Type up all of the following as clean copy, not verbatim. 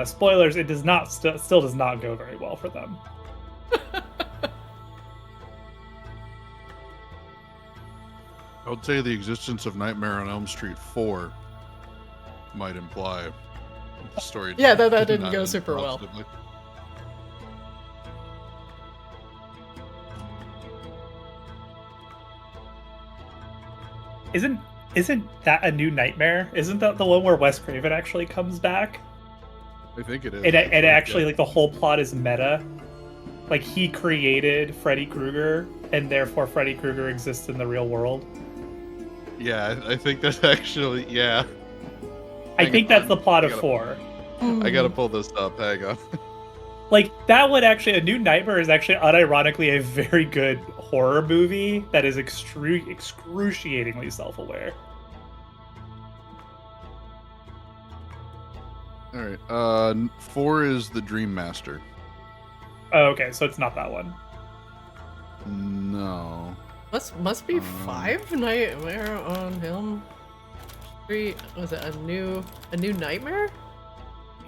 Spoilers, it does not still does not go very well for them. I would say the existence of Nightmare on Elm Street 4 might imply the story. Yeah, that didn't go super well. Isn't that a new Nightmare? Isn't that the one where Wes Craven actually comes back? I think it is. And actually, like, the whole plot is meta. Like, he created Freddy Krueger, and therefore Freddy Krueger exists in the real world. Yeah, I think that's actually, yeah. I think that's the plot of 4. I gotta pull this up, hang on. Like, that would actually, A New Nightmare is actually unironically a very good horror movie that is excruciatingly self-aware. Alright, 4 is The Dream Master. Oh, okay, so it's not that one. No. Must be 5 Nightmare on Elm Street. Was it a new Nightmare?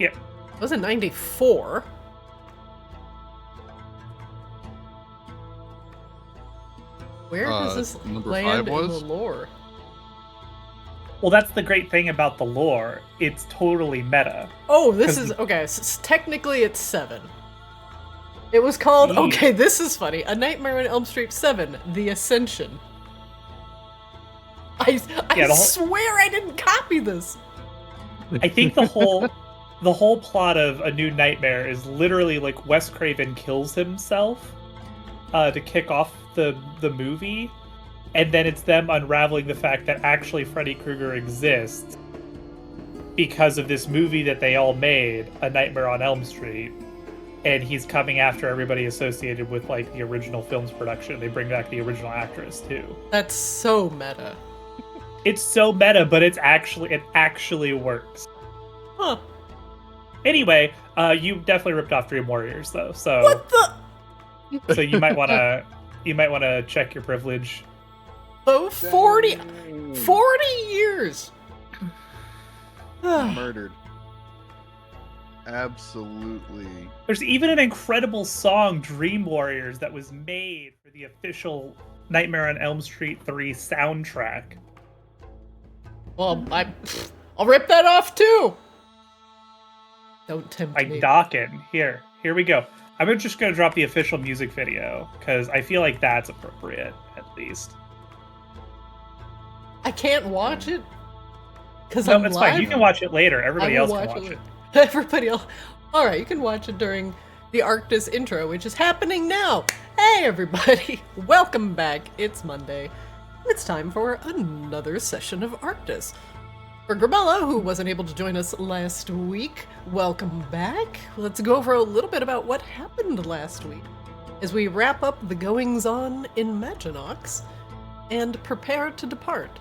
Yep. It was 94. Where does this land in the lore? Well, that's the great thing about the lore. It's totally meta. Oh, this is okay. Technically, it's 7. It was called, okay, this is funny, A Nightmare on Elm Street 7, The Ascension. I swear I didn't copy this. I think the whole plot of A New Nightmare is literally like Wes Craven kills himself to kick off the movie, and then it's them unraveling the fact that actually Freddy Krueger exists because of this movie that they all made, A Nightmare on Elm Street. And he's coming after everybody associated with, like, the original film's production. They bring back the original actress, too. That's so meta. It's so meta, but it actually works. Huh. Anyway, you definitely ripped off Dream Warriors, though. So what the? So you might wanna check your privilege. Oh, 40 years. Murdered. Absolutely. There's even an incredible song, Dream Warriors, that was made for the official Nightmare on Elm Street 3 soundtrack. Well, I'll rip that off too. Don't tempt me. Dokken. Here we go. I'm just gonna drop the official music video because I feel like that's appropriate, at least. I can't watch it because no, it's fine. You can watch it later. Everybody else can watch it. Everybody else. All right, you can watch it during the Arctis intro, which is happening now. Hey, everybody. Welcome back. It's Monday. It's time for another session of Arctis. For Grebella, who wasn't able to join us last week, welcome back. Let's go over a little bit about what happened last week as we wrap up the goings-on in Maginox and prepare to depart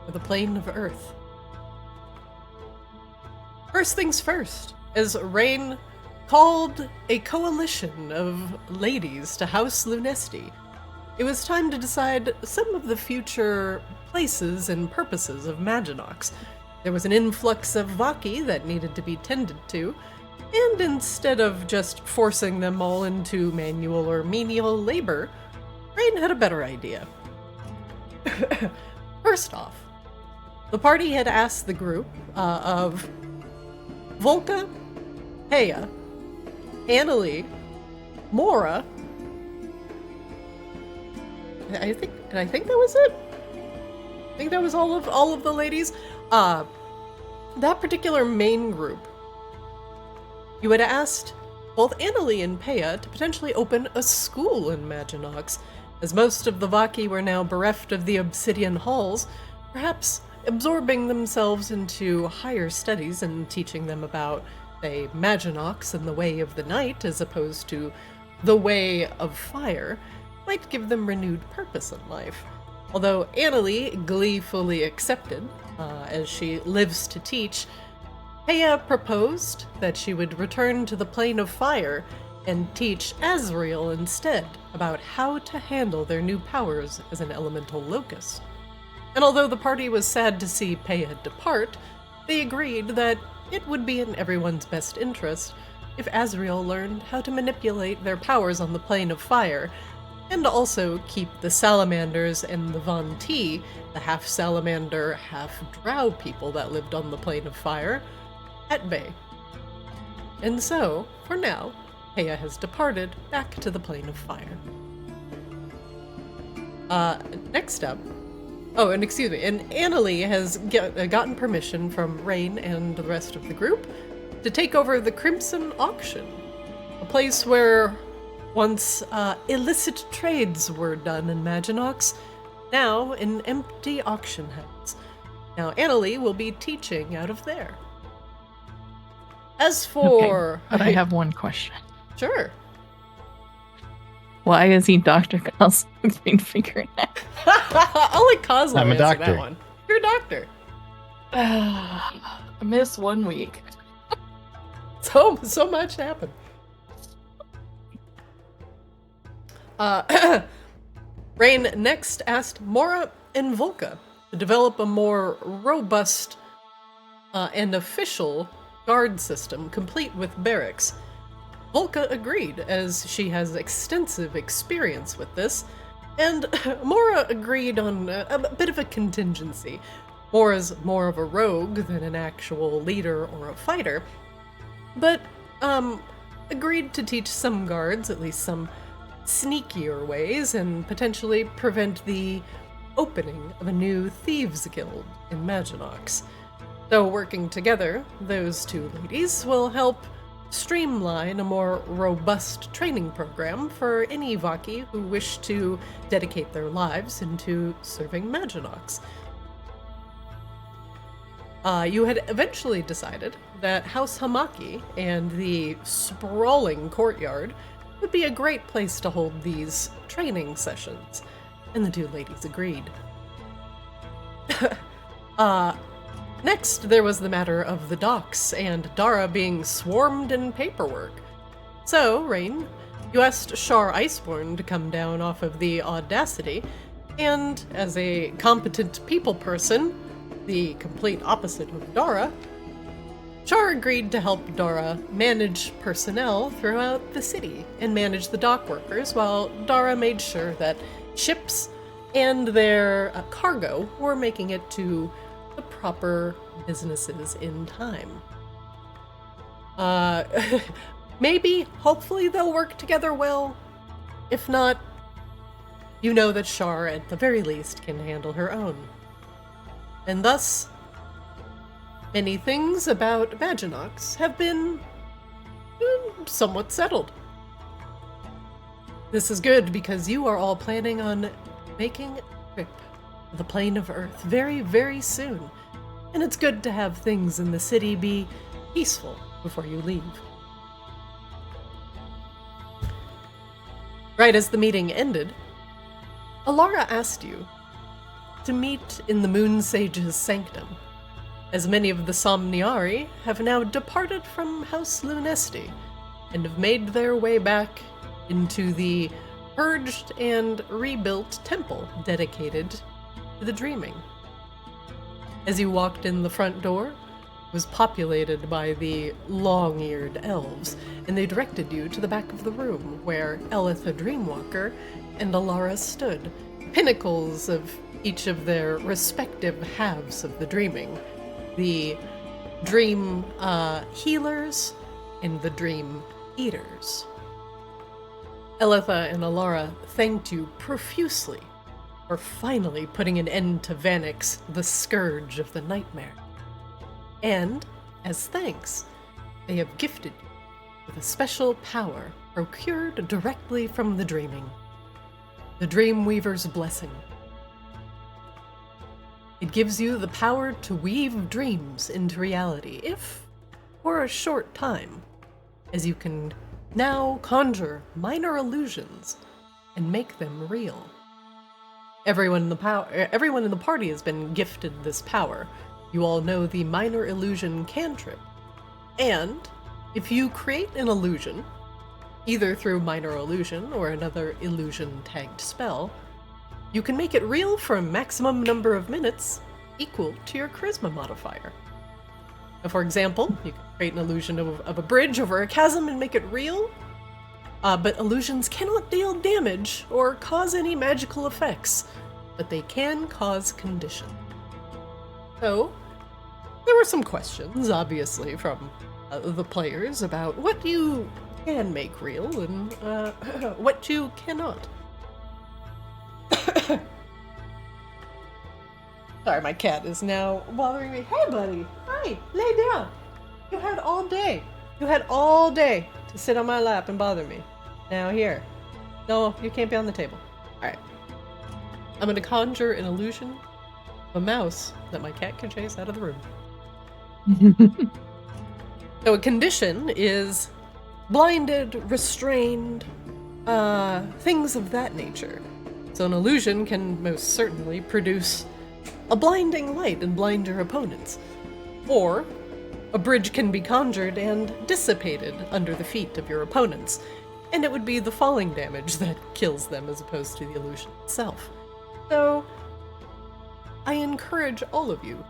for the plane of Earth. First things first, as Raine called a coalition of ladies to House Lunesti, it was time to decide some of the future places and purposes of Maginox. There was an influx of Vaki that needed to be tended to, and instead of just forcing them all into manual or menial labor, Raine had a better idea. First off, the party had asked the group of Volka, Heya, Annalie, Mora. I think that was it. I think that was all of the ladies. That particular main group, you had asked both Annalie and Peya to potentially open a school in Maginox, as most of the Vaki were now bereft of the obsidian halls, perhaps absorbing themselves into higher studies and teaching them about, say, Maginox and the way of the night as opposed to the way of fire might give them renewed purpose in life. Although Annalie gleefully accepted, as she lives to teach, Peya proposed that she would return to the plane of fire and teach Azrael instead about how to handle their new powers as an elemental locust. And although the party was sad to see Peya depart, they agreed that it would be in everyone's best interest if Azrael learned how to manipulate their powers on the plane of fire, and also keep the salamanders and the Von T, the half-salamander, half-drow people that lived on the plane of fire, at bay. And so, for now, Heya has departed back to the plane of fire. Next up... Oh, and excuse me, and Annalie has gotten permission from Raine and the rest of the group to take over the Crimson Auction, a place where once illicit trades were done in Maginox, now an empty auction house. Now Annalie will be teaching out of there. As for... Okay, but I have one question. Sure. Why is he Dr. Kozlo's been figuring out? I'll let Kozlo I'm a answer doctor. that one. You're a doctor. I missed 1 week. So much happened. Raine next asked Mora and Volka to develop a more robust and official guard system, complete with barracks. Volka agreed, as she has extensive experience with this, and Mora agreed on a bit of a contingency. Mora's more of a rogue than an actual leader or a fighter, but agreed to teach some guards at least some sneakier ways and potentially prevent the opening of a new thieves guild in Maginox. So working together, those two ladies will help streamline a more robust training program for any Vaki who wish to dedicate their lives into serving Maginox. You had eventually decided that House Hamaki and the sprawling courtyard would be a great place to hold these training sessions, and the two ladies agreed. Next, there was the matter of the docks and Dara being swarmed in paperwork. So, Raine, you asked Shar Iceborne to come down off of the Audacity, and as a competent people person, the complete opposite of Dara, Shar agreed to help Dara manage personnel throughout the city and manage the dock workers, while Dara made sure that ships and their cargo were making it to the proper businesses in time. Maybe, hopefully they'll work together well. If not, you know that Shar, at the very least, can handle her own. And thus, many things about Maginox have been somewhat settled. This is good because you are all planning on making a trip to the plane of Earth very, very soon. And it's good to have things in the city be peaceful before you leave. Right as the meeting ended, Alara asked you to meet in the Moon Sage's sanctum, as many of the Somniari have now departed from House Lunesti and have made their way back into the purged and rebuilt temple dedicated to the dreaming. As you walked in, the front door was populated by the long-eared elves, and they directed you to the back of the room where Elitha Dreamwalker and Alara stood, pinnacles of each of their respective halves of the dreaming. The dream healers and the dream eaters. Elitha and Alara thanked you profusely for finally putting an end to Vanix, the scourge of the nightmare. And, as thanks, they have gifted you with a special power procured directly from the dreaming. The Dreamweaver's Blessing. It gives you the power to weave dreams into reality, if for a short time, as you can now conjure minor illusions and make them real. Everyone in the party has been gifted this power. You all know the minor illusion cantrip. And if you create an illusion, either through minor illusion or another illusion tagged spell, you can make it real for a maximum number of minutes equal to your charisma modifier. For example, you can create an illusion of a bridge over a chasm and make it real, but illusions cannot deal damage or cause any magical effects, but they can cause condition. So, there were some questions, obviously, from the players about what you can make real and what you cannot. Sorry, my cat is now bothering me. Hey, buddy. Hi, lay down. You had all day. You had all day to sit on my lap and bother me. Now here. No, you can't be on the table. Alright. I'm gonna conjure an illusion of a mouse that my cat can chase out of the room. So a condition is blinded, restrained, things of that nature. So an illusion can most certainly produce a blinding light and blind your opponents. Or a bridge can be conjured and dissipated under the feet of your opponents, and it would be the falling damage that kills them as opposed to the illusion itself. So I encourage all of you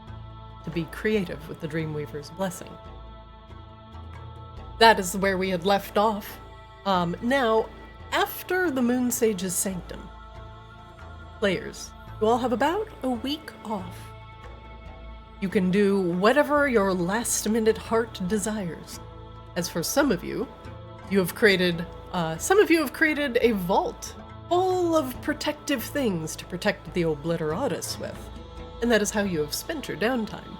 to be creative with the Dreamweaver's blessing. That is where we had left off. Now, after the Moon Sage's Sanctum, players, you all have about a week off. You can do whatever your last-minute heart desires. As for some of you, have created a vault full of protective things to protect the Obliteratus with, and that is how you have spent your downtime.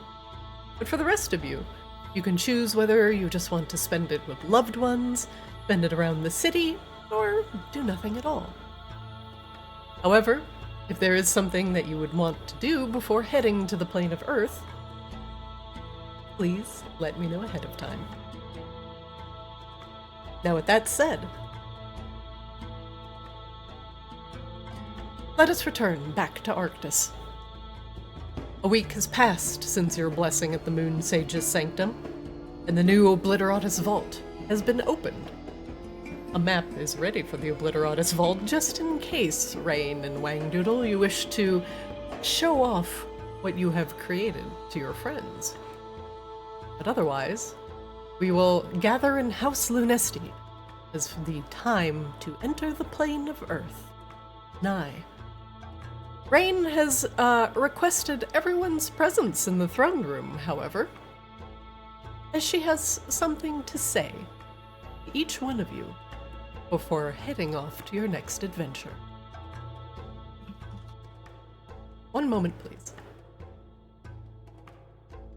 But for the rest of you, you can choose whether you just want to spend it with loved ones, spend it around the city, or do nothing at all. However, if there is something that you would want to do before heading to the plane of Earth, please let me know ahead of time. Now, with that said, let us return back to Arctis. A week has passed since your blessing at the Moon Sage's Sanctum, and the new Obliteratus Vault has been opened. A map is ready for the Obliteratus Vault just in case, Raine and Wangdoodle, you wish to show off what you have created to your friends. But otherwise, we will gather in House Lunesti as the time to enter the plane of Earth nigh. Raine has requested everyone's presence in the throne room, however, as she has something to say to each one of you before heading off to your next adventure. One moment, please.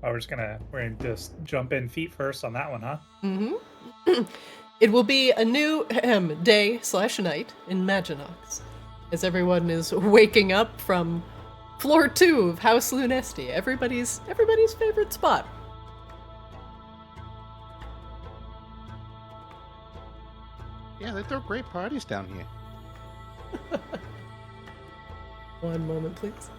Oh, we're gonna just jump in feet first on that one, huh? Mm-hmm. It will be a new day/night in Maginox, as everyone is waking up from floor 2 of House Lunesti, everybody's favorite spot. Yeah, they throw great parties down here. One moment, please.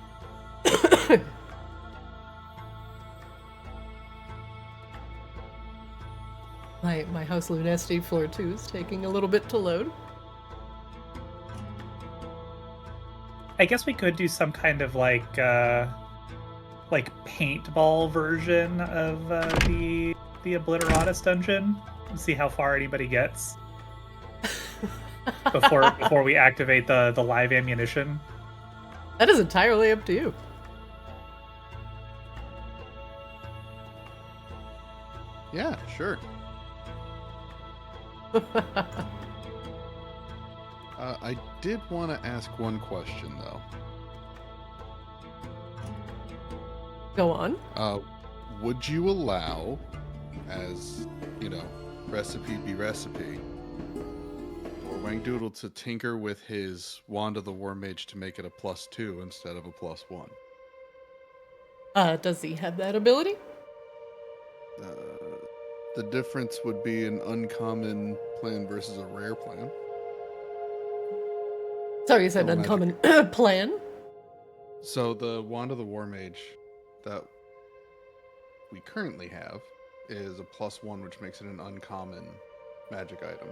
My House Lunesti floor 2 is taking a little bit to load. I guess we could do some kind of like paintball version of the Obliteratus dungeon and see how far anybody gets before we activate the live ammunition. That is entirely up to you. Yeah, sure. I did want to ask one question, though. Go on. Would you allow, as, recipe be recipe, for Wangdoodle to tinker with his Wand of the War Mage to make it a +2 instead of a +1? Does he have that ability? The difference would be an uncommon plan versus a rare plan. Sorry, you said uncommon plan? So the Wand of the War Mage that we currently have is a +1, which makes it an uncommon magic item.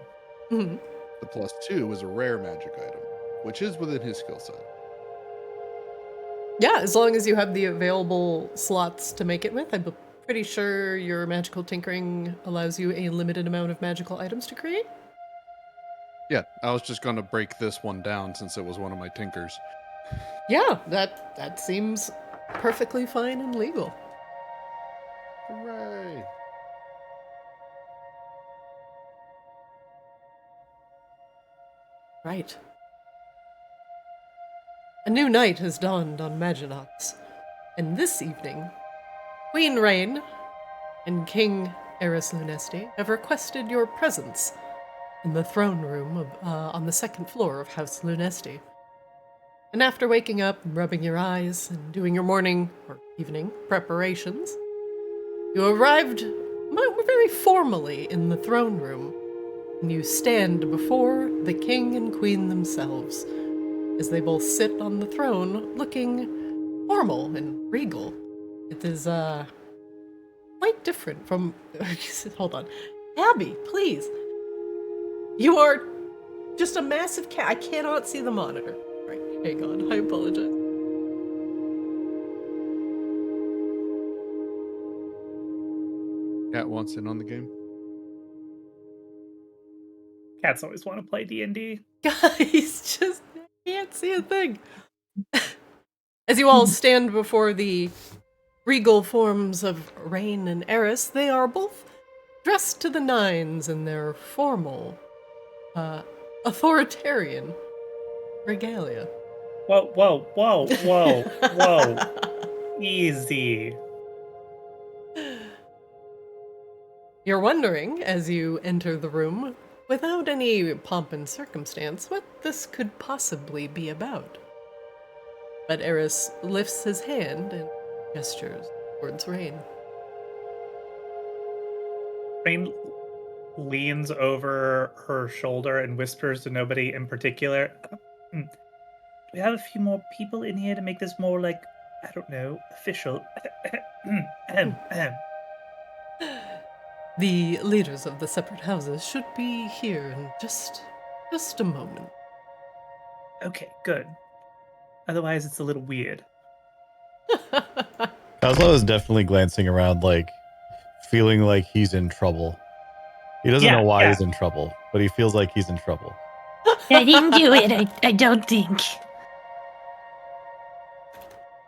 Mm-hmm. The +2 is a rare magic item, which is within his skill set. Yeah, as long as you have the available slots to make it with, I'm pretty sure your magical tinkering allows you a limited amount of magical items to create? Yeah, I was just gonna break this one down since it was one of my tinkers. Yeah, that seems perfectly fine and legal. Hooray! Right. A new night has dawned on Maginox, and this evening, Queen Raine and King Eris Lunesti have requested your presence in the throne room on the second floor of House Lunesti. And after waking up and rubbing your eyes and doing your morning or evening preparations, you arrived very formally in the throne room, and you stand before the king and queen themselves, as they both sit on the throne looking formal and regal. It is, quite different from... Hold on. Abby, please. You are just a massive cat. I cannot see the monitor. Right, hang on. I apologize. Cat wants in on the game. Cats always want to play D&D. Guys, just I can't see a thing. As you all stand before the regal forms of Raine and Eris, they are both dressed to the nines in their formal, authoritarian regalia. Whoa, whoa, whoa, whoa, whoa. Easy. You're wondering, as you enter the room, without any pomp and circumstance, what this could possibly be about. But Eris lifts his hand and gestures towards Raine. Raine leans over her shoulder and whispers to nobody in particular. Do we have a few more people in here to make this more, like, I don't know, official? The leaders of the separate houses should be here in just a moment. Okay, good. Otherwise, it's a little weird. Kozlo is definitely glancing around, like, feeling like he's in trouble. He doesn't know why he's in trouble, but he feels like he's in trouble. I didn't do it, I don't think.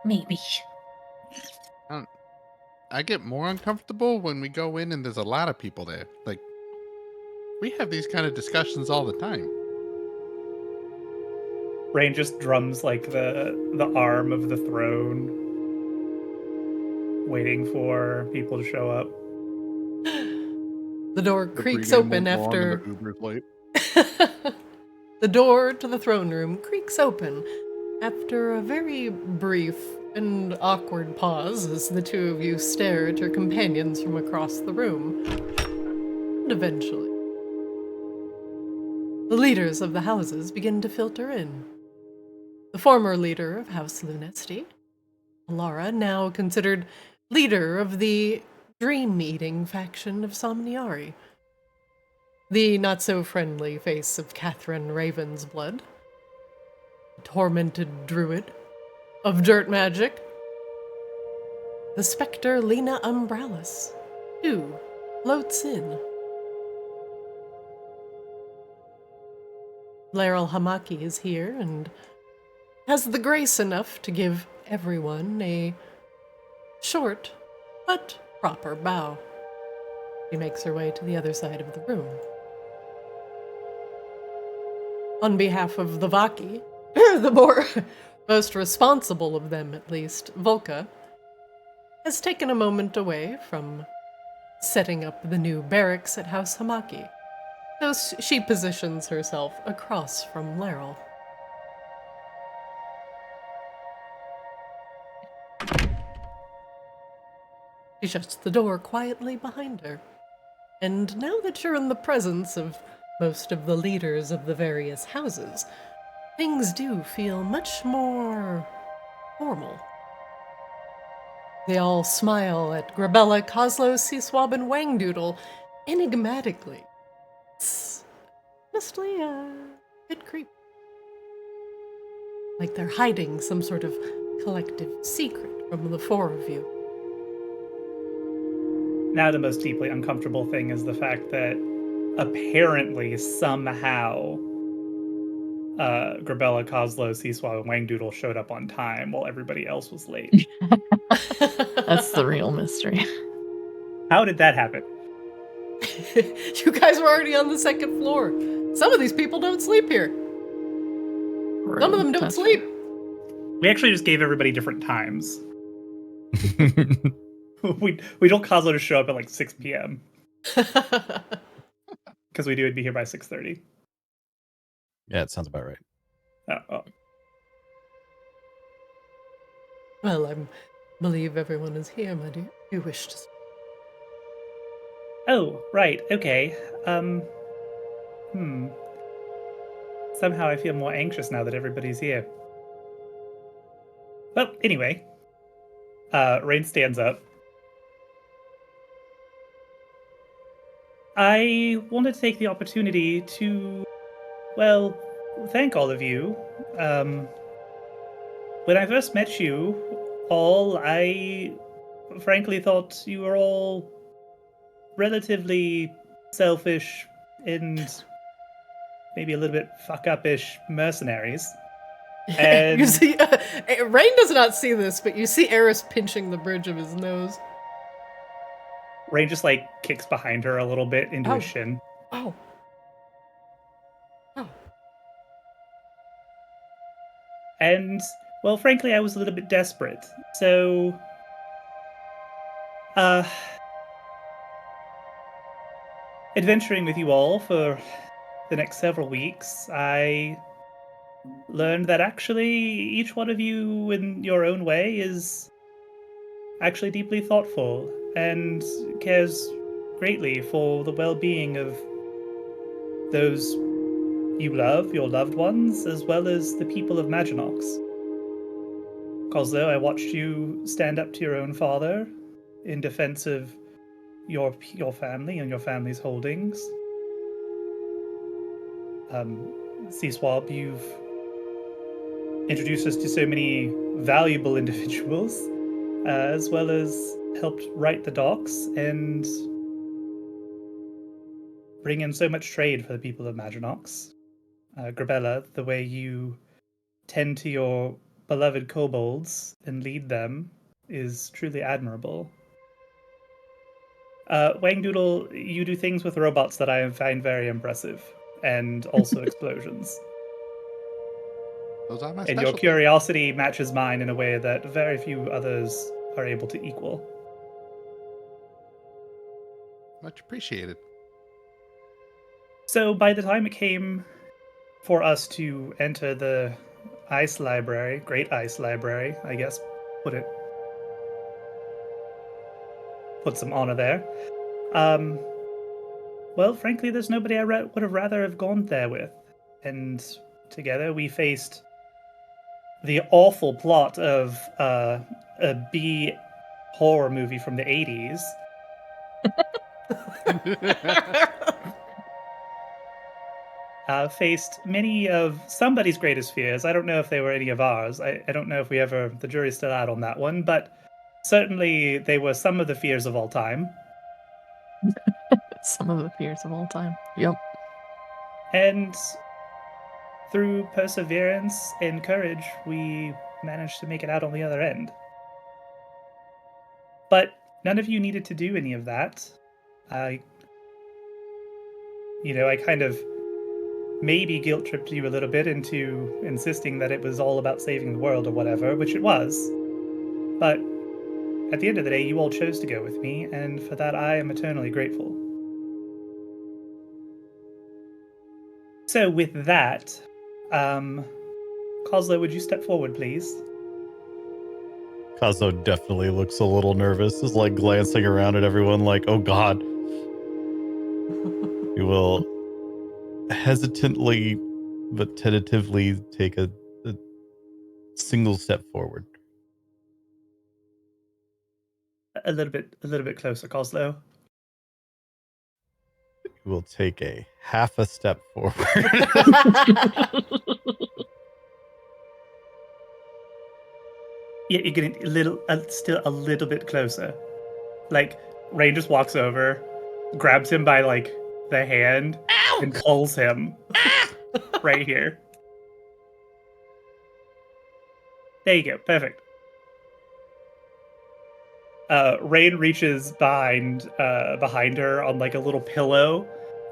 Maybe. I get more uncomfortable when we go in and there's a lot of people there. Like, we have these kind of discussions all the time. Raine just drums like the arm of the throne, waiting for people to show up. The door creaks open after... The Uber's late. The door to the throne room creaks open after a very brief and awkward pause as the two of you stare at your companions from across the room. And eventually, the leaders of the houses begin to filter in. The former leader of House Lunesti, Alara, now considered leader of the dream-eating faction of Somniari. The not-so-friendly face of Catherine Ravensblood, tormented druid of dirt magic. The specter Lena Umbralis, too, floats in. Laryl Hamaki is here and has the grace enough to give everyone a short but proper bow. She makes her way to the other side of the room. On behalf of the Vaki, the most responsible of them at least, Volka, has taken a moment away from setting up the new barracks at House Hamaki, so she positions herself across from Laryl. She shuts the door quietly behind her, and now that you're in the presence of most of the leaders of the various houses, things do feel much more formal. They all smile at Grebella, Kozlo, Sea Swab, and Wangdoodle enigmatically. It's honestly a bit creepy. Like they're hiding some sort of collective secret from the four of you. Now the most deeply uncomfortable thing is the fact that apparently, somehow, Grebella, Kozlo, Sea Swab, and Wangdoodle showed up on time while everybody else was late. That's the real mystery. How did that happen? You guys were already on the second floor. Some of these people don't sleep here. Some of them don't That's sleep. We actually just gave everybody different times. we told Kozlo to show up at like 6 p.m. because we knew he'd be here by 6:30. Yeah, it sounds about right. Oh. Well, I believe everyone is here, my dear. You wish to. Oh, right. Okay. Somehow I feel more anxious now that everybody's here. Well, anyway. Raine stands up. I wanted to take the opportunity to, well, thank all of you. When I first met you all, I frankly thought you were all relatively selfish and maybe a little bit fuck-up-ish mercenaries. And You see, Raine does not see this, but you see Eris pinching the bridge of his nose. Raine just like kicks behind her a little bit into his Ow. shin. Oh. Oh. And, well, frankly, I was a little bit desperate. So, adventuring with you all for the next several weeks, I learned that actually each one of you in your own way is actually deeply thoughtful and cares greatly for the well-being of those you love, your loved ones, as well as the people of Maginox. Kozlo, I watched you stand up to your own father in defense of your family and your family's holdings. Sea Swab, you've introduced us to so many valuable individuals, as well as helped right the docks and bring in so much trade for the people of Maginox. Grebella, the way you tend to your beloved kobolds and lead them is truly admirable. Wangdoodle, you do things with robots that I find very impressive, and also explosions. Those are my And your specialty. curiosity matches mine in a way that very few others are able to equal. Much appreciated. So by the time it came for us to enter the ice library, great ice library, I guess, put some honor there. Well, frankly, there's nobody I would have rather have gone there with. And together we faced the awful plot of a B horror movie from the 80s. Faced many of somebody's greatest fears. I don't know if they were any of ours. I don't know if the jury's still out on that one, but certainly they were some of the fears of all time. Some of the fears of all time. Yep. And through perseverance and courage, we managed to make it out on the other end. But none of you needed to do any of that. I kind of maybe guilt-tripped you a little bit into insisting that it was all about saving the world or whatever, which it was. But at the end of the day, you all chose to go with me, and for that I am eternally grateful. So with that, Kozlo, would you step forward, please? Kozlo definitely looks a little nervous, is like glancing around at everyone like, oh god. He will hesitantly but tentatively take a single step forward. A little bit closer, Kozlo. He will take a half a step forward. Yeah, you're getting still a little bit closer. Like, Raine just walks over, grabs him by like the hand, and pulls him right here. There you go. Perfect. Raine reaches behind her on like a little pillow.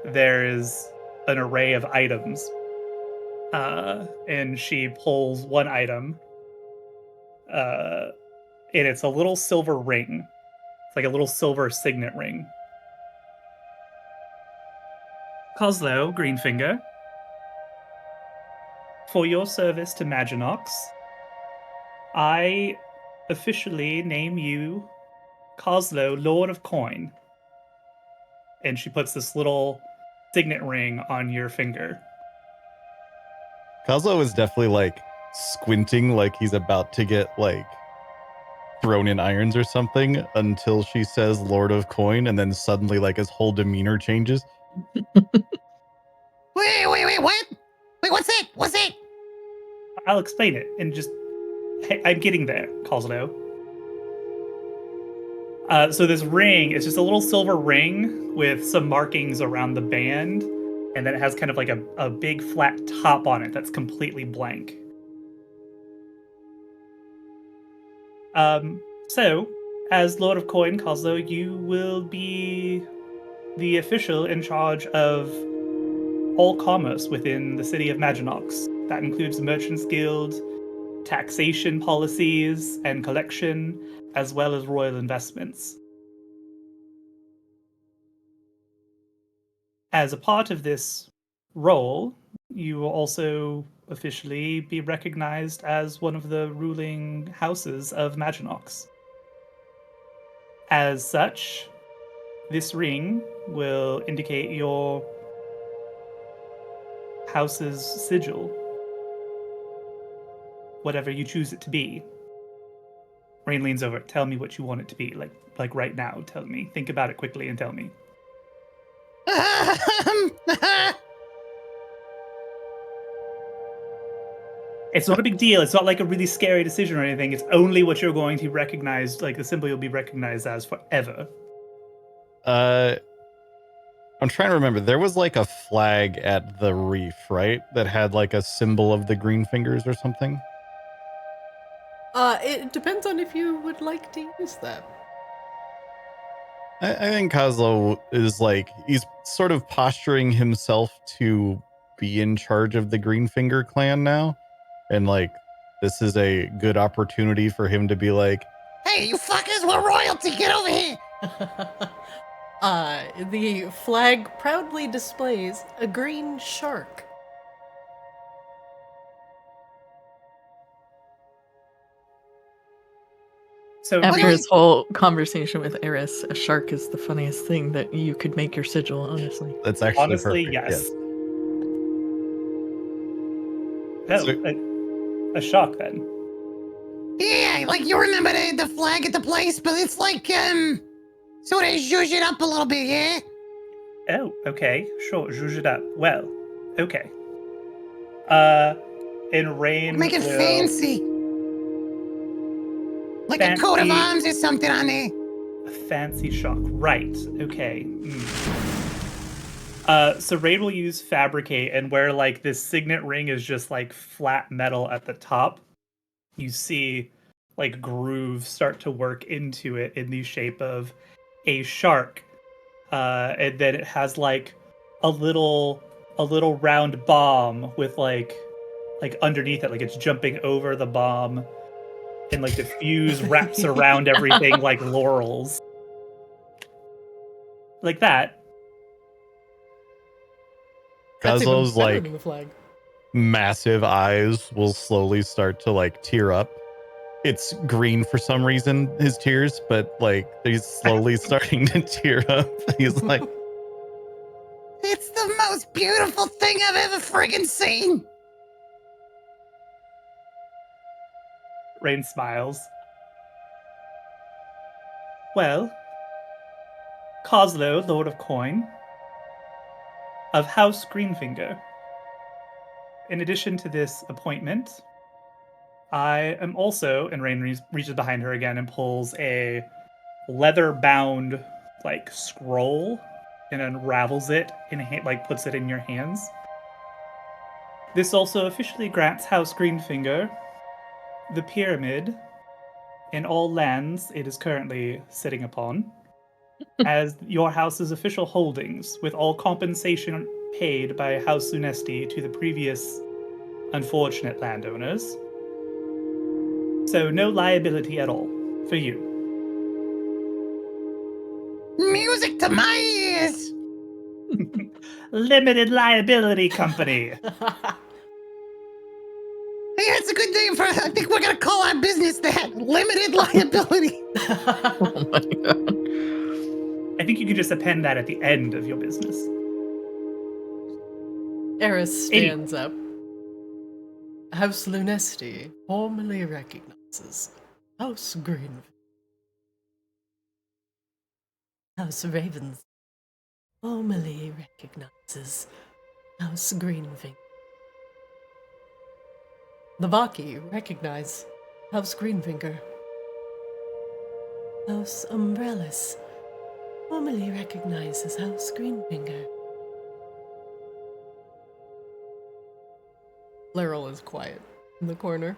There is an array of items, and she pulls one item, and it's a little silver ring. It's like a little silver signet ring. Kozlo, Greenfinger, for your service to Maginox, I officially name you Kozlo, Lord of Coin. And she puts this little signet ring on your finger. Kozlo is definitely like squinting like he's about to get like thrown in irons or something until she says Lord of Coin, and then suddenly like his whole demeanor changes. Wait, what? Wait, what's it? What's it? I'll explain it and just... Hey, I'm getting there, Kozlo. So this ring is just a little silver ring with some markings around the band, and then it has kind of like a big flat top on it that's completely blank. So, as Lord of Coin, Kozlo, you will be the official in charge of all commerce within the city of Maginox. That includes the Merchants Guild, taxation policies and collection, as well as royal investments. As a part of this role, you will also officially be recognized as one of the ruling houses of Maginox. As such, this ring will indicate your house's sigil, whatever you choose it to be. Raine leans over. Tell me what you want it to be. Like right now. Tell me. Think about it quickly and tell me. It's not a big deal. It's not like a really scary decision or anything. It's only what you're going to recognize, like the symbol you'll be recognized as forever. I'm trying to remember. There was like a flag at the reef, right? That had like a symbol of the green fingers or something. It depends on if you would like to use that. I think Kozlo is like, he's sort of posturing himself to be in charge of the Greenfinger clan now. And like, this is a good opportunity for him to be like, Hey, you fuckers, we're royalty, get over here! The flag proudly displays a green shark. So After his whole conversation with Eris, a shark is the funniest thing that you could make your sigil, honestly. that's actually honestly, perfect. yes. Yes. Oh, a shock then. Yeah, like you remember the flag at the place, but it's like, sort of zhuzh it up a little bit, yeah? Oh, okay. Sure, zhuzh it up. Well, okay. And Raine Make it will... fancy. Like a coat of arms or something on there. A fancy shock. Right. Okay. So Raine will use fabricate, and where like this signet ring is just like flat metal at the top, you see like grooves start to work into it in the shape of a shark. And then it has like a little round bomb with like underneath it, like it's jumping over the bomb. And like the fuse wraps around everything like laurels. Like that. That's even Kozlo's better like than the flag. massive eyes will slowly start to like tear up. It's green for some reason, his tears, but like he's slowly starting to tear up. He's like, It's the most beautiful thing I've ever friggin' seen. Raine smiles. Well, Kozlo, Lord of Coin, of House Greenfinger. In addition to this appointment, I am also, and Raine reaches behind her again and pulls a leather-bound like scroll and unravels it and like puts it in your hands. This also officially grants House Greenfinger the pyramid in all lands it is currently sitting upon as your house's official holdings, with all compensation paid by House Lunesti to the previous unfortunate landowners. So no liability at all for you. Music to my ears! Limited liability company. Hey, that's a good name for. I think we're gonna call our business that. Limited liability. Oh my god. I think you can just append that at the end of your business. Eris stands up. House Lunesti formally recognizes House Green. House Ravens formally recognizes House Greenfinger. The Vaki recognize House Greenfinger. House Umbrellas formally recognizes House Greenfinger. Laurel is quiet in the corner.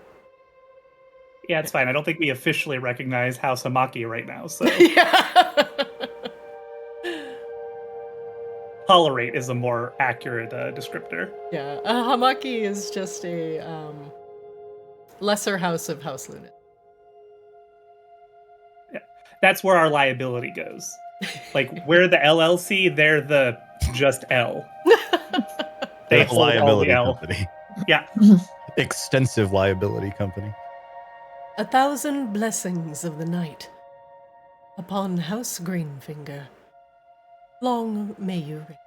Yeah, it's fine. I don't think we officially recognize House Hamaki right now, so Yeah. tolerate is a more accurate descriptor. Yeah, Hamaki is just a lesser house of House Luna. That's where our liability goes. Like, we're the LLC, they're the just L. They The hold all the liability L. company. Yeah. Extensive liability company. 1,000 blessings of the night upon House Greenfinger. Long may you reign.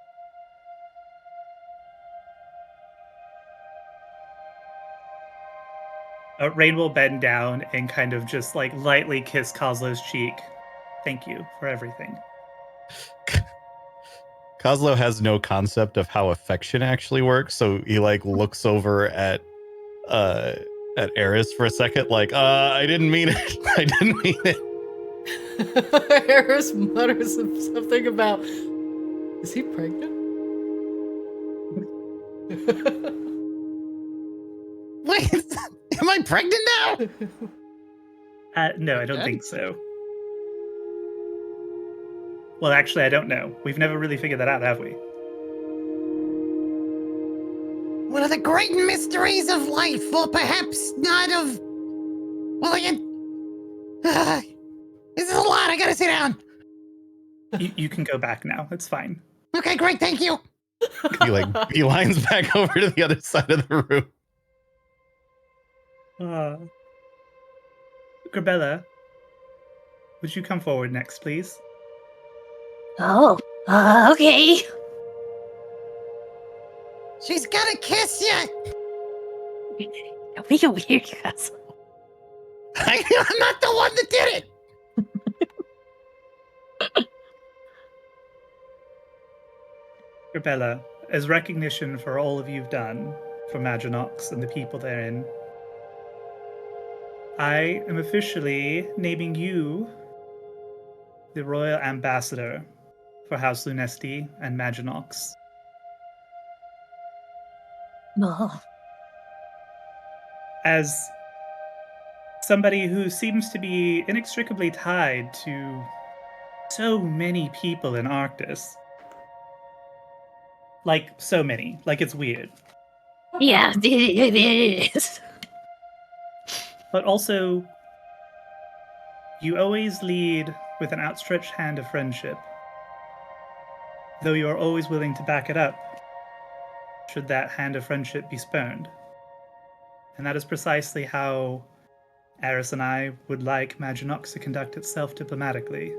Raine will bend down and kind of just like lightly kiss Kozlo's cheek. Thank you for everything. Kozlo has no concept of how affection actually works, so he like looks over at Eris for a second, like, I didn't mean it. I didn't mean it. Eris mutters something about, is he pregnant? Wait, am I pregnant now? No, I don't think so. Well, actually, I don't know. We've never really figured that out, have we? One of the great mysteries of life, or perhaps not of. Well, this is a lot. I gotta sit down. You can go back now. It's fine. Okay, great. Thank you. He like beelines back over to the other side of the room. Grebella, would you come forward next, please? Oh, okay. She's gonna kiss you. Don't be a weird Kozlo. I'm not the one that did it. Grebella, as recognition for all of you've done for Maginox and the people therein, I am officially naming you the Royal Ambassador for House Lunesti and Maginox. No. As somebody who seems to be inextricably tied to so many people in Arctis. Like, so many. Like, it's weird. Yeah, it is. But also, you always lead with an outstretched hand of friendship, though you are always willing to back it up should that hand of friendship be spurned. And that is precisely how Eris and I would like Maginox to conduct itself diplomatically.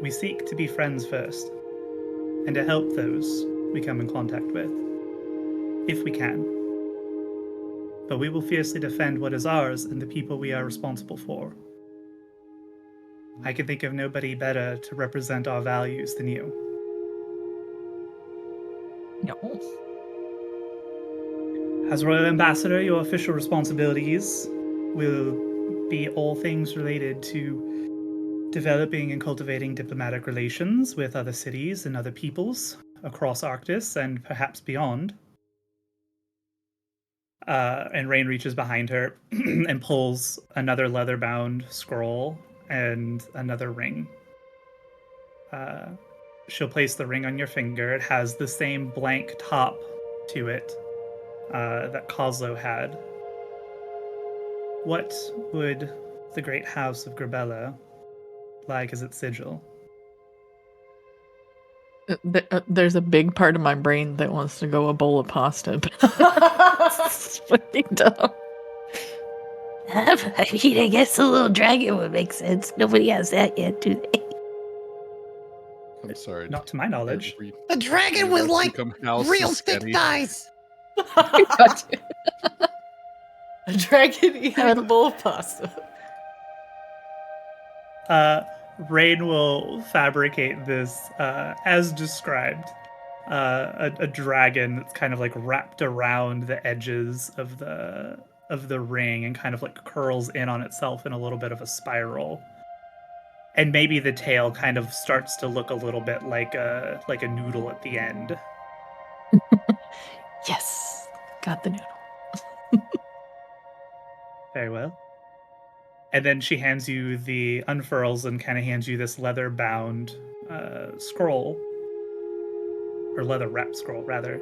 We seek to be friends first, and to help those we come in contact with, if we can. But we will fiercely defend what is ours and the people we are responsible for. I can think of nobody better to represent our values than you. No. As Royal Ambassador, your official responsibilities will be all things related to developing and cultivating diplomatic relations with other cities and other peoples across Arctis and perhaps beyond. And Raine reaches behind her and pulls another leather-bound scroll and another ring. She'll place the ring on your finger. It has the same blank top to it that Kozlo had. What would the great house of Grebella like as its sigil? There's a big part of my brain that wants to go a bowl of pasta. But it's fucking dumb. I mean, I guess a little dragon would make sense. Nobody has that yet, do they? I'm sorry. Not to my knowledge. A dragon with like real thick thighs. A dragon eating a bowl of pasta. Raine will fabricate this as described. A dragon that's kind of like wrapped around the edges of the ring and kind of like curls in on itself in a little bit of a spiral. And maybe the tail kind of starts to look a little bit like a noodle at the end. Yes, got the noodle. Very well. And then she hands you unfurls and kind of hands you this leather-bound scroll. Or leather-wrapped scroll, rather.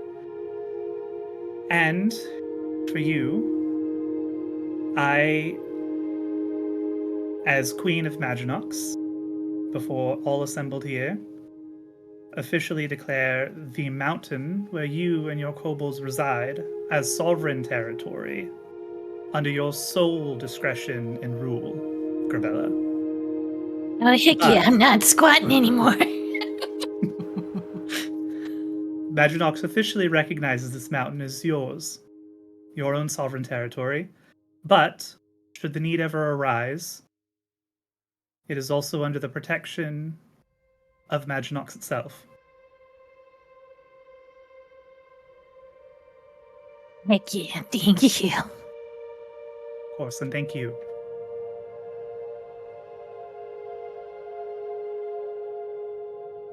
And for you, I, as Queen of Maginox, before all assembled here, officially declare the mountain where you and your kobolds reside as sovereign territory, under your sole discretion and rule, Grebella. Oh, heck yeah, I'm not squatting anymore. Maginox officially recognizes this mountain as yours, your own sovereign territory, but should the need ever arise, it is also under the protection of Maginox itself. Heck yeah, thank you. Of course, and thank you.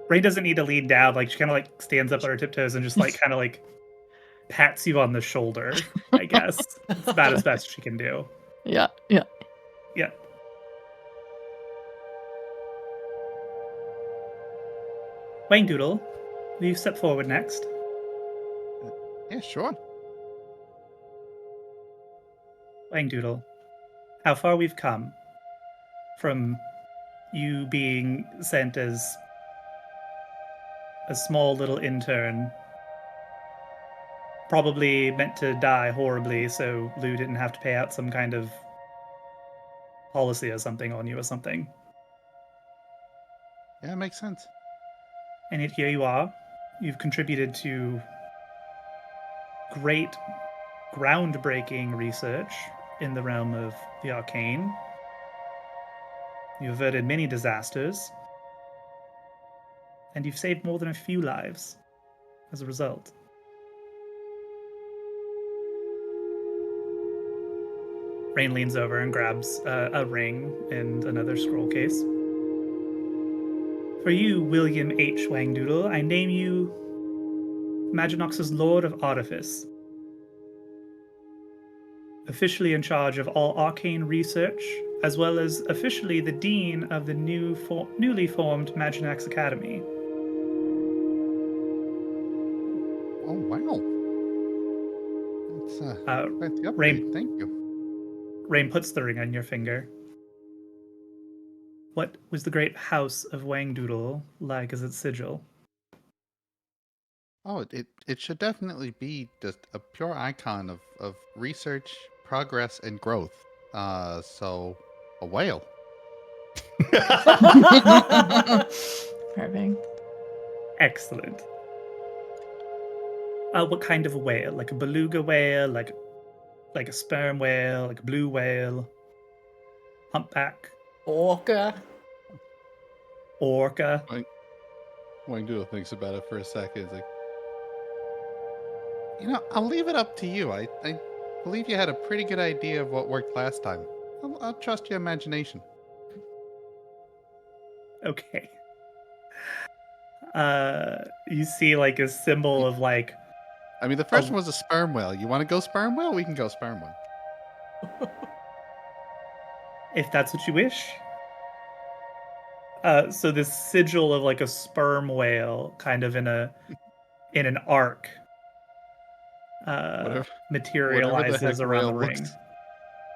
Raine doesn't need to lean down, like she kind of like stands up on her tiptoes and just like kind of like pats you on the shoulder, I guess. It's about as best she can do. Yeah. Yeah. Wangdoodle, will you step forward next? Yeah, sure. Wangdoodle, how far we've come from you being sent as a small little intern, probably meant to die horribly so Lou didn't have to pay out some kind of policy or something on you or something. Yeah, it makes sense. And yet here you are. You've contributed to great, groundbreaking research in the realm of the arcane. You averted many disasters. And you've saved more than a few lives as a result. Raine leans over and grabs a ring and another scroll case. For you, William H. Wangdoodle, I name you Maginox's Lord of Artifice. Officially in charge of all arcane research, as well as officially the Dean of the newly formed Maginox Academy. Oh, wow. That's quite the upgrade. Raine- Thank you. Raine puts the ring on your finger. What was the great house of Wangdoodle like as its sigil? Oh, it should definitely be just a pure icon of research, progress, and growth. So a whale. Perfect. Excellent. What kind of whale? Like a beluga whale, like a sperm whale, like a blue whale, humpback, Orca. orca. Wangdoodle thinks about it for a second. It's like, I'll leave it up to you. I believe you had a pretty good idea of what worked last time. I'll trust your imagination. Okay. You see like a symbol of like I mean, the first one was a sperm whale. You want to go sperm whale? We can go sperm whale. if that's what you wish. So this sigil of like a sperm whale, kind of in an arc, Whatever the materializes heck around the whale ring. looks,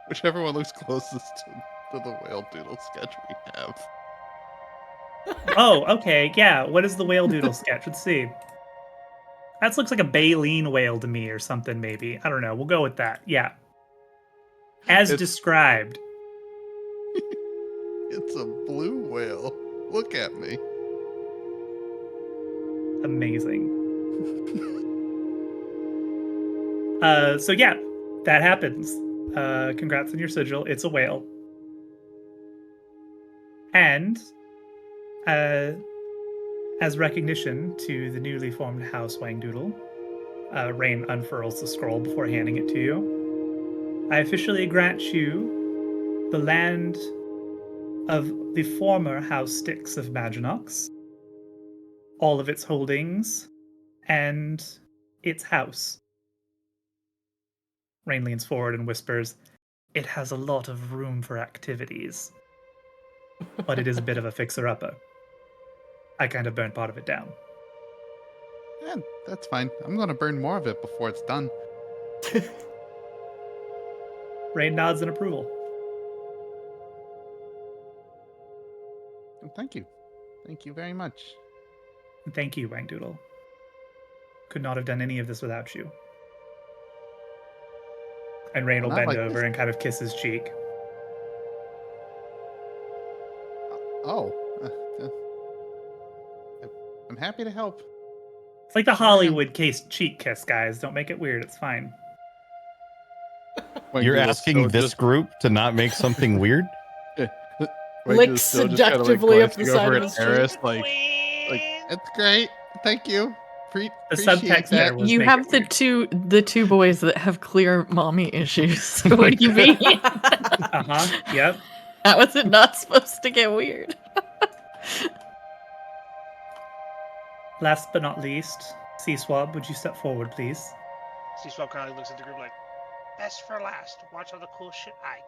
whichever one looks closest to the whale doodle sketch we have. Oh, okay, yeah. What is the whale doodle sketch? Let's see. That looks like a baleen whale to me, or something. Maybe I don't know. We'll go with that. Yeah, as It's- described. It's a blue whale. Look at me. Amazing. So yeah, that happens. Congrats on your sigil. It's a whale. And as recognition to the newly formed House Wangdoodle, Raine unfurls the scroll before handing it to you. I officially grant you the land of the former House Styx of Maginox, all of its holdings, and its house. Raine leans forward and whispers, "It has a lot of room for activities, but it is a bit of a fixer-upper. I kind of burned part of it down." Yeah, that's fine. I'm going to burn more of it before it's done. Raine nods in approval. Thank you. Thank you very much. And thank you, Wangdoodle. Could not have done any of this without you. And Raine will Not bend like over this. and kind of kiss his cheek. Oh. I'm happy to help. It's like the Hollywood cheek kiss, guys. Don't make it weird. It's fine. You're Wangdoodle asking still this just- group to not make something weird? Licks Wangdoodle's still just kinda, seductively up the glancing side over of at his cheek. Eris, like, it's great. Thank you. The Appreciate subtext that. there was You make have it the weird. two boys that have clear mommy issues. What do you mean? Uh-huh. Yep. How is it not supposed to get weird? Last but not least, Sea Swab, would you step forward, please? Sea Swab kind of looks at the group like, best for last. Watch all the cool shit I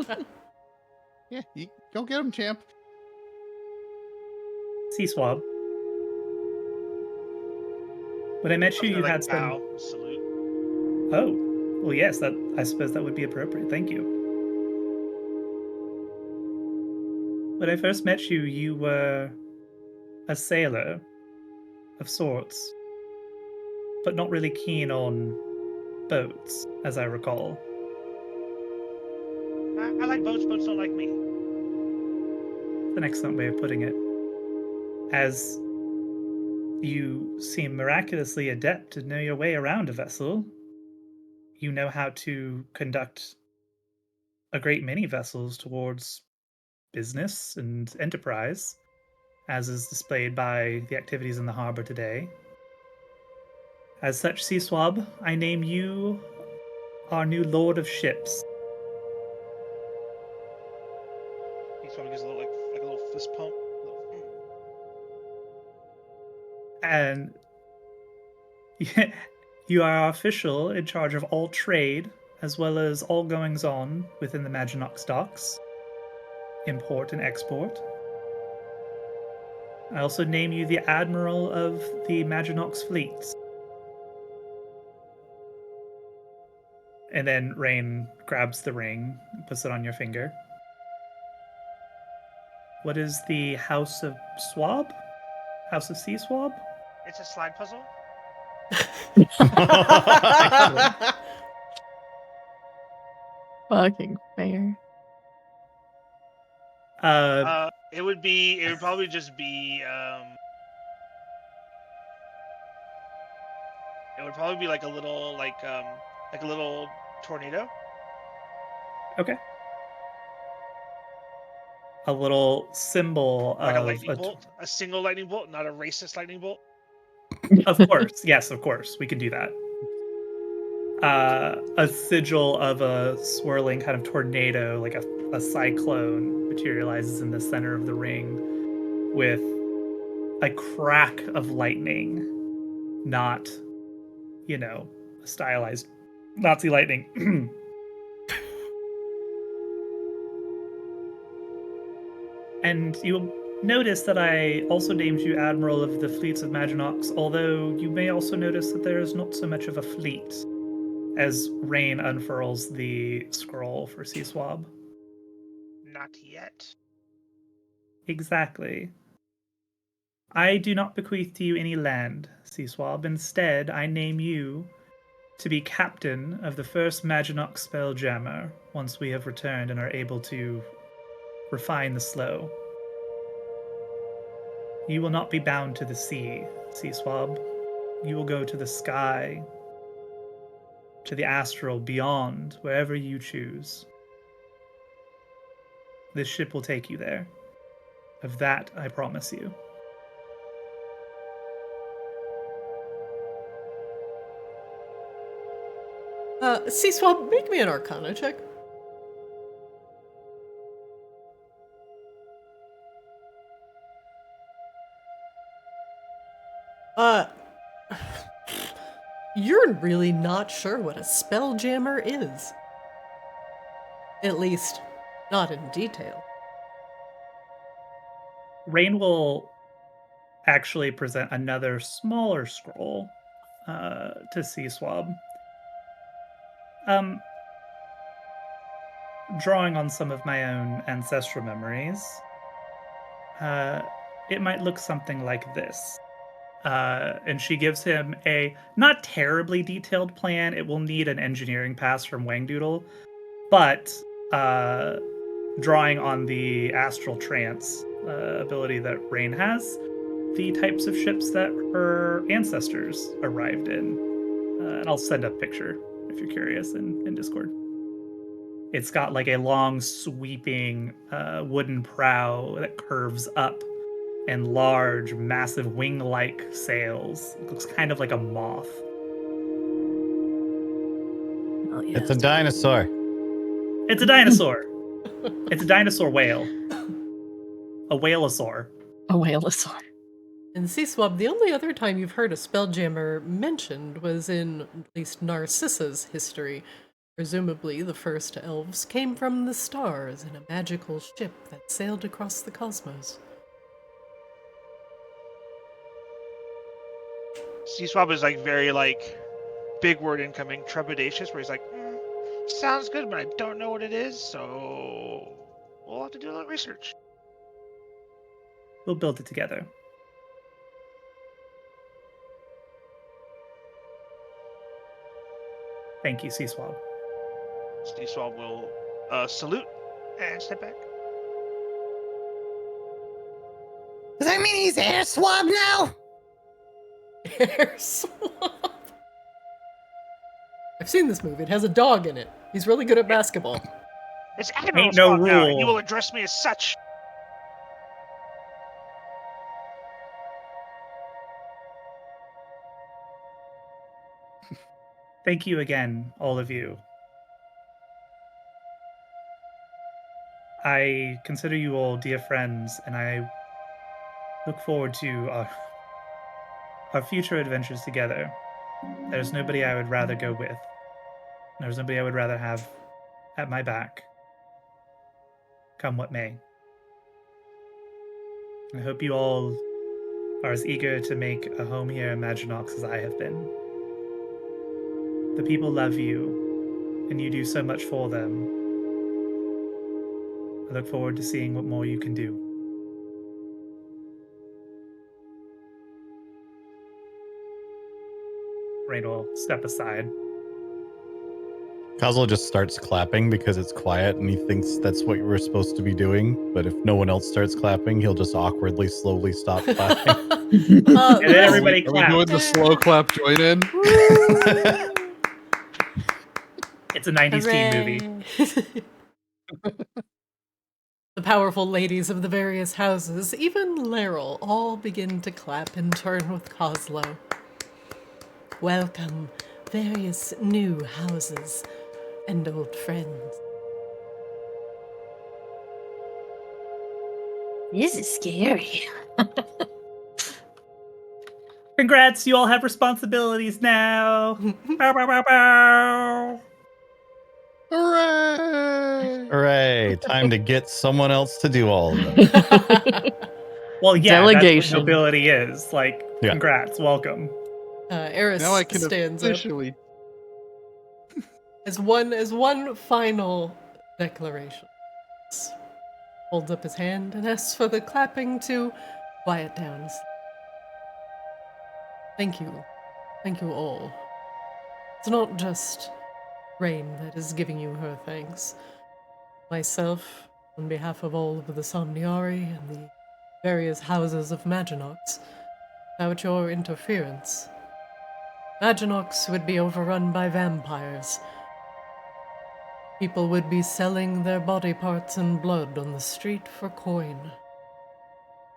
get. Yeah, you go get him, champ. Sea Swab. When I met you, you had some. bow, salute. Oh, well, yes. That I suppose that would be appropriate. Thank you. When I first met you, you were a sailor of sorts, but not really keen on boats, as I recall. I like boats, boats don't like me. That's an excellent way of putting it. As you seem miraculously adept to know your way around a vessel, you know how to conduct a great many vessels towards business and enterprise, as is displayed by the activities in the harbor today. As such, Sea Swab, I name you our new Lord of Ships. Sea Swab gives a little, like a little fist pump. And you are our official in charge of all trade, as well as all goings-on within the Maginox docks, import and export. I also name you the Admiral of the Maginox fleets. And then Raine grabs the ring and puts it on your finger. What is the House of Swab? House of Sea Swab? It's a slide puzzle. Fucking fair. It would probably just be, it would probably be like a little, like a little tornado. Okay. A little symbol Like a of lightning bolt. A single lightning bolt, not a racist lightning bolt. Of course, yes, of course, we can do that. A sigil of a swirling kind of tornado, like a cyclone, materializes in the center of the ring with a crack of lightning, not, stylized Nazi lightning. And you'll notice that I also named you Admiral of the Fleets of Maginox, although you may also notice that there is not so much of a fleet, as Raine unfurls the scroll for Sea Swab. Not yet. Exactly. I do not bequeath to you any land, Sea Swab. Instead, I name you to be captain of the first Maginox Spelljammer once we have returned and are able to refine the slow. You will not be bound to the sea, Sea Swab. You will go to the sky, to the astral, beyond, wherever you choose. This ship will take you there. Of that, I promise you. Sea Swab, make me an Arcana check. You're really not sure what a spelljammer is. At least, not in detail. Raine will actually present another smaller scroll to Sea Swab. Drawing on some of my own ancestral memories, it might look something like this. And she gives him a not terribly detailed plan. It will need an engineering pass from Wangdoodle, but drawing on the astral trance ability that Raine has, the types of ships that her ancestors arrived in. And I'll send a picture if you're curious in Discord. It's got like a long, sweeping wooden prow that curves up and large, massive wing-like sails. It looks kind of like a moth. Oh, yeah. It's a dinosaur. It's a dinosaur. It's a dinosaur whale. A whaleosaur. A whaleosaur. And Sea Swab, the only other time you've heard a spelljammer mentioned was in at least Narcissa's history. Presumably, the first elves came from the stars in a magical ship that sailed across the cosmos. Sea Swab is very big word incoming, trepidatious, where he's like, sounds good, but I don't know what it is, so we'll have to do a little research. We'll build it together. Thank you, Sea Swab. Sea Swab will salute and step back. Does that mean he's air swab now? Air Swab. I've seen this movie. It has a dog in it. He's really good at basketball. It's Admiral Ain't no Swab now, and rule. you will address me as such. Thank you again, all of you. I consider you all dear friends, and I look forward to our future adventures together. There's nobody I would rather go with. There's nobody I would rather have at my back, come what may. I hope you all are as eager to make a home here in Maginox as I have been. The people love you, and you do so much for them. I look forward to seeing what more you can do. Raine will step aside. Kozlo just starts clapping because it's quiet and he thinks that's what you were supposed to be doing. But if no one else starts clapping, he'll just awkwardly, slowly stop clapping. And then everybody Are we claps. doing the slow clap join in? It's a 90s teen movie. The powerful ladies of the various houses, even Laryl, all begin to clap in turn with Kozlo. Welcome, various new houses and old friends. This is scary. Congrats, you all have responsibilities now. Bow, bow, bow, bow. Hooray! Hooray! Time to get someone else to do all of them. Well, yeah, that's Delegation. what nobility is. Like, Yeah. congrats, welcome. Eris Now I can stands up officially. as one final declaration. Holds up his hand and asks for the clapping to quiet down. Thank you. Thank you all. It's not just Raine that is giving you her thanks. Myself, on behalf of all of the Somniari and the various houses of Maginox, without your interference, Maginox would be overrun by vampires. People would be selling their body parts and blood on the street for coin.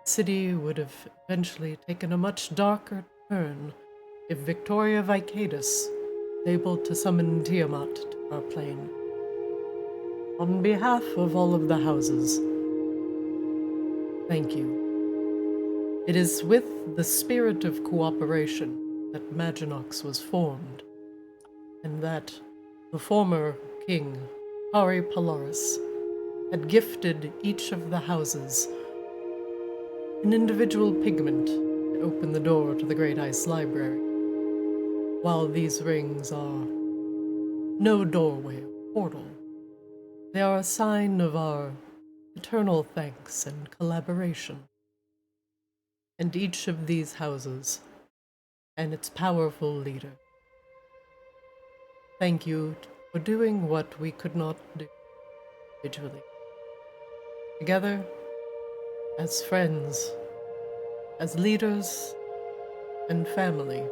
The city would have eventually taken a much darker turn if Victoria Vicadus was able to summon Tiamat to our plane. On behalf of all of the houses, thank you. It is with the spirit of cooperation that Maginox was formed, and that the former king, Hari Polaris, had gifted each of the houses an individual pigment to open the door to the Great Ice Library. While these rings are no doorway or portal, they are a sign of our eternal thanks and collaboration. And each of these houses and its powerful leader, thank you for doing what we could not do individually. Together, as friends, as leaders, and family.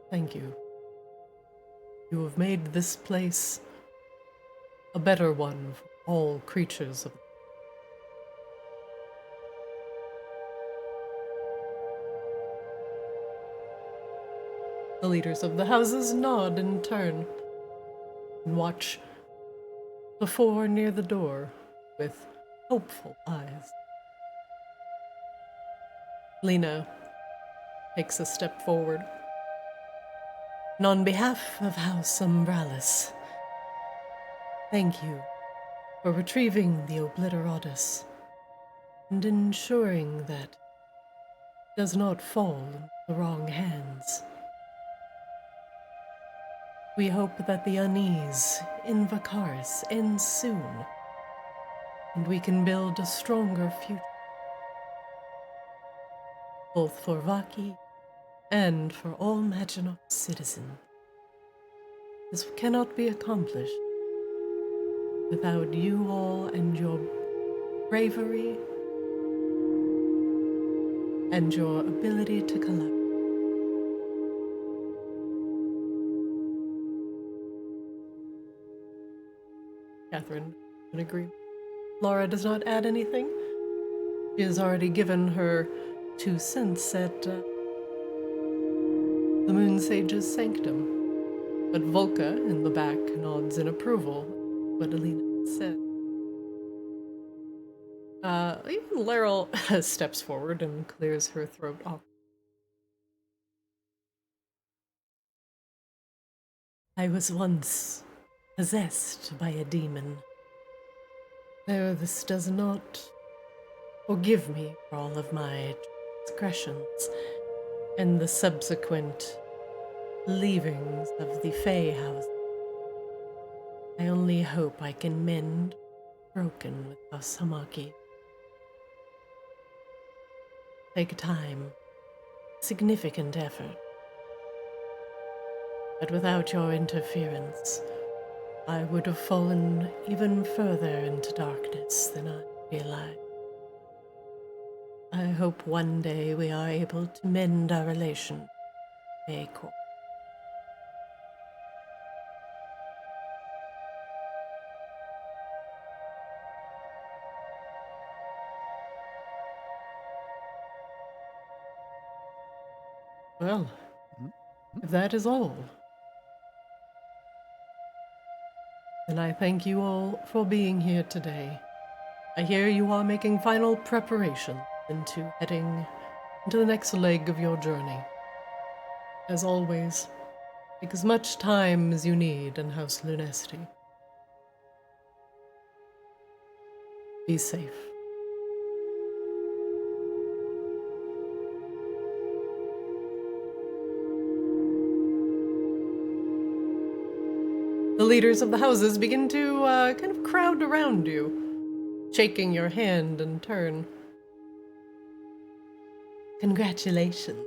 Thank you. You have made this place a better one for all creatures of the The leaders of the houses nod in turn and watch the four near the door with hopeful eyes. Lena takes a step forward. And on behalf of House Umbralis, thank you for retrieving the Obliteratus and ensuring that it does not fall into the wrong hands. We hope that the unease in Vakaris ends soon, and we can build a stronger future, both for Vaki and for all Maginox citizens. This cannot be accomplished without you all and your bravery and your ability to collaborate. Catherine can agree. Laura does not add anything. She has already given her 2 cents at the Moon Sage's sanctum. But Volka in the back nods in approval of what Alina said. Even Laryl steps forward and clears her throat off. I was once possessed by a demon. Though this does not forgive me for all of my transgressions and the subsequent leavings of the Fey House. I only hope I can mend broken with House Hamaki. Take time, significant effort. But without your interference, I would have fallen even further into darkness than I realized. I hope one day we are able to mend our relation. Court. Well, if that is all, then I thank you all for being here today. I hear you are making final preparation into heading into the next leg of your journey. As always, take as much time as you need in House Lunesti. Be safe. The leaders of the houses begin to kind of crowd around you, shaking your hand in turn. Congratulations.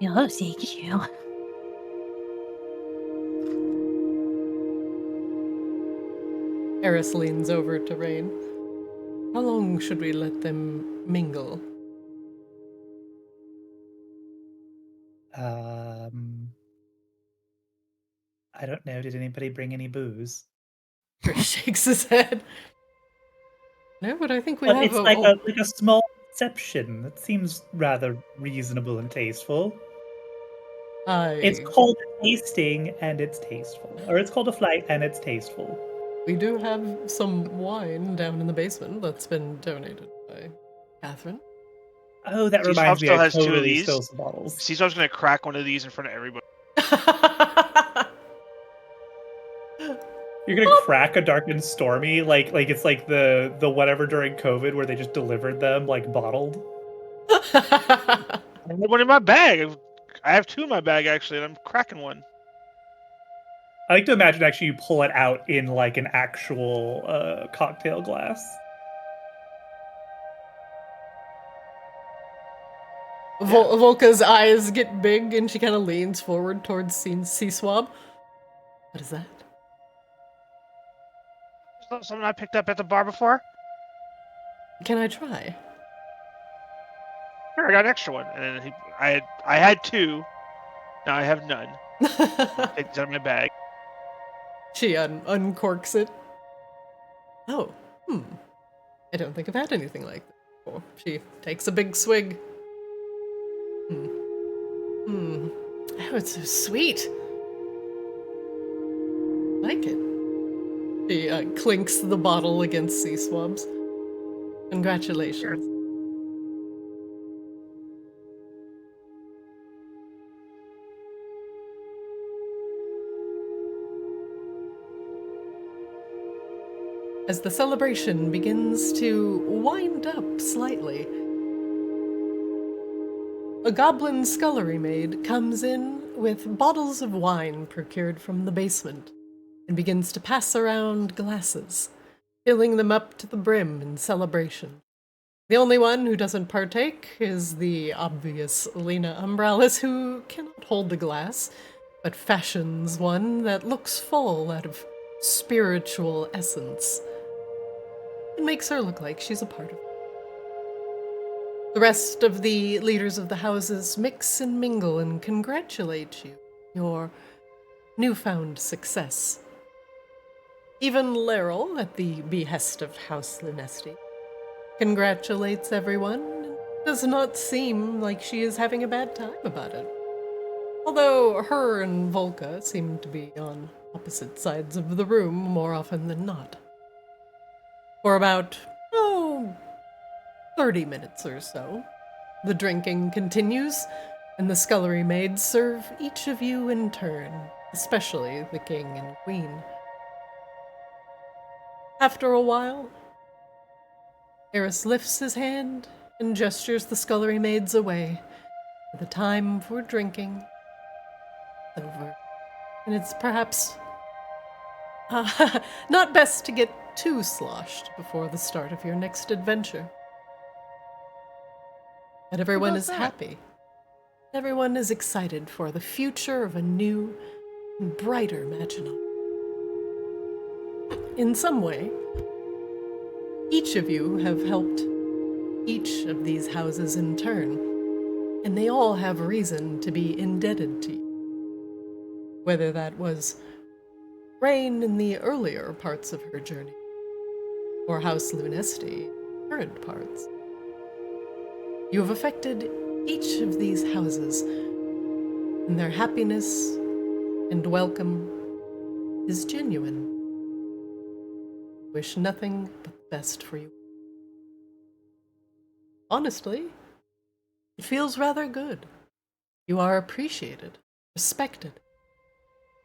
Oh, thank you. Eris leans over to Raine. How long should we let them mingle? I don't know. Did anybody bring any booze? Chris shakes his head. No, but I think we But have it's like a small reception. That seems rather reasonable and tasteful. It's called a tasting and it's tasteful. Or it's called a flight and it's tasteful. We do have some wine down in the basement that's been donated by Catherine. Oh, that Sea reminds Swab me, still I has 2 of totally these. stole some bottles. Sea Swab's gonna crack one of these in front of everybody. You're gonna crack a dark and stormy, like it's like the whatever during COVID where they just delivered them like bottled. I had one in my bag. I have 2 in my bag actually, and I'm cracking one. I like to imagine actually you pull it out in like an actual cocktail glass. Volka's eyes get big and she kind of leans forward towards Sea Swab. What is that? Is that something I picked up at the bar before? Can I try? Here, I got an extra one. And then I had 2. Now I have none. Take these out of my bag. She uncorks it. Oh, I don't think I've had anything like that before. She takes a big swig. Oh, it's so sweet. I like it. She clinks the bottle against Sea Swab's. Congratulations. As the celebration begins to wind up slightly, a goblin scullery maid comes in with bottles of wine procured from the basement and begins to pass around glasses, filling them up to the brim in celebration. The only one who doesn't partake is the obvious Lena Umbralis, who cannot hold the glass, but fashions one that looks full out of spiritual essence. It makes her look like she's a part of it. The rest of the leaders of the houses mix and mingle and congratulate you, your newfound success. Even Laryl, at the behest of House Lunesti, congratulates everyone and does not seem like she is having a bad time about it. Although her and Volka seem to be on opposite sides of the room more often than not. For about, 30 minutes or so, the drinking continues, and the scullery maids serve each of you in turn, especially the king and queen. After a while, Eris lifts his hand and gestures the scullery maids away. The time for drinking is over, and it's perhaps not best to get too sloshed before the start of your next adventure. But everyone is happy. Everyone is excited for the future of a new and brighter Maginox. In some way, each of you have helped each of these houses in turn, and they all have reason to be indebted to you. Whether that was Raine in the earlier parts of her journey, or House Lunesti in current parts. You have affected each of these houses, and their happiness and welcome is genuine. Wish nothing but the best for you. Honestly, it feels rather good. You are appreciated, respected.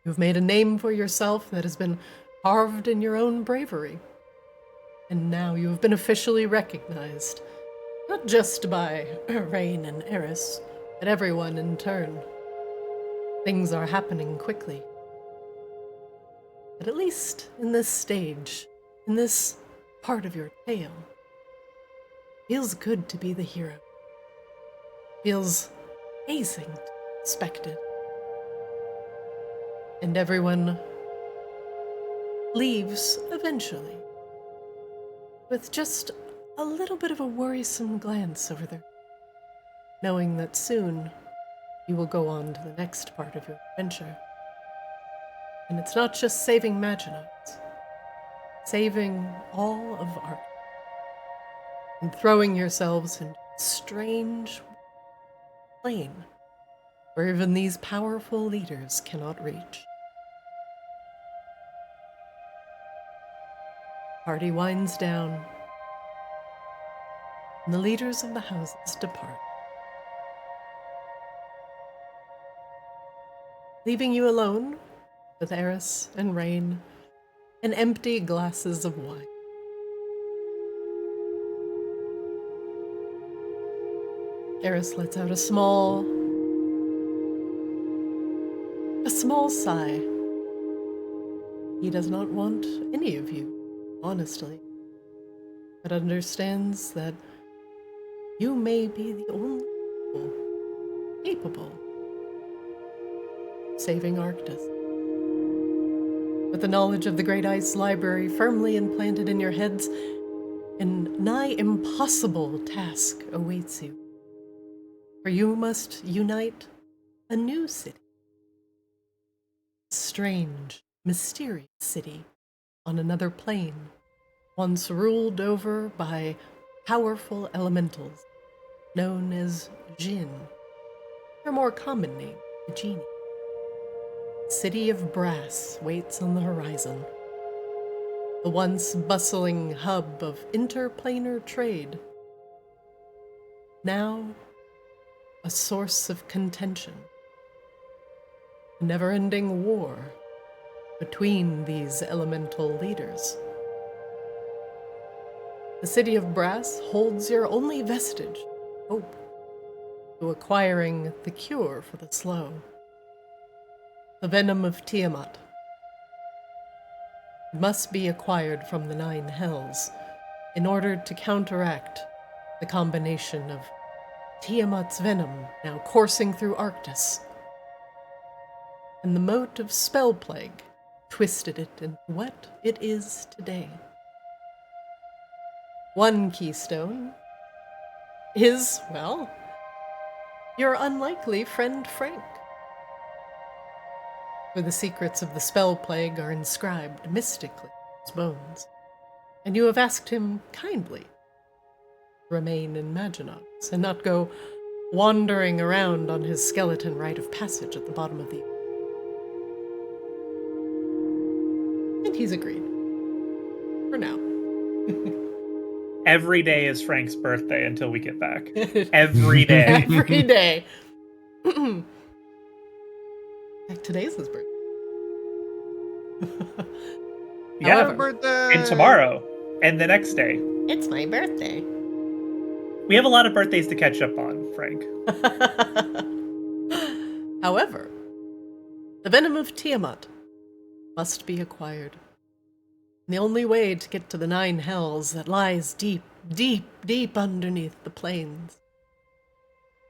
You've made a name for yourself that has been carved in your own bravery. And now you have been officially recognized, not just by Raine and Eris, but everyone in turn. Things are happening quickly. But at least in this stage, in this part of your tale, feels good to be the hero. Feels amazing to be respected. And everyone leaves eventually, with just a little bit of a worrisome glance over their, knowing that soon you will go on to the next part of your adventure. And it's not just saving Maginox, saving all of Arctis, and throwing yourselves into a strange plane where even these powerful leaders cannot reach. Party winds down, and the leaders of the houses depart, leaving you alone with Eris and Raine and empty glasses of wine. Eris lets out a small sigh. He does not want any of you, honestly, but understands that you may be the only people capable of saving Arctis. With the knowledge of the Great Ice Library firmly implanted in your heads, an nigh impossible task awaits you. For you must unite a new city. A strange, mysterious city on another plane, once ruled over by powerful elementals known as Jinn, their more common name, the Genie. City of Brass waits on the horizon, the once bustling hub of interplanar trade, now a source of contention, a never-ending war between these elemental leaders. The City of Brass holds your only vestige of hope to acquiring the cure for the slow, the venom of Tiamat. It must be acquired from the Nine Hells in order to counteract the combination of Tiamat's venom now coursing through Arctis, and the mote of spell plague twisted it into what it is today. One keystone is, well, your unlikely friend Frank, where the secrets of the spell plague are inscribed mystically in his bones, and you have asked him kindly to remain in Maginox and not go wandering around on his skeleton rite of passage at the bottom of the earth. And he's agreed. For now. Every day is Frank's birthday until we get back. Every day. Every day. Like today's his birthday. Yeah. However, Birthday! And tomorrow. And the next day. it's my birthday. We have a lot of birthdays to catch up on, Frank. However, the venom of Tiamat must be acquired. The only way to get to the Nine Hells that lies deep, deep, deep underneath the plains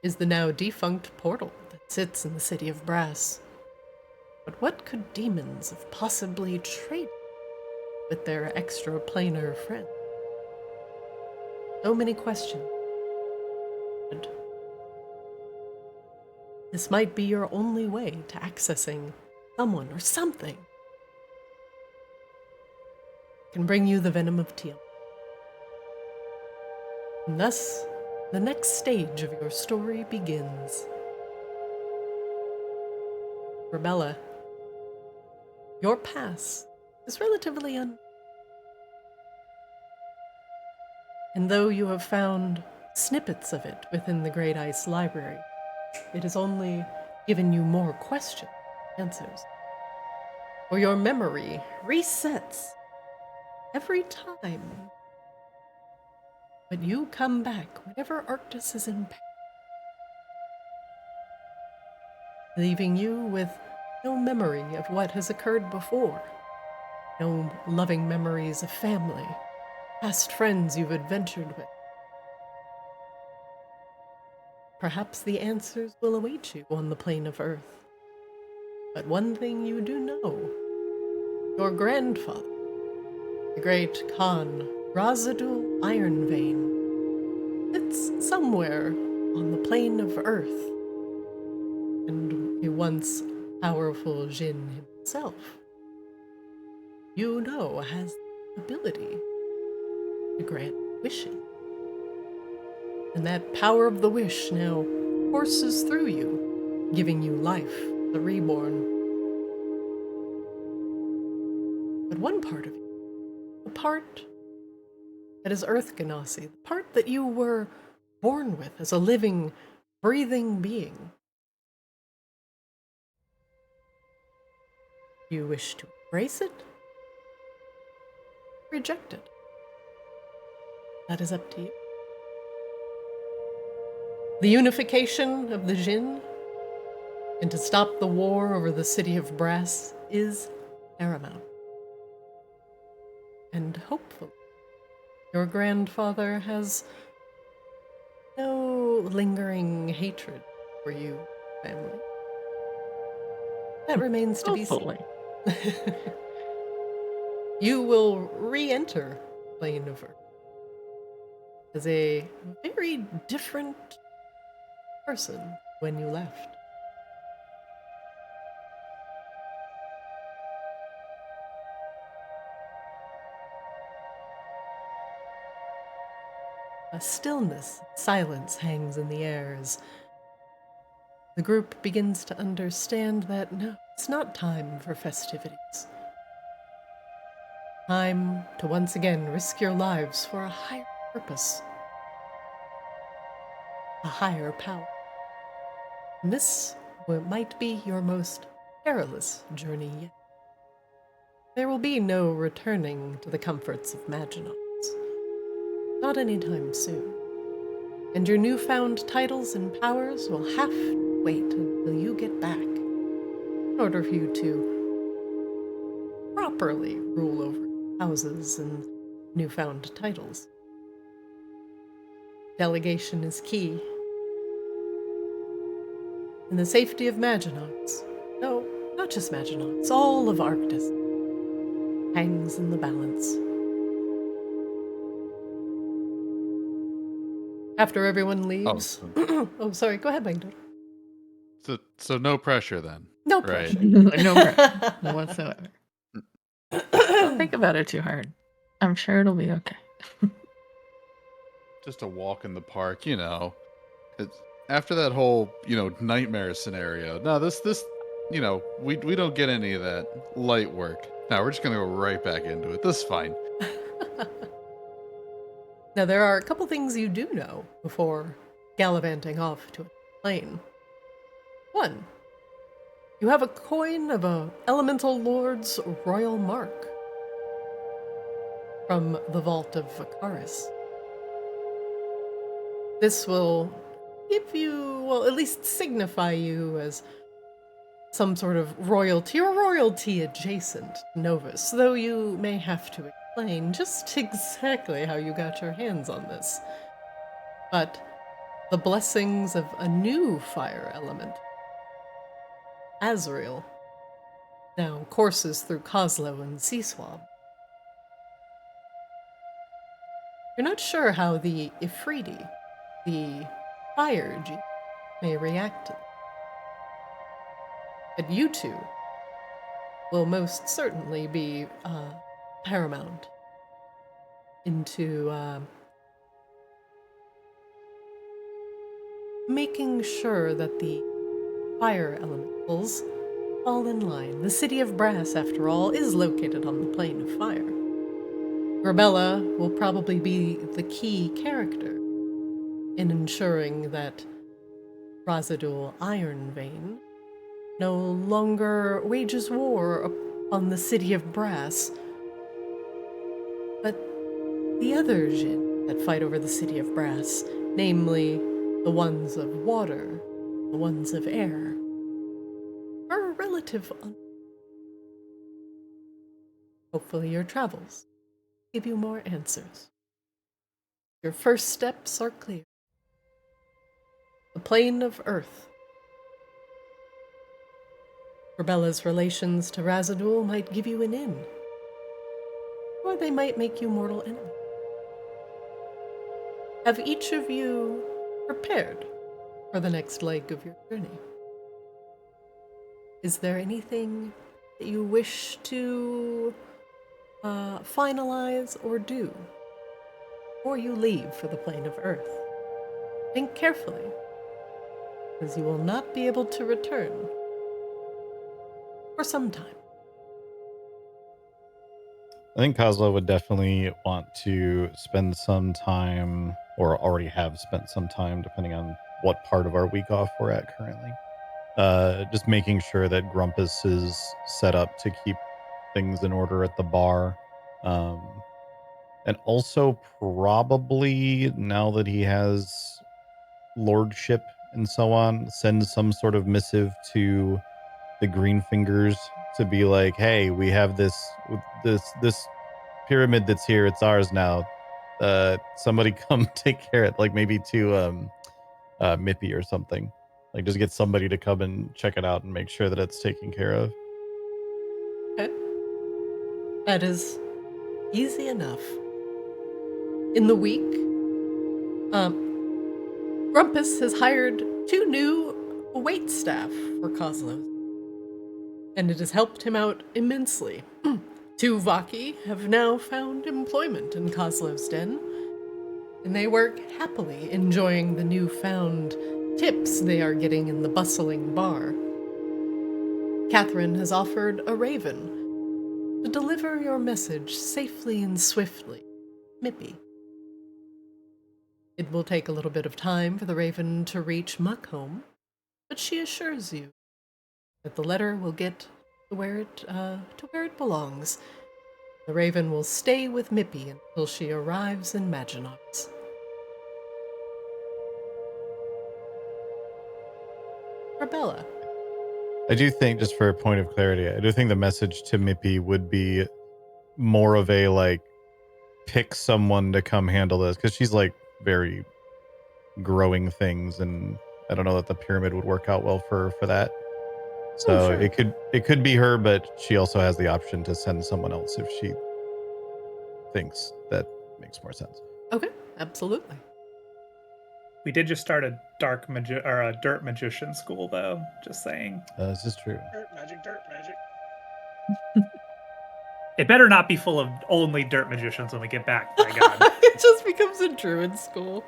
is the now defunct portal that sits in the City of Brass. But what could demons have possibly traded with their extraplanar friend? So many questions. And this might be your only way to accessing someone or something can bring you the venom of Tiamat. And thus, the next stage of your story begins. Grebella, your past is relatively And though you have found snippets of it within the Great Ice Library, it has only given you more questions than answers. For your memory resets every time. But you come back whenever Arctis is in pain, leaving you with no memory of what has occurred before, no loving memories of family, past friends you've adventured with. Perhaps the answers will await you on the plane of Earth. But one thing you do know, your grandfather, the great Khan Wangdoodle Ironvein, sits somewhere on the plane of Earth, and a once powerful Jinn himself, you know, has the ability to grant wishing. And that power of the wish now courses through you, giving you life, the reborn. But one part of you, the part that is Earth Ganassi, the part that you were born with as a living, breathing being, you wish to embrace it, reject it. That is up to you. The unification of the Jinn and to stop the war over the city of Brass is paramount. And hopefully, your grandfather has no lingering hatred for you, family. That remains to be seen. Hopefully. You will re-enter Plane of Earth as a very different person when you left. A stillness, silence hangs in the air as the group begins to understand that no, it's not time for festivities. Time to once again risk your lives for a higher purpose, a higher power. And this might be your most perilous journey yet. There will be no returning to the comforts of Maginox. Not anytime soon. And your newfound titles and powers will have to wait until you get back in order for you to properly rule over houses and newfound titles. Delegation is key. And the safety of Maginox, no, not just Maginox, all of Arctis, hangs in the balance. After everyone leaves... Oh, sorry, go ahead, Wangdoodle. So no pressure then. No Right. pressure. No pressure whatsoever. Don't think about it too hard. I'm sure it'll be okay. Just a walk in the park, you know. It's after that whole, nightmare scenario. No, this, we don't get any of that light work. No, we're just gonna go right back into it. This is fine. Now, there are a couple things you do know before gallivanting off to a plane. One, you have a coin of a Elemental Lord's royal mark from the Vault of Vacaris. This will give you, well, at least signify you as some sort of royalty or royalty adjacent Novus, though you may have to explain just exactly how you got your hands on this. But the blessings of a new fire element, Azrael, now courses through Kozlo and Sea Swab. You're not sure how the Ifriti, the fire G, may react to them. But you two will most certainly be paramount into making sure that the fire elementals fall in line. The city of Brass, after all, is located on the plane of fire. Grebella will probably be the key character in ensuring that Wangdoodle Ironvein no longer wages war upon the city of Brass, but the other Jin that fight over the city of Brass, namely the ones of water, the ones of air, are a relative. Hopefully your travels give you more answers. Your first steps are clear. The plane of Earth. Grebella's relations to Wangdoodle might give you an in, or they might make you mortal enemy. Have each of you prepared for the next leg of your journey? Is there anything that you wish to finalize or do before you leave for the plane of Earth? Think carefully, because you will not be able to return for some time. I think Kozlo would definitely want to spend some time, or already have spent some time, depending on what part of our week off we're at currently. Just making sure that Grumpus is set up to keep things in order at the bar. And also probably, now that he has lordship and so on, send some sort of missive to the Green Fingers to be like, hey, we have this pyramid that's here, it's ours now. Somebody come take care of it, like maybe to Mippy or something. Like, just get somebody to come and check it out and make sure that it's taken care of. Okay. That is easy enough. In the week, Grumpus has hired 2 new wait staff for Kozlo, and it has helped him out immensely. 2 Vaki have now found employment in Kozlo's den, and they work happily, enjoying the newfound tips they are getting in the bustling bar. Catherine has offered a raven to deliver your message safely and swiftly, Mippy. It will take a little bit of time for the raven to reach Muckholm, but she assures you that the letter will get to where it belongs. The raven will stay with Mippy until she arrives in Maginox. Grebella. I do think, just for a point of clarity, I do think the message to Mippy would be more of a, like, pick someone to come handle this, because she's, like, very growing things, and I don't know that the pyramid would work out well for that. So sure. it could be her, but she also has the option to send someone else if she thinks that makes more sense. Okay, absolutely. We did just start a dirt magician school, though. Just saying. This is true. Dirt magic, dirt magic. It better not be full of only dirt magicians when we get back. My God, It just becomes a druid school.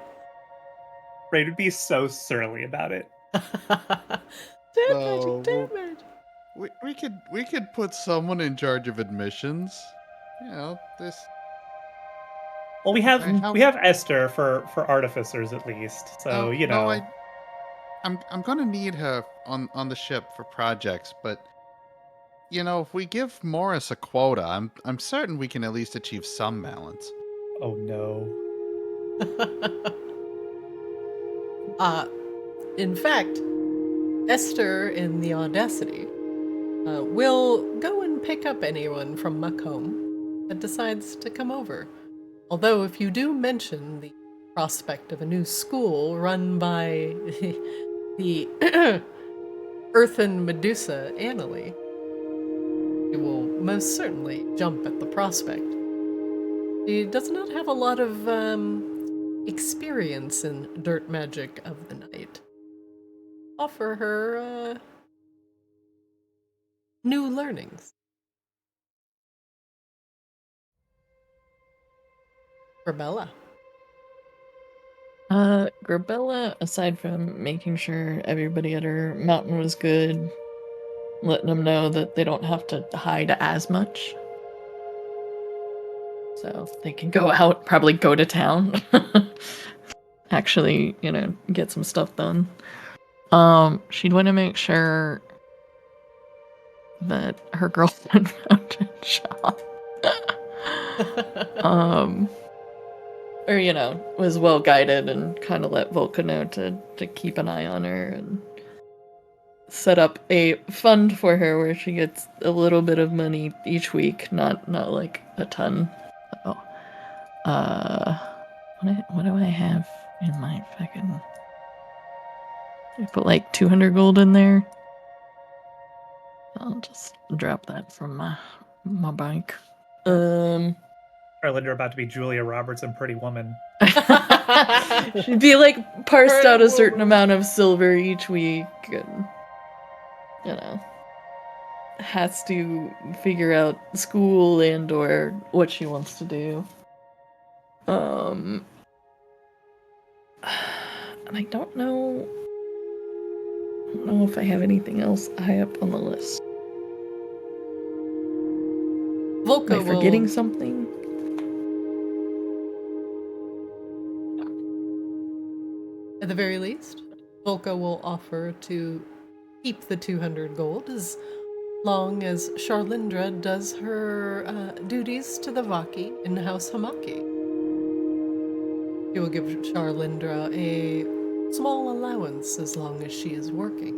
Raine would be so surly about it. Dirt magic. We could put someone in charge of admissions. You know, this. Well, we have Esther for artificers at least. So you know. No, I'm gonna need her on the ship for projects, but you know, if we give Morris a quota, I'm certain we can at least achieve some balance. Oh no. In fact, Esther in the Audacity will go and pick up anyone from Muckholm that decides to come over. Although if you do mention the prospect of a new school run by the Earthen Medusa Annalie, he will most certainly jump at the prospect. He does not have a lot of experience in dirt magic of the night. Offer her new learnings. Grebella. Grebella, aside from making sure everybody at her mountain was good, letting them know that they don't have to hide as much, So they can go out, probably go to town. Actually, get some stuff done. She'd want to make sure that her girlfriend found a job. Or, was well guided and kind of let Volka know to keep an eye on her and set up a fund for her where she gets a little bit of money each week, not like a ton. So, what do I have in my fucking... I put like 200 gold in there. I'll just drop that from my bank. Charlinda about to be Julia Roberts in Pretty Woman. She'd be like parsed out a certain amount of silver each week, and has to figure out school and or what she wants to do. And I don't know if I have anything else high up on the list. Volka Am I forgetting something? At the very least, Volka will offer to keep the 200 gold as long as Charlindra does her duties to the Vaki in House Hamaki. She will give Charlindra a small allowance as long as she is working.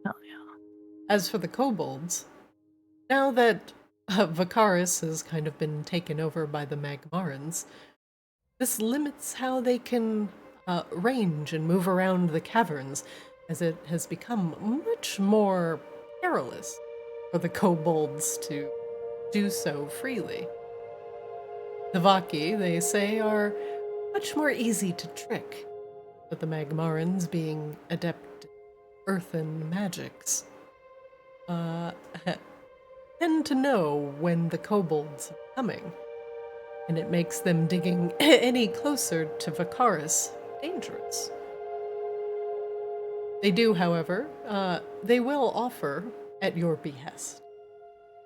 Hell yeah. As for the kobolds, now that Vakaris has kind of been taken over by the Magmarans, this limits how they can range and move around the caverns, as it has become much more perilous for the kobolds to do so freely. The Vaki, they say, are much more easy to trick, but the Magmarans, being adept at earthen magics, tend to know when the kobolds are coming, and it makes them digging any closer to Vakaris dangerous. They do, however, they will offer, at your behest,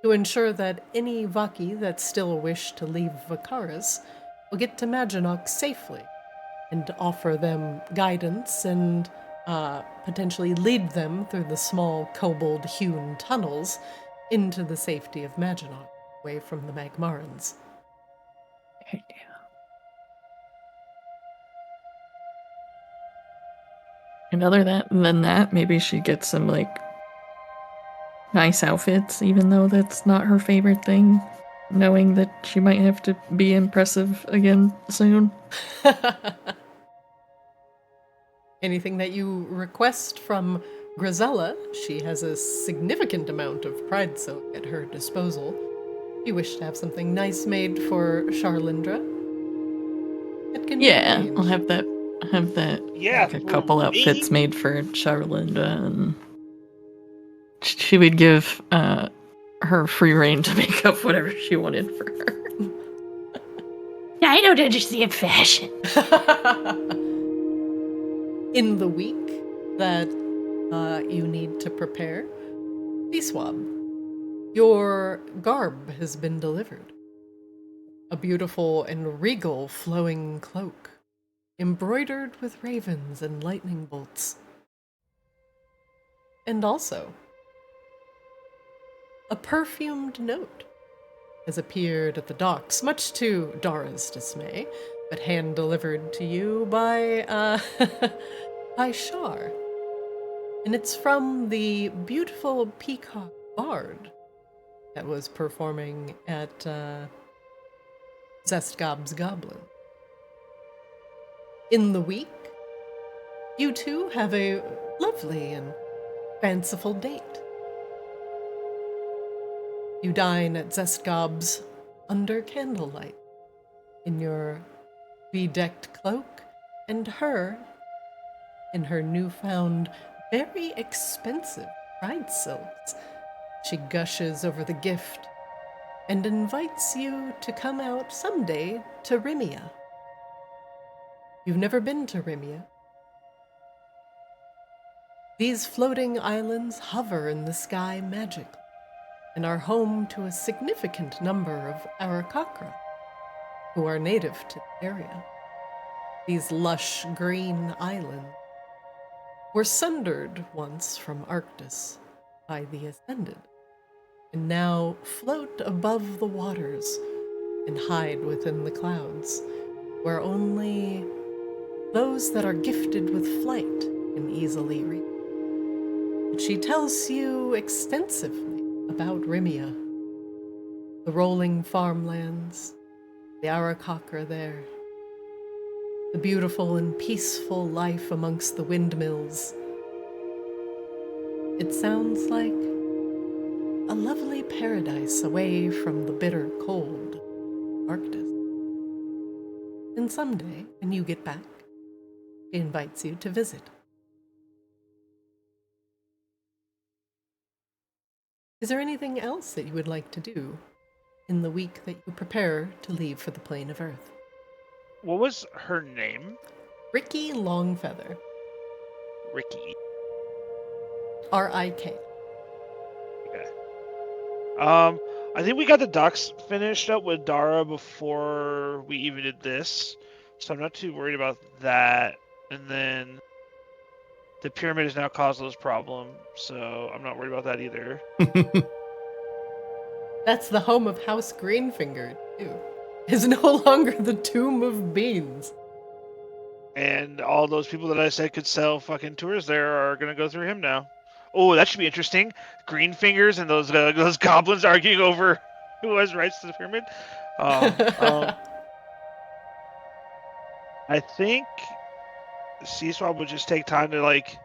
to ensure that any Vaki that still wish to leave Vakaris will get to Maginox safely, and offer them guidance and potentially lead them through the small kobold-hewn tunnels into the safety of Maginox, away from the Magmarans. Idea. And other than that, maybe she gets some like nice outfits, even though that's not her favorite thing, knowing that she might have to be impressive again soon. Anything that you request from Grebella, she has a significant amount of pride silk at her disposal. If you wish to have something nice made for Charlindra, it can be arranged. I'll have that. Yeah, like a couple for outfits me? made for Charlinda, and she would give her free reign to make up whatever she wanted for her. I don't understand fashion. In the week that you need to prepare, Sea Swab, your garb has been delivered. A beautiful and regal flowing cloak, embroidered with ravens and lightning bolts. And also, a perfumed note has appeared at the docks, much to Dara's dismay, but hand-delivered to you by, by Shar. And it's from the beautiful peacock bard that was performing at Zestgob's Goblin. In the week, you two have a lovely and fanciful date. You dine at Zestgob's under candlelight, in your bedecked cloak, and her in her newfound, very expensive pride silks. She gushes over the gift and invites you to come out someday to Rimia. You've never been to Rimia. These floating islands hover in the sky magically, and are home to a significant number of Arakakra, who are native to the area. These lush green islands were sundered once from Arctis by the Ascended, and now float above the waters and hide within the clouds, where only those that are gifted with flight can easily reach. But she tells you extensively about Rimia, the rolling farmlands, the Arakakra there, the beautiful and peaceful life amongst the windmills. It sounds like a lovely paradise away from the bitter cold Arctis. And someday, when you get back, she invites you to visit. Is there anything else that you would like to do in the week that you prepare to leave for the plane of Earth? What was her name? Ricky Longfeather. Ricky. R-I-K. Okay. I think we got the ducks finished up with Dara before we even did this, so I'm not too worried about that. And then the pyramid is now Kozlo's problem, so I'm not worried about that either. That's the home of House Greenfinger, too. Is no longer the Tomb of Beans. And all those people that I said could sell fucking tours there are gonna go through him now. Oh, that should be interesting. Green fingers and those goblins arguing over who has rights to the pyramid. I think Sea Swab would just take time to like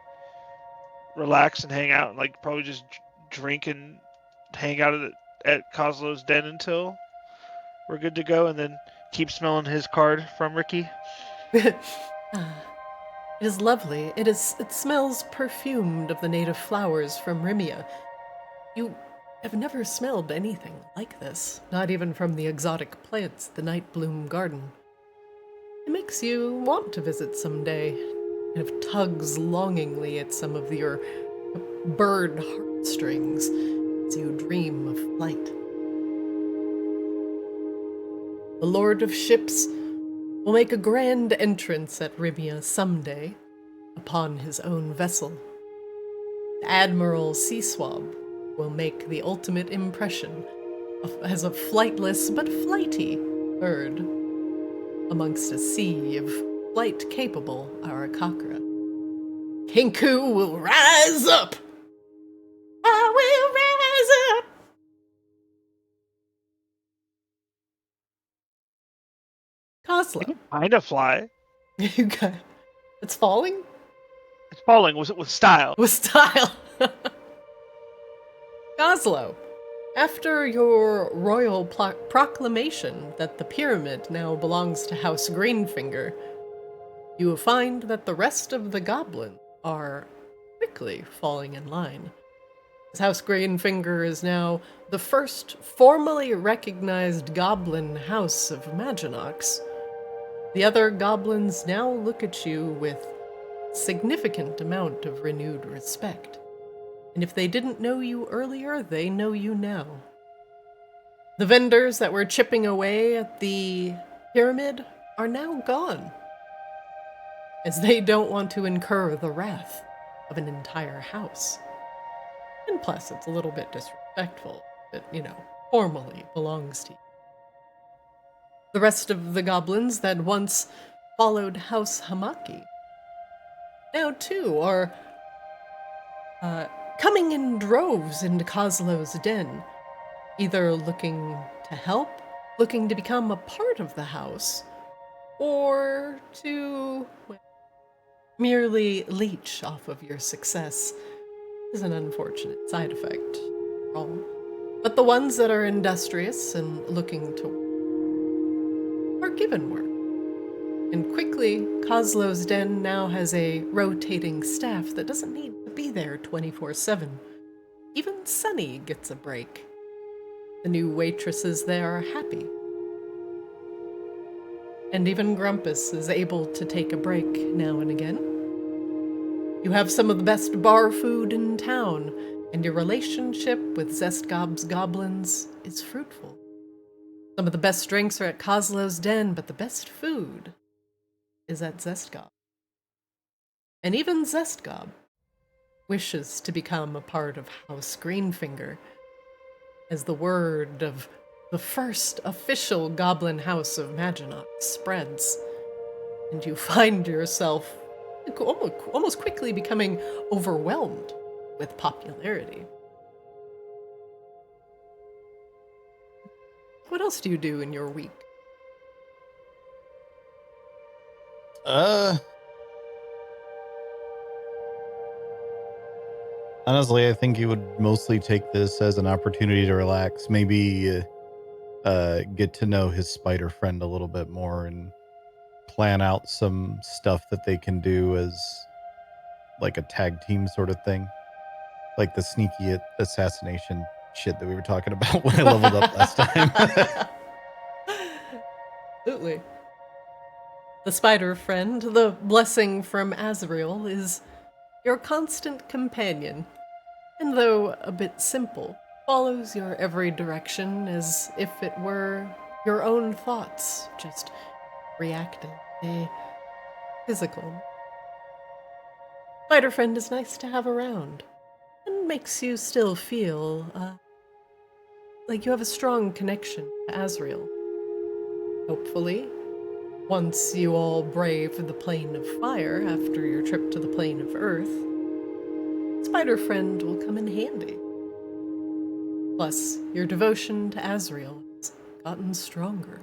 relax and hang out, and like probably just drink and hang out at Kozlo's den until we're good to go, and then keep smelling his card from Ricky. It is lovely. It smells perfumed of the native flowers from Rimia. You have never smelled anything like this, not even from the exotic plants, the night bloom garden. It makes you want to visit someday, and it tugs longingly at some of your bird heartstrings as you dream of flight. The Lord of Ships will make a grand entrance at Rimia someday, upon his own vessel. Admiral Sea Swab will make the ultimate impression as a flightless but flighty bird amongst a sea of flight-capable Arakakra. Kinku will rise up! I will rise up! Kozlo. Kind of fly. You got it's falling? It's falling with style. With style. Kozlo, after your royal proclamation that the pyramid now belongs to House Greenfinger, you will find that the rest of the goblins are quickly falling in line. As House Greenfinger is now the first formally recognized goblin house of Maginox, the other goblins now look at you with significant amount of renewed respect. And if they didn't know you earlier, they know you now. The vendors that were chipping away at the pyramid are now gone, as they don't want to incur the wrath of an entire house. And plus, it's a little bit disrespectful that, formally belongs to you. The rest of the goblins that once followed House Hamaki now, too, are coming in droves into Kozlo's den, either looking to help, looking to become a part of the house, or to merely leech off of your success. Is an unfortunate side effect, all. But the ones that are industrious and looking to are given work. And quickly, Kozlo's den now has a rotating staff that doesn't need to be there 24/7. Even Sunny gets a break. The new waitresses there are happy. And even Grumpus is able to take a break now and again. You have some of the best bar food in town, and your relationship with Zestgob's goblins is fruitful. Some of the best drinks are at Kozlo's den, but the best food is at Zestgob. And even Zestgob wishes to become a part of House Greenfinger, as the word of the first official goblin house of Maginox spreads, and you find yourself almost quickly becoming overwhelmed with popularity. What else do you do in your week? Honestly, I think you would mostly take this as an opportunity to relax, maybe get to know his spider friend a little bit more and plan out some stuff that they can do as like a tag team sort of thing. Like the sneaky assassination shit that we were talking about when I leveled up last time. Absolutely. The spider friend, the blessing from Azrael, is your constant companion, and though a bit simple, follows your every direction as if it were your own thoughts, just reacting. A physical. Spider friend is nice to have around, and makes you still feel like you have a strong connection to Azrael. Hopefully, once you all brave the plane of fire after your trip to the plane of earth, Spider Friend will come in handy. Plus, your devotion to Azrael has gotten stronger.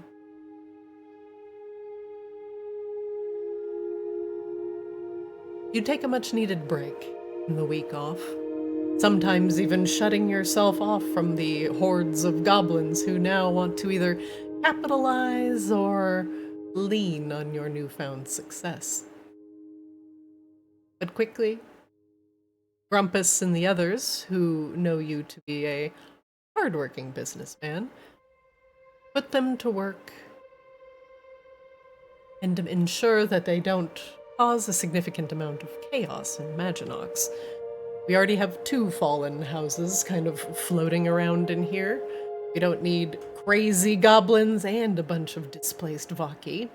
You take a much-needed break in the week off, sometimes even shutting yourself off from the hordes of goblins who now want to either capitalize or lean on your newfound success. But quickly, Grumpus and the others, who know you to be a hard-working businessman, put them to work and ensure that they don't cause a significant amount of chaos in Maginox. We already have 2 fallen houses kind of floating around in here. We don't need crazy goblins and a bunch of displaced Vaki.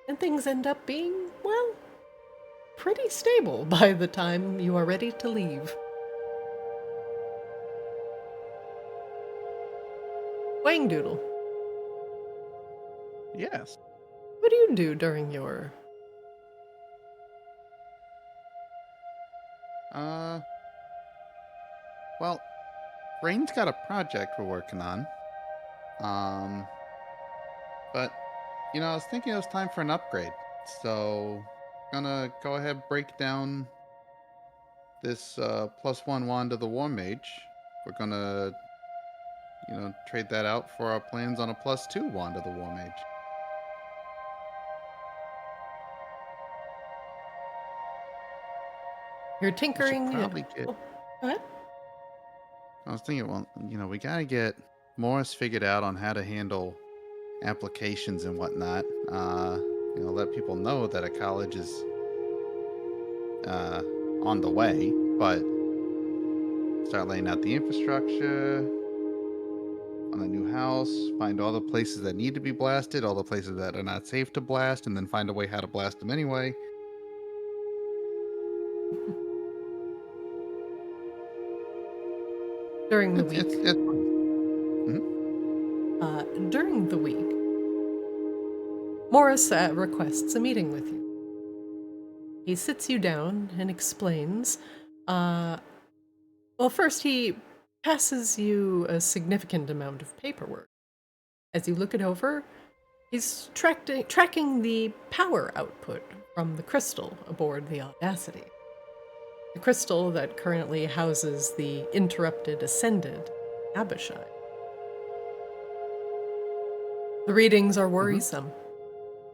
And things end up being, well, pretty stable by the time you are ready to leave. Wangdoodle, Yes. what do you do during your... Well, Raine's got a project we're working on. But, I was thinking it was time for an upgrade. So, gonna go ahead break down this +1 wand of the War Mage. We're gonna, trade that out for our plans on a +2 wand of the War Mage. You're We should tinkering... probably get. Go ahead. I was thinking, well, we gotta get Morris figured out on how to handle applications and whatnot. Let people know that a college is on the way, but start laying out the infrastructure on a new house, find all the places that need to be blasted, all the places that are not safe to blast, and then find a way how to blast them anyway. During the week. It's fun. During the week, Morris requests a meeting with you. He sits you down and explains. Well, first he passes you a significant amount of paperwork. As you look it over, he's tracking the power output from the crystal aboard the Audacity. The crystal that currently houses the interrupted Ascended Abishai. The readings are worrisome.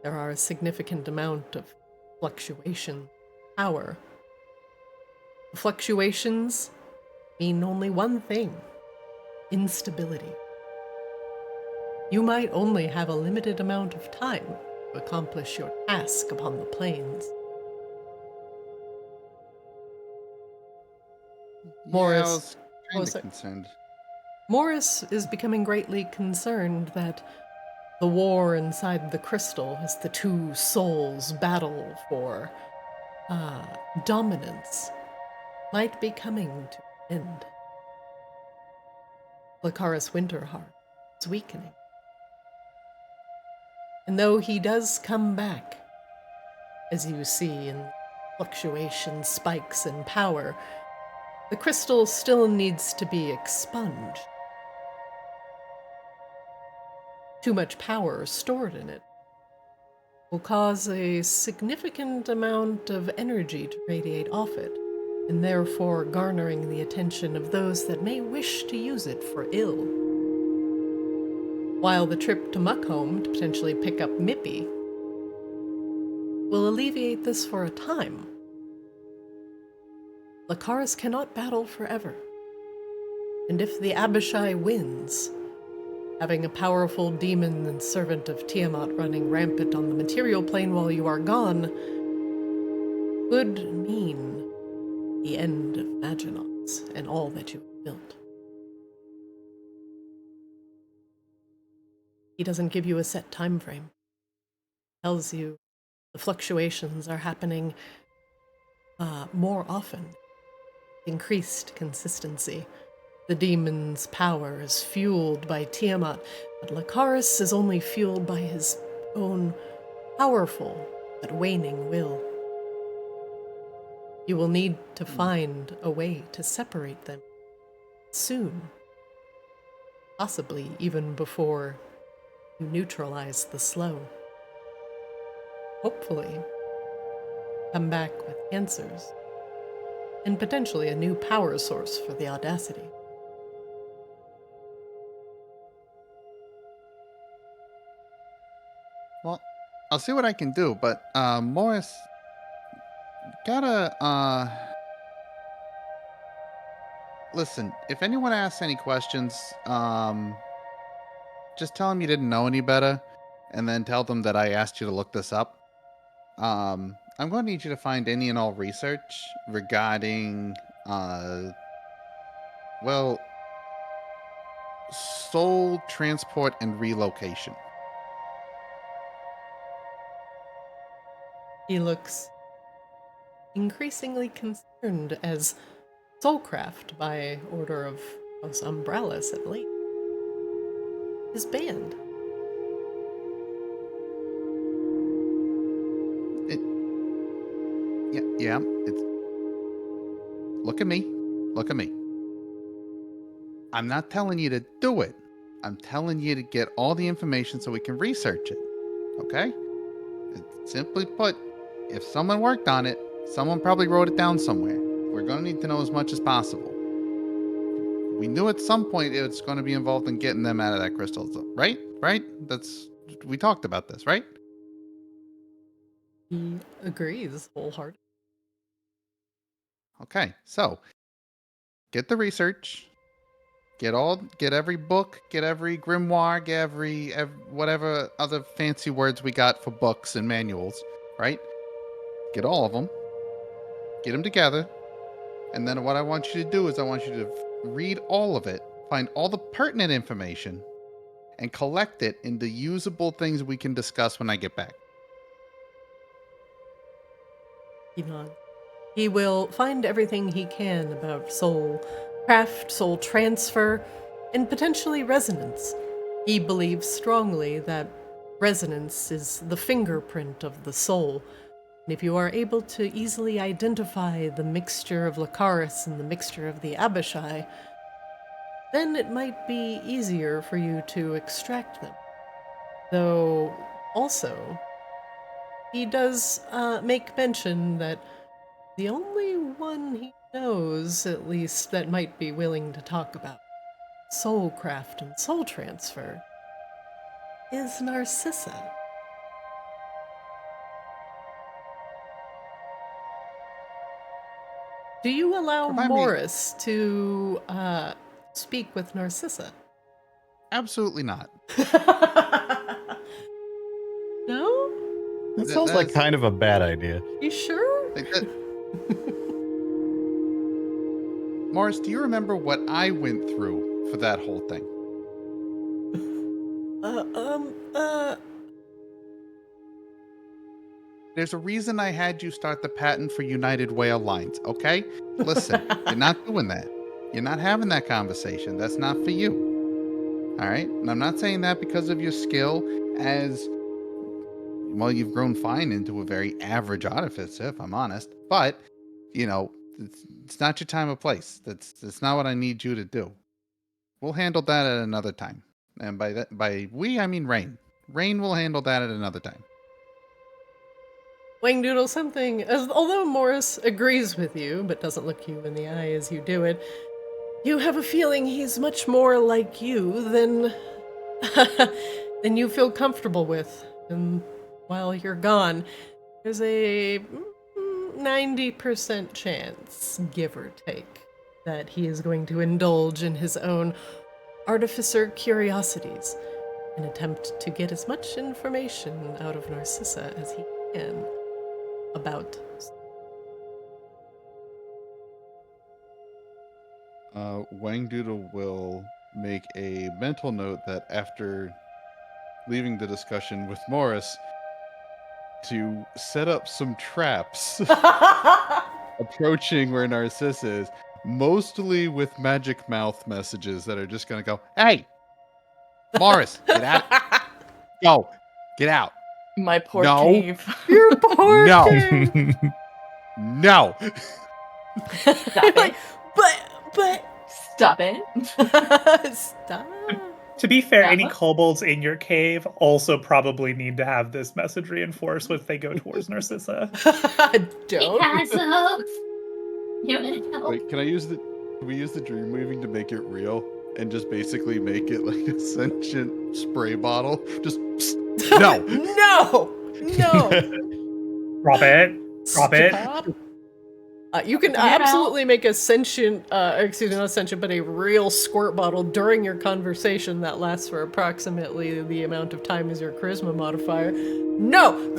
There are a significant amount of fluctuation, power. The fluctuations mean only one thing: instability. You might only have a limited amount of time to accomplish your task upon the plains. Morris- Yeah, I was Oh, kind sorry. of concerned. Morris is becoming greatly concerned that the war inside the crystal, as the two souls battle for dominance, might be coming to an end. Lacaris Winterheart is weakening. And though he does come back, as you see in fluctuation spikes in power, the crystal still needs to be expunged. Too much power stored in it will cause a significant amount of energy to radiate off it, and therefore garnering the attention of those that may wish to use it for ill. While the trip to Muckholm to potentially pick up Mippy will alleviate this for a time, Lacaris cannot battle forever. And if the Abishai wins, having a powerful demon and servant of Tiamat running rampant on the material plane while you are gone could mean the end of Maginox and all that you have built. He doesn't give you a set time frame. Tells you the fluctuations are happening more often. Increased consistency. The demon's power is fueled by Tiamat, but Lacaris is only fueled by his own powerful but waning will. You will need to find a way to separate them soon, possibly even before you neutralize the slow. Hopefully, come back with answers and potentially a new power source for the Audacity. Well, I'll see what I can do, but Morris, gotta listen. If anyone asks any questions, just tell them you didn't know any better, and then tell them that I asked you to look this up. I'm going to need you to find any and all research regarding, well, soul transport and relocation. He looks increasingly concerned as Soulcraft, by order of House Umbrellas at least, is banned. Yeah, it's... Look at me. Look at me. I'm not telling you to do it. I'm telling you to get all the information so we can research it. Okay? Simply put, if someone worked on it, someone probably wrote it down somewhere. We're going to need to know as much as possible. We knew at some point it's going to be involved in getting them out of that crystal, right? Right? We talked about this, right? He agrees wholeheartedly. Okay, so get the research, get every book, get every grimoire, get every whatever other fancy words we got for books and manuals, right? Get all of them, get them together, and then what I want you to do is I want you to read all of it, find all the pertinent information, and collect it into usable things we can discuss when I get back. He nods. He will find everything he can about soul craft, soul transfer, and potentially resonance. He believes strongly that resonance is the fingerprint of the soul, and if you are able to easily identify the mixture of Lacaris and the mixture of the Abishai, then it might be easier for you to extract them. Though, also, he does make mention that the only one he knows, at least, that might be willing to talk about soulcraft and soul transfer is Narcissa. Do you allow Remind me- Morris to speak with Narcissa? Absolutely not. No? That sounds like that's- kind of a bad idea. You sure? Like that- Morris, do you remember what I went through for that whole thing? There's a reason I had you start the patent for United Whale Lines, okay? Listen, you're not doing that. You're not having that conversation. That's not for you. All right? And I'm not saying that because of your skill as, well, you've grown fine into a very average artificer, if I'm honest. But, you know, it's not your time or place. That's not what I need you to do. We'll handle that at another time. And by we, I mean Raine. Raine will handle that at another time. Wangdoodle, something, although Morris agrees with you, but doesn't look you in the eye as you do it, you have a feeling he's much more like you than you feel comfortable with. And while you're gone, there's a 90% chance, give or take, that he is going to indulge in his own artificer curiosities and attempt to get as much information out of Narcissa as he can about. Wangdoodle will make a mental note that after leaving the discussion with Morris, to set up some traps approaching where Narcissa is, mostly with magic mouth messages that are just going to go, "Hey, Morris, get out. Go, get out. My poor No. cave. Your poor No. kid. No." Stop it. But Stop it. stop. To be fair, Yeah. any kobolds in your cave also probably need to have this message reinforced if they go towards Narcissa. Don't. Castle. You want to help? Wait, can we use the dream weaving to make it real and just basically make it like a sentient spray bottle? Just no. No. Drop it. Drop it. Stop. You can absolutely make a sentient, excuse me, not sentient, but a real squirt bottle during your conversation that lasts for approximately the amount of time as your charisma modifier. No!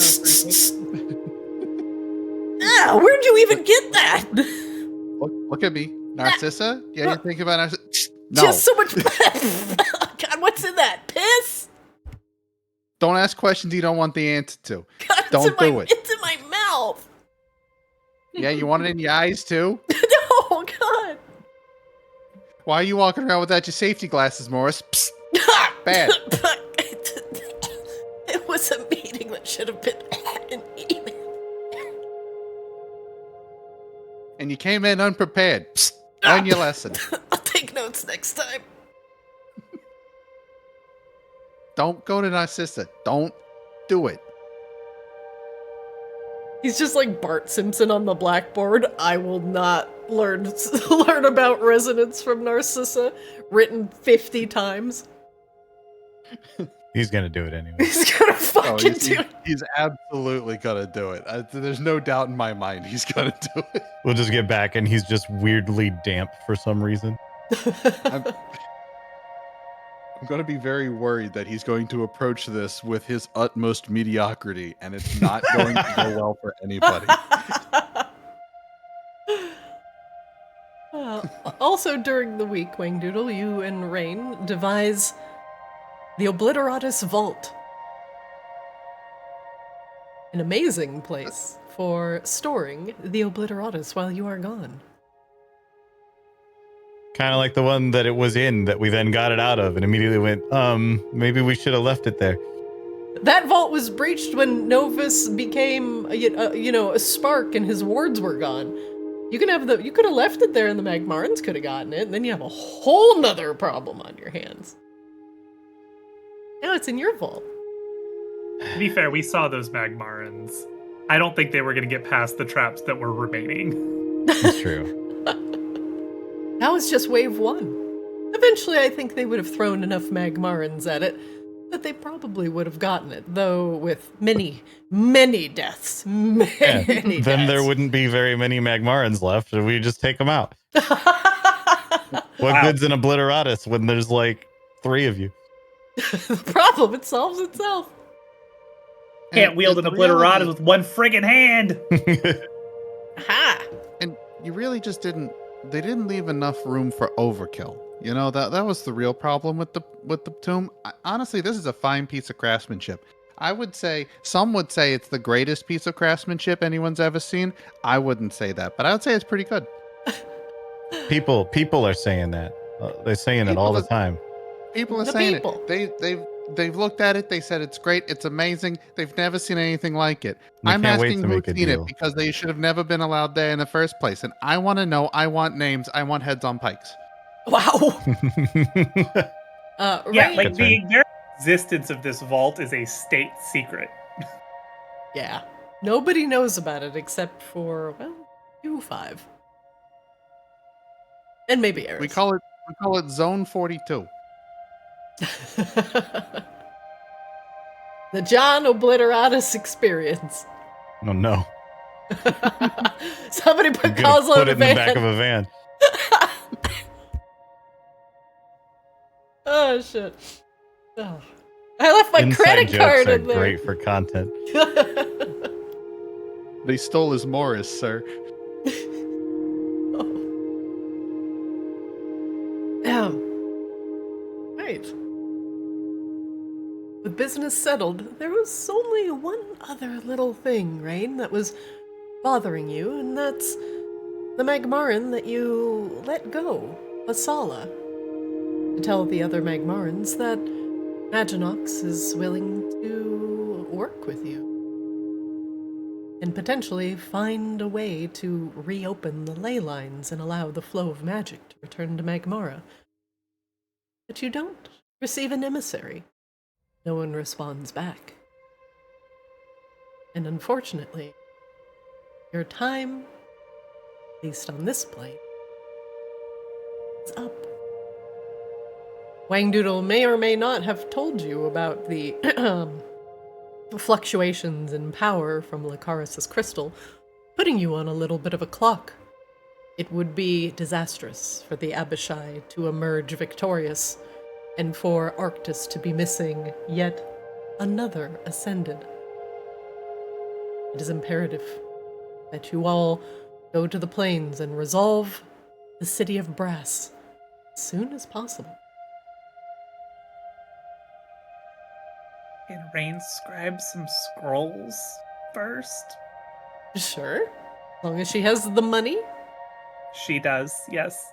Ah, where'd you even get that? Look at me. Narcissa? Yeah, you think about Narcissa? No. Just so much. God, what's in that? Piss? Don't ask questions you don't want the answer to. God, Don't do it. It's in my mouth. Yeah, you want it in your eyes too? No, God. Why are you walking around without your safety glasses, Morris? Psst. Bad. It was a meeting that should have been an email. And you came in unprepared. Psst. Learn your lesson. I'll take notes next time. Don't go to Narcissa. Don't do it. He's just like Bart Simpson on the blackboard. I will not learn about resonance from Narcissa, written 50 times. He's gonna do it anyway. He's gonna fucking do it. He's absolutely gonna do it. There's no doubt in my mind he's gonna do it. We'll just get back and he's just weirdly damp for some reason. I'm going to be very worried that he's going to approach this with his utmost mediocrity, and it's not going to go well for anybody. Also during the week, Wangdoodle, you and Raine devise the Obliteratus Vault. An amazing place for storing the Obliteratus while you are gone. Kind of like the one that it was in that we then got it out of and immediately went, maybe we should have left it there. That vault was breached when Novus became, a spark and his wards were gone. You could have left it there and the Magmarans could have gotten it, and then you have a whole nother problem on your hands. Now it's in your vault. To be fair, we saw those Magmarans. I don't think they were going to get past the traps that were remaining. That's true. That was just wave one. Eventually, I think they would have thrown enough Magmarans at it that they probably would have gotten it, though with many, many deaths. Many Then there deaths. wouldn't be very many Magmarans left, and we just take them out. What Wow. good's an Obliteratus when there's like 3 of you? The problem, it solves itself. Can't And wield an the obliteratus reality- with one friggin' hand. Ha! And you really just didn't they didn't leave enough room for overkill. You know, that was the real problem with the tomb. Honestly, this is a fine piece of craftsmanship. I would say some would say it's the greatest piece of craftsmanship anyone's ever seen. I wouldn't say that, but I would say it's pretty good. People are saying that. They're saying it all the time. People are The saying people. it. They've looked at it. They said it's great. It's amazing. They've never seen anything like it. They I'm can't wait asking to who's make a seen it deal. because they should have never been allowed there in the first place. And I want to know. I want names. I want heads on pikes. Wow. Yeah, Raine- like Good the turn. very existence of this vault is a state secret. Yeah. Nobody knows about it except for, well, you five. And maybe Eris. We call it Zone 42. The John Obliteratus experience. Oh no. Somebody put I'm gonna Kozlo put in it the in the back of van. a van. Oh, shit. Oh. I left my Inside credit jokes card are in there. great for content. They stole his Morris, sir. Right. With business settled, there was only one other little thing, Raine, that was bothering you, and that's the Magmaran that you let go, Asala, to tell the other Magmarans that Maginox is willing to work with you and potentially find a way to reopen the ley lines and allow the flow of magic to return to Magmara. But you don't receive an emissary. No one responds back. And unfortunately, your time, at least on this plane, is up. Wangdoodle may or may not have told you about the fluctuations in power from Lucaris's crystal, putting you on a little bit of a clock. It would be disastrous for the Abishai to emerge victorious, and for Arctis to be missing yet another Ascended. It is imperative that you all go to the plains and resolve the City of Brass as soon as possible. Can Raine scribe some scrolls first? Sure, as long as she has the money. She does, yes.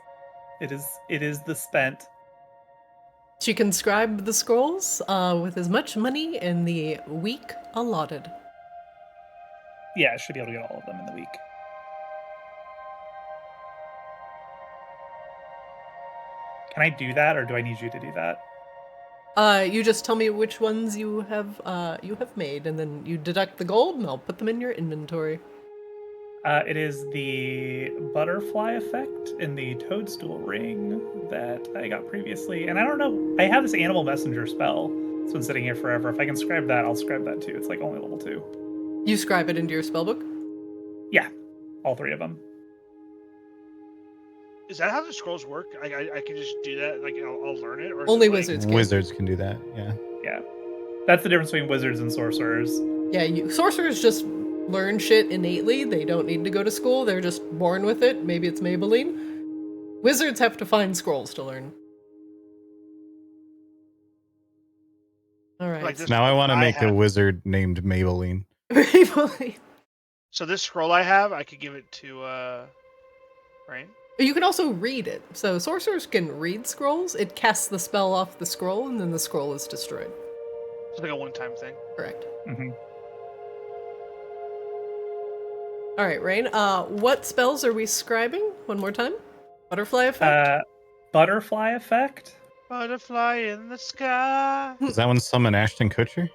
It is the spent. She can scribe the scrolls with as much money in the week allotted. Yeah, should be able to get all of them in the week. Can I do that, or do I need you to do that? You just tell me which ones you have made, and then you deduct the gold, and I'll put them in your inventory. It is the butterfly effect in the toadstool ring that I got previously. And I don't know, I have this animal messenger spell. It's been sitting here forever. If I can scribe that, I'll scribe that too. It's like only level 2. You scribe it into your spellbook? Yeah, all 3 of them. Is that how the scrolls work? I can just do that. Like I'll learn it. Or is Only it, like- wizards can. Wizards can do that. Yeah. Yeah. That's the difference between wizards and sorcerers. Yeah, sorcerers just learn shit innately. They don't need to go to school. They're just born with it. Maybe it's Maybelline. Wizards have to find scrolls to learn. All right. Like this Now I want to I make a have- wizard named Maybelline. Maybelline. So this scroll I have, I could give it to Raine. You can also read it. So sorcerers can read scrolls. It casts the spell off the scroll, and then the scroll is destroyed. It's like a one-time thing. Correct. Mm-hmm. All right, Raine. What spells are we scribing? One more time. Butterfly effect. Butterfly effect? Butterfly in the sky. Does that one summon Ashton Kutcher?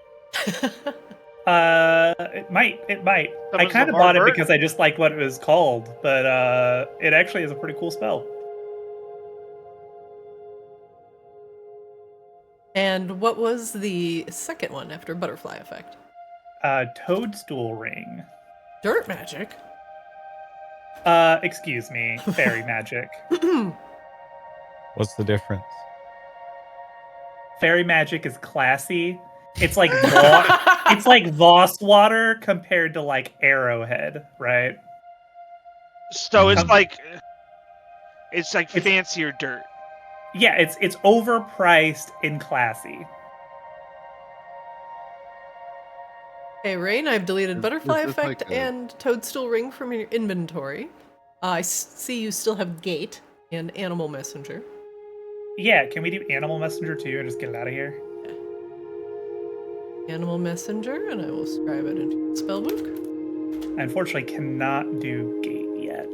It might. I Summons kind of LeVar bought it Burton. because I just liked what it was called, but it actually is a pretty cool spell. And what was the second one after butterfly effect? Toadstool ring. Dirt magic. Excuse me, fairy magic. What's the difference? Fairy magic is classy. It's like it's like Voss water compared to like Arrowhead, right? So it's Um, like It's like It's- fancier dirt. Yeah, it's overpriced and classy. Hey, Raine, I've deleted Butterfly Is this Effect like a- and Toadstool Ring from your inventory. I see you still have Gate and Animal Messenger. Yeah, can we do Animal Messenger too and just get it out of here? Animal Messenger, and I will scribe it into your spellbook. I unfortunately cannot do Gate yet.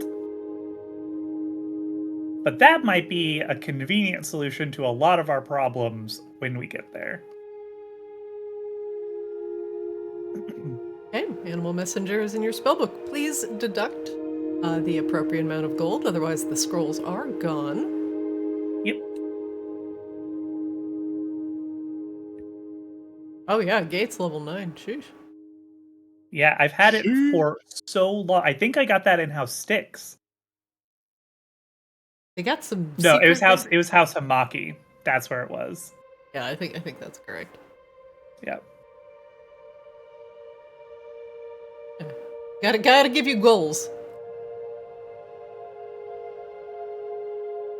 But that might be a convenient solution to a lot of our problems when we get there. Okay, Animal Messenger is in your spellbook. Please deduct the appropriate amount of gold, otherwise the scrolls are gone. Yep. Oh yeah, Gate's level 9. Sheesh. Yeah, I've had it for so long. I think I got that in House Styx. They got some. No, it was secret- House Hamaki. That's where it was. Yeah, I think that's correct. Yeah. Gotta give you goals.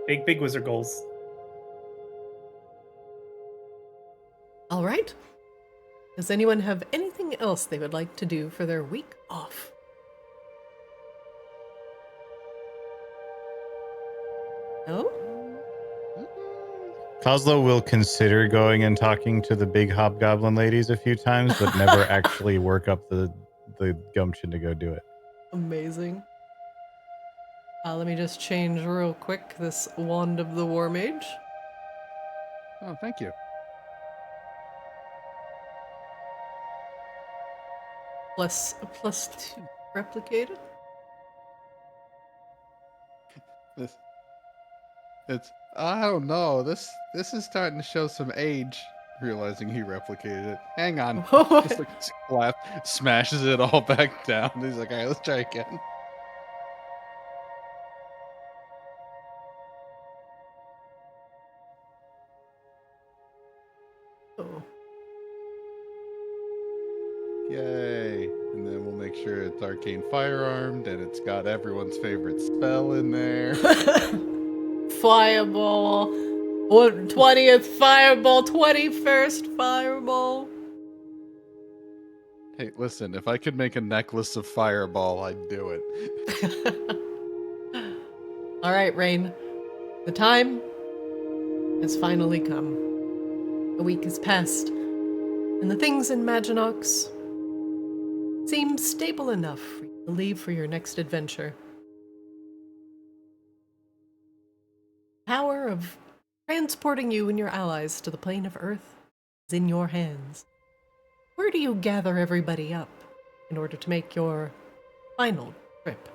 Big wizard goals. All right. Does anyone have anything else they would like to do for their week off? No? Kozlo will consider going and talking to the big hobgoblin ladies a few times, but never actually work up the gumption to go do it. Amazing. Let me just change real quick this Wand of the War Mage. Oh, thank you. Plus 2 replicated. It's I don't know. This is starting to show some age. Realizing he replicated it. Hang on. Just like slap, smashes it all back down. He's like, all right, let's try again. Oh. Yay! And then we'll make sure it's arcane firearmed and it's got everyone's favorite spell in there. Fireball. 20th fireball, 21st fireball. Hey, listen, if I could make a necklace of fireball, I'd do it. All right, Raine. The time has finally come. A week has passed, and the things in Maginox seem stable enough for you to leave for your next adventure. Power of transporting you and your allies to the plane of Earth is in your hands. Where do you gather everybody up in order to make your final trip?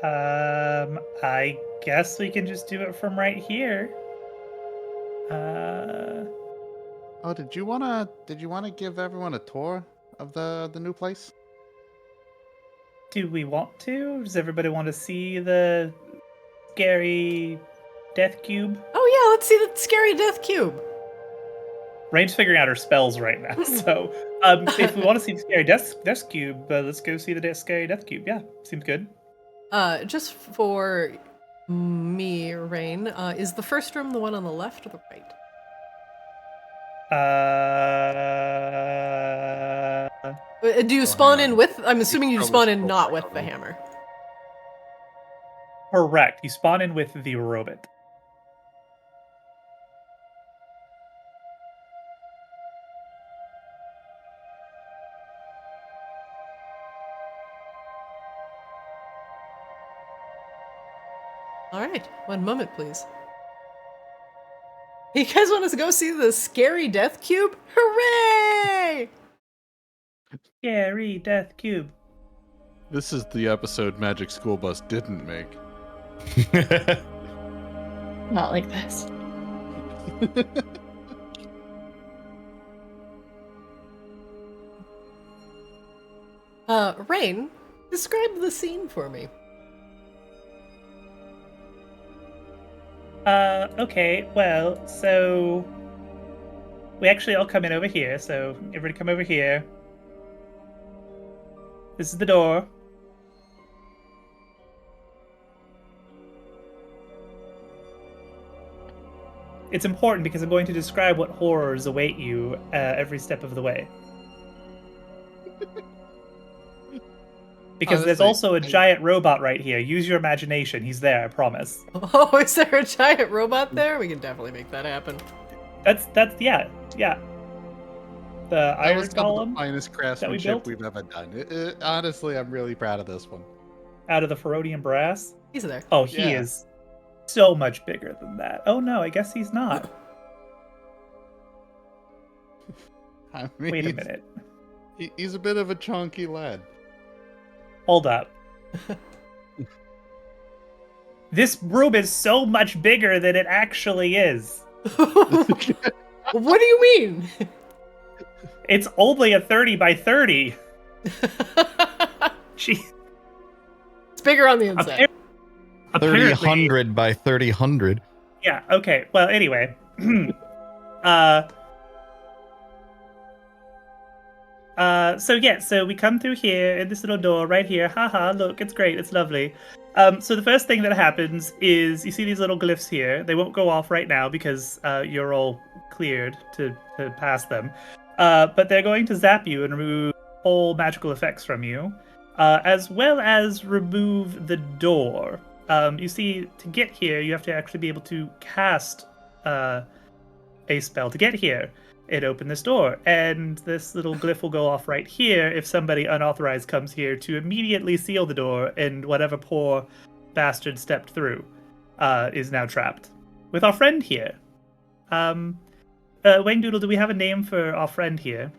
I guess we can just do it from right here. Oh, did you wanna give everyone a tour of the new place? Do we want to? Does everybody want to see the scary death cube? Oh yeah, let's see the scary death cube. Raine's figuring out her spells right now, so if we want to see the scary death cube, let's go see the scary death cube. Yeah, seems good. Just for me, Raine, is the first room the one on the left or the right? Do you spawn in with? I'm assuming you spawn in not with the hammer. Correct. You spawn in with the robot. All right, one moment, please. You guys want us to go see the scary death cube? Hooray! Scary death cube. This is the episode Magic School Bus didn't make. Not like this. Raine, describe the scene for me. Okay, well, so we actually all come in over here, so everybody come over here. This is the door. it's important because I'm going to describe what horrors await you every step of the way. Because there's Honestly, also a giant robot right here. Use your imagination. He's there, I promise. Oh, is there a giant robot there? We can definitely make that happen. That's yeah. The That iron was some of the golem finest we craftsmanship built? we've ever done. Honestly, I'm really proud of this one. out of the Ferodian brass. He's there. Oh, he Yeah. is so much bigger than that. Oh no, I guess he's not. I mean, Wait a minute. He's a bit of a chunky lad. Hold up. This room is so much bigger than it actually is. What do you mean? It's only a 30 by 30. Gee, It's bigger on the inside. apparently, 3000 by 3000. yeah, okay. Well, anyway. So we come through here in this little door right here. Haha, look, it's great, it's lovely. So the first thing that happens is you see these little glyphs here. They won't go off right now because you're all cleared to pass them. But they're going to zap you and remove all magical effects from you, as well as remove the door. You see, to get here, you have to actually be able to cast a spell to get here. It opened this door, and this little glyph will go off right here if somebody unauthorized comes here to immediately seal the door, and whatever poor bastard stepped through is now trapped. With our friend here. Wangdoodle, do we have a name for our friend here?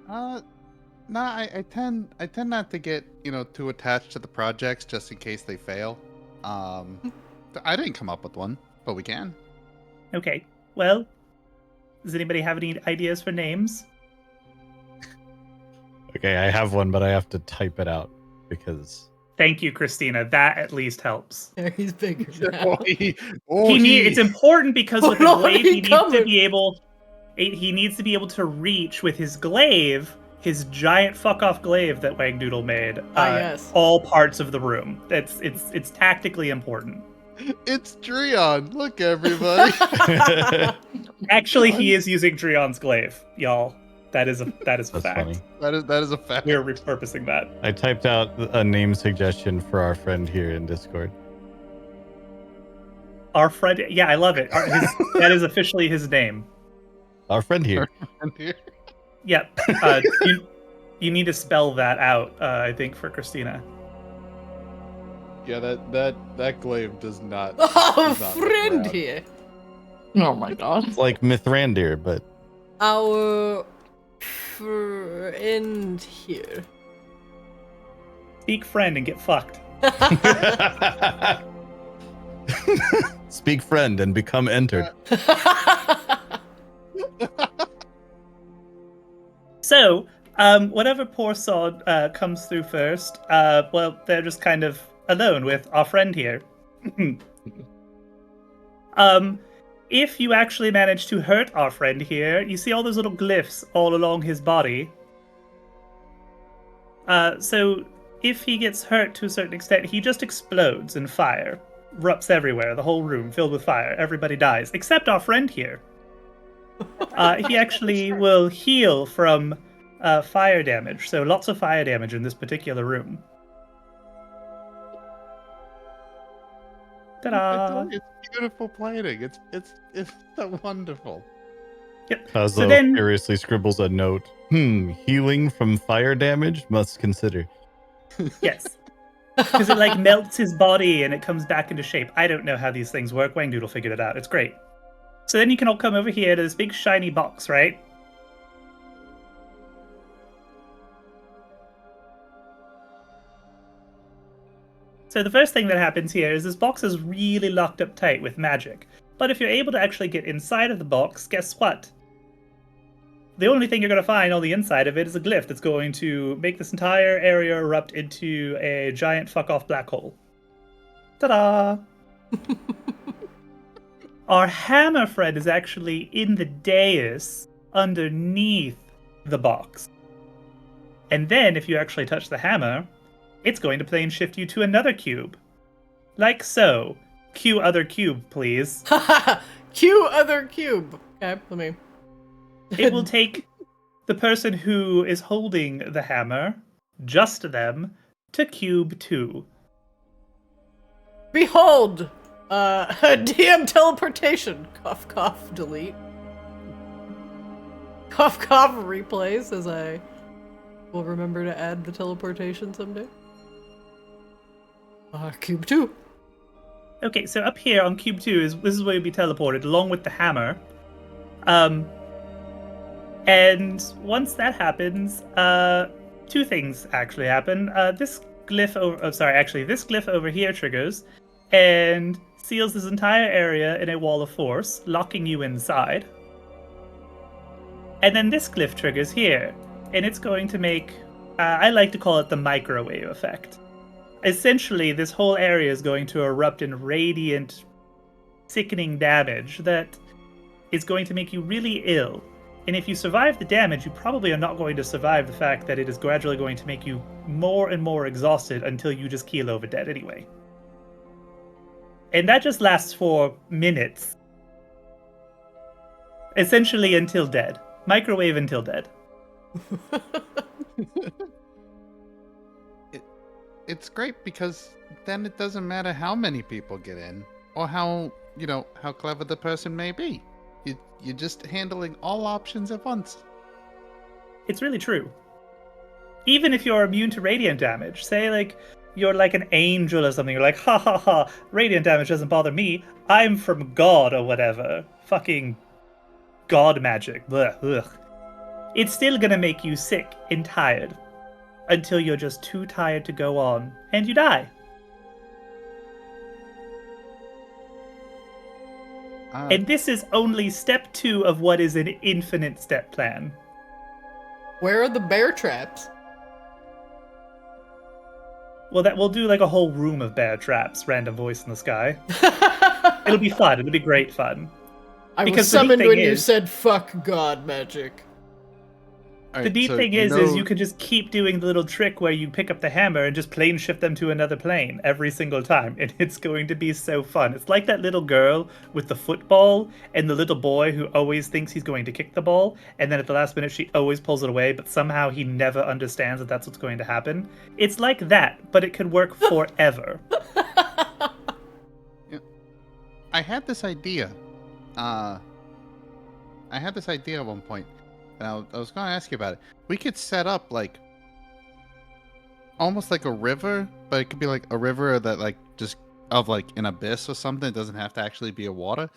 No, I tend not to get too attached to the projects just in case they fail. I didn't come up with one, but we can. Okay, well, does anybody have any ideas for names? Okay, I have one, but I have to type it out because Thank you, Christina. That at least helps. There, he's bigger now. It's important because with the Oh, glaive, he he needs to coming. be able. He needs to be able to reach with his glaive, his giant fuck off glaive that Wangdoodle made. Yes. All parts of the room. It's tactically important. It's Dreon. Look, everybody. Actually, he is using Dreon's glaive, y'all. That is a that's fact. funny. that is a fact. We're repurposing that. I typed out a name suggestion for our friend here in Discord. Our friend, yeah, I love it. That is officially his name. Our friend here. Yep. You need to spell that out, I think, for Christina. Yeah, that glaive does not. Oh, does not look friend proud. here. Oh my god. It's like Mithrandir, but Our friend here. Speak friend and get fucked. speak friend and become entered. So, whatever poor sod comes through first, well, they're just kind of alone with our friend here. If you actually manage to hurt our friend here, you see all those little glyphs all along his body. So, if he gets hurt to a certain extent, he just explodes in fire. Erupts everywhere, the whole room filled with fire. Everybody dies, except our friend here. He actually will heal from fire damage, so lots of fire damage in this particular room. Ta-da! It's beautiful plating. It's so wonderful. Yep. Kozlo So then, furiously scribbles a note. Healing from fire damage? Must consider. yes, because it like melts his body and it comes back into shape. I don't know how these things work. Wangdoodle figured it out. It's great. So then you can all come over here to this big shiny box, right? So the first thing that happens here is this box is really locked up tight with magic. But if you're able to actually get inside of the box, guess what? The only thing you're going to find on the inside of it is a glyph that's going to make this entire area erupt into a giant fuck-off black hole. Ta-da! Our hammer friend is actually in the dais underneath the box. And then, if you actually touch the hammer, it's going to plane shift you to another cube. Like so. cue other cube, please. Cue other cube. Okay, let me. It will take the person who is holding the hammer, just them, to cube 2. Behold! DM teleportation. Cough, cough, delete. Cough, cough, replays as I will remember to add the teleportation someday. Cube 2. Okay, so up here on cube 2 this is where you'll be teleported along with the hammer. And once that happens, 2 things actually happen. This glyph over here triggers and seals this entire area in a wall of force, locking you inside. And then this glyph triggers here, and it's going to make, I like to call it the microwave effect. Essentially, this whole area is going to erupt in radiant, sickening damage that is going to make you really ill. And if you survive the damage, you probably are not going to survive the fact that it is gradually going to make you more and more exhausted until you just keel over dead anyway. And that just lasts for minutes. Essentially until dead. Microwave until dead. It's great because then it doesn't matter how many people get in or how clever the person may be. You're just handling all options at once. It's really true. Even if you're immune to radiant damage, say like you're like an angel or something, you're like, ha ha ha, radiant damage doesn't bother me, I'm from God or whatever. Fucking God magic. Blech, ugh. It's still gonna make you sick and tired until you're just too tired to go on, and you die. And this is only step 2 of what is an infinite step plan. Where are the bear traps? Well, that we'll do like a whole room of bear traps, random voice in the sky. It'll be fun. It'll be great fun. I was Because the neat summoned thing when you is- said fuck God magic. The neat thing is you can just keep doing the little trick where you pick up the hammer and just plane shift them to another plane every single time, and it's going to be so fun. It's like that little girl with the football and the little boy who always thinks he's going to kick the ball, and then at the last minute she always pulls it away, but somehow he never understands that that's what's going to happen. It's like that, but it could work forever. I had this idea. I had this idea at one point. And I was going to ask you about it. We could set up like almost like a river, but it could be like a river that like just of like an abyss or something. It doesn't have to actually be a water,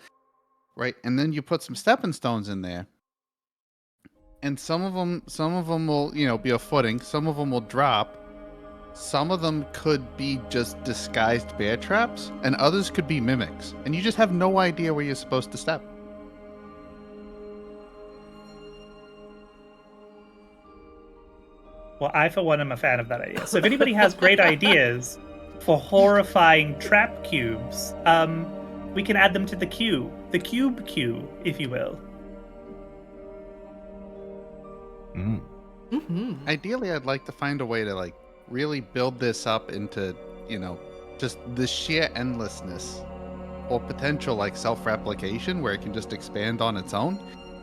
right? And then you put some stepping stones in there, and some of them will be a footing. Some of them will drop. Some of them could be just disguised bear traps, and others could be mimics. And you just have no idea where you're supposed to step. Well, I, for one, am a fan of that idea. So if anybody has great ideas for horrifying trap cubes, we can add them to the queue. The cube queue, if you will. Mm-hmm. Ideally, I'd like to find a way to like really build this up into, just the sheer endlessness or potential like self-replication where it can just expand on its own.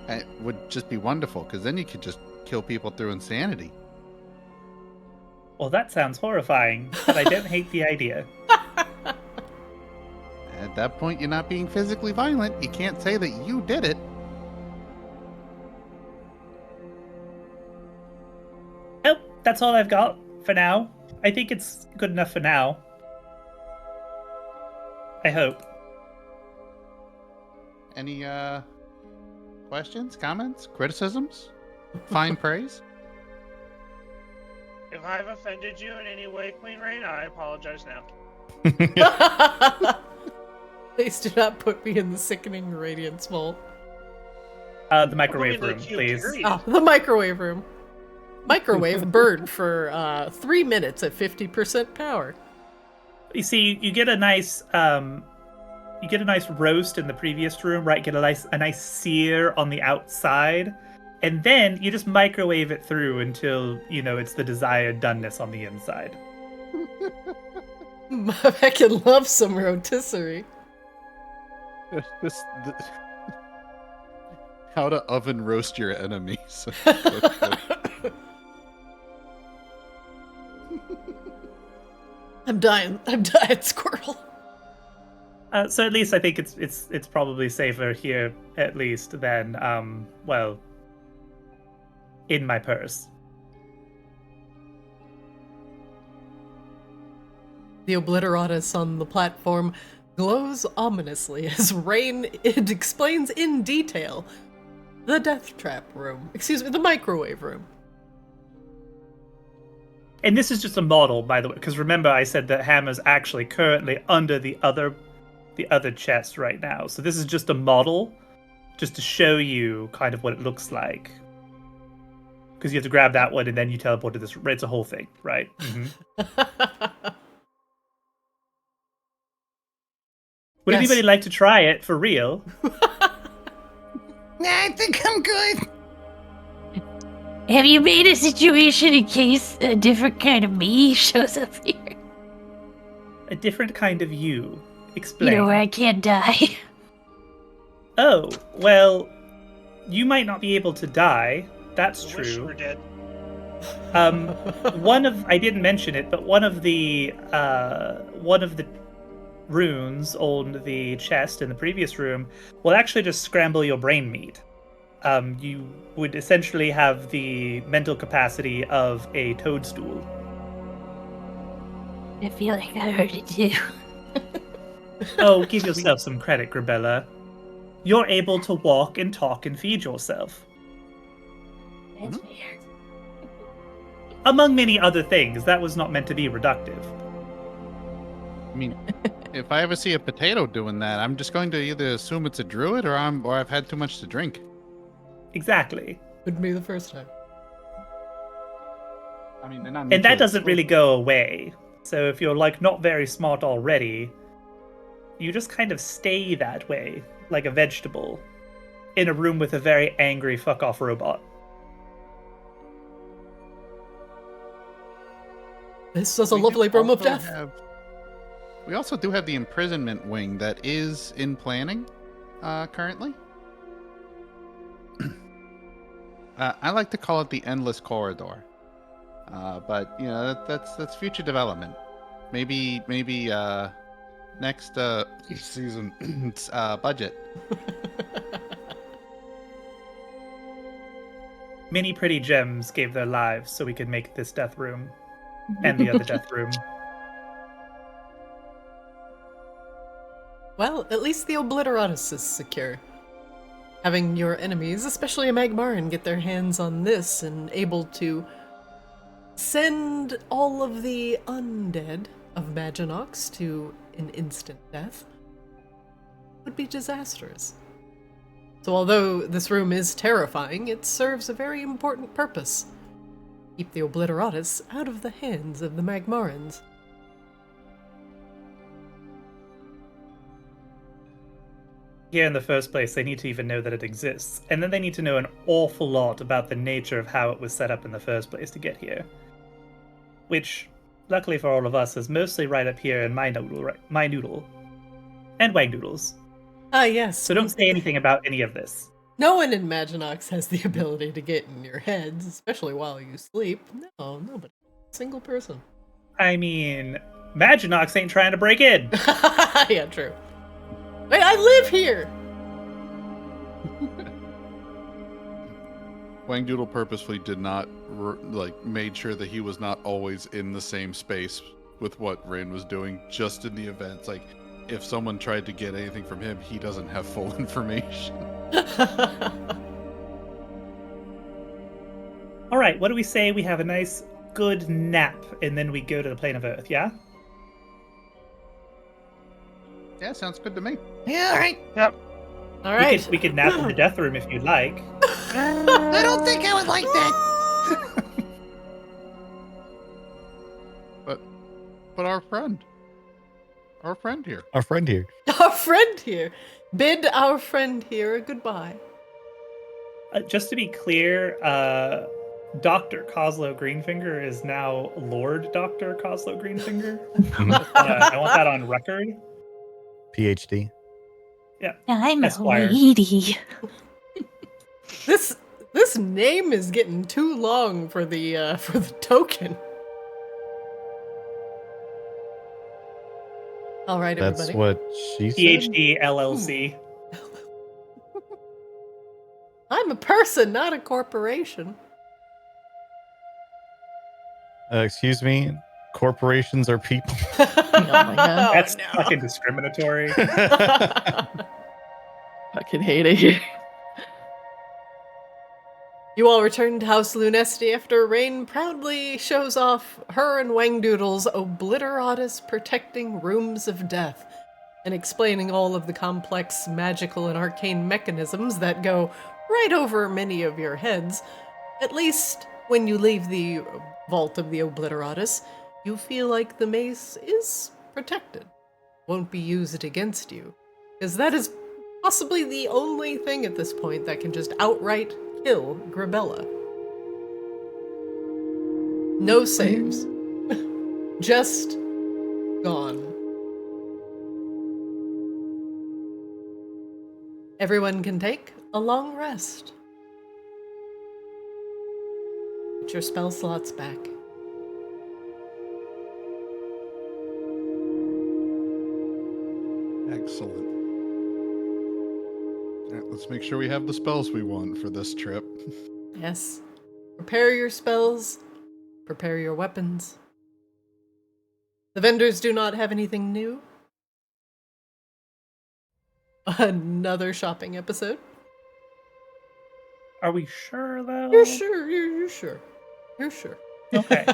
It would just be wonderful because then you could just kill people through insanity. Well, that sounds horrifying, but I don't hate the idea. At that point, you're not being physically violent. You can't say that you did it. Nope, that's all I've got for now. I think it's good enough for now. I hope. Any questions, comments, criticisms, fine praise? If I've offended you in any way, Queen Raine, I apologize now. Please do not put me in the sickening radiance vault. The microwave Put me in room, the queue, please. period. Oh, the microwave room. Microwave burned for 3 minutes at 50% power. You see, you get a nice roast in the previous room, right? Get a nice sear on the outside, and then you just microwave it through until it's the desired doneness on the inside. I can love some rotisserie. How to oven roast your enemies. I'm dying, Squirrel. So at least I think it's probably safer here, at least, than well, in my purse. The obliteratus on the platform glows ominously as Raine explains in detail the death trap room. Excuse me, the microwave room. And this is just a model, by the way, because remember I said that Hammer's actually currently under the other chest right now. So this is just a model, just to show you kind of what it looks like. Because you have to grab that one and then you teleport to this. It's a whole thing, right? Mm-hmm. Would Yes. anybody like to try it for real? Nah, I think I'm good. Have you made a situation in case a different kind of me shows up here? A different kind of you. You Explain. know, where I can't die. Oh, well, you might not be able to die. That's I wish you true. were dead. I didn't mention it, but one of the runes on the chest in the previous room will actually just scramble your brain meat. You would essentially have the mental capacity of a toadstool. I feel like I heard it too. Oh, give yourself some credit, Grebella. You're able to walk and talk and feed yourself. That's weird. Among many other things, that was not meant to be reductive. I mean, if I ever see a potato doing that, I'm just going to either assume it's a druid or I've had too much to drink. Exactly. Would be the first time. I mean, they're not And mutually that doesn't really exclusive. go away. So if you're like not very smart already, you just kind of stay that way, like a vegetable, in a room with a very angry fuck-off robot. This is a We lovely do room of also death. We also do have the imprisonment wing that is in planning currently. I like to call it the endless corridor, but you know that's future development. Maybe next season budget. Many pretty gems gave their lives so we could make this death room and the other death room. Well, at least the obliteratus is secure. Having your enemies, especially a Magmaran, get their hands on this and able to send all of the undead of Maginox to an instant death would be disastrous. So although this room is terrifying, it serves a very important purpose. Keep the obliteratus out of the hands of the Magmarans. Here in the first place, they need to even know that it exists, and then they need to know an awful lot about the nature of how it was set up in the first place to get here. Which, luckily for all of us, is mostly right up here in my noodle, and Wangdoodles. Ah, yes. So don't say anything about any of this. No one in Maginox has the ability to get in your heads, especially while you sleep. No, nobody. Single person. I mean, Maginox ain't trying to break in. Yeah, true. Wait, I live here! Wangdoodle purposefully did not made sure that he was not always in the same space with what Raine was doing, just in the events. Like, if someone tried to get anything from him, he doesn't have full information. All right, what do we say we have a nice, good nap, and then we go to the plane of Earth, yeah? Yeah, sounds good to me. Yeah, all right. Yep. All right. We could nap in the death room if you'd like. I don't think I would like that. But our friend here. Our friend here. Our friend here. Bid our friend here a goodbye. Just to be clear, Dr. Kozlo Greenfinger is now Lord Dr. Kozlo Greenfinger. I want that on record. PhD. I'm a Esquire. lady. This name is getting too long for the token. All right, That's everybody. what she said. PhD LLC. I'm a person, not a corporation. Excuse me. Corporations are people. Oh my god. That's no. fucking discriminatory. Fucking hate it here. You all return to House Lunesti after Raine proudly shows off her and Wangdoodle's obliteratus protecting rooms of death and explaining all of the complex magical and arcane mechanisms that go right over many of your heads. At least when you leave the vault of the obliteratus, you feel like the mace is protected, won't be used against you, because that is possibly the only thing at this point that can just outright kill Grebella. No saves. Just gone. Everyone can take a long rest. Get your spell slots back. Excellent. All right, let's make sure we have the spells we want for this trip. Yes. Prepare your spells. Prepare your weapons. The vendors do not have anything new. Another shopping episode. Are we sure though? You're sure. You're sure. You're sure. Okay.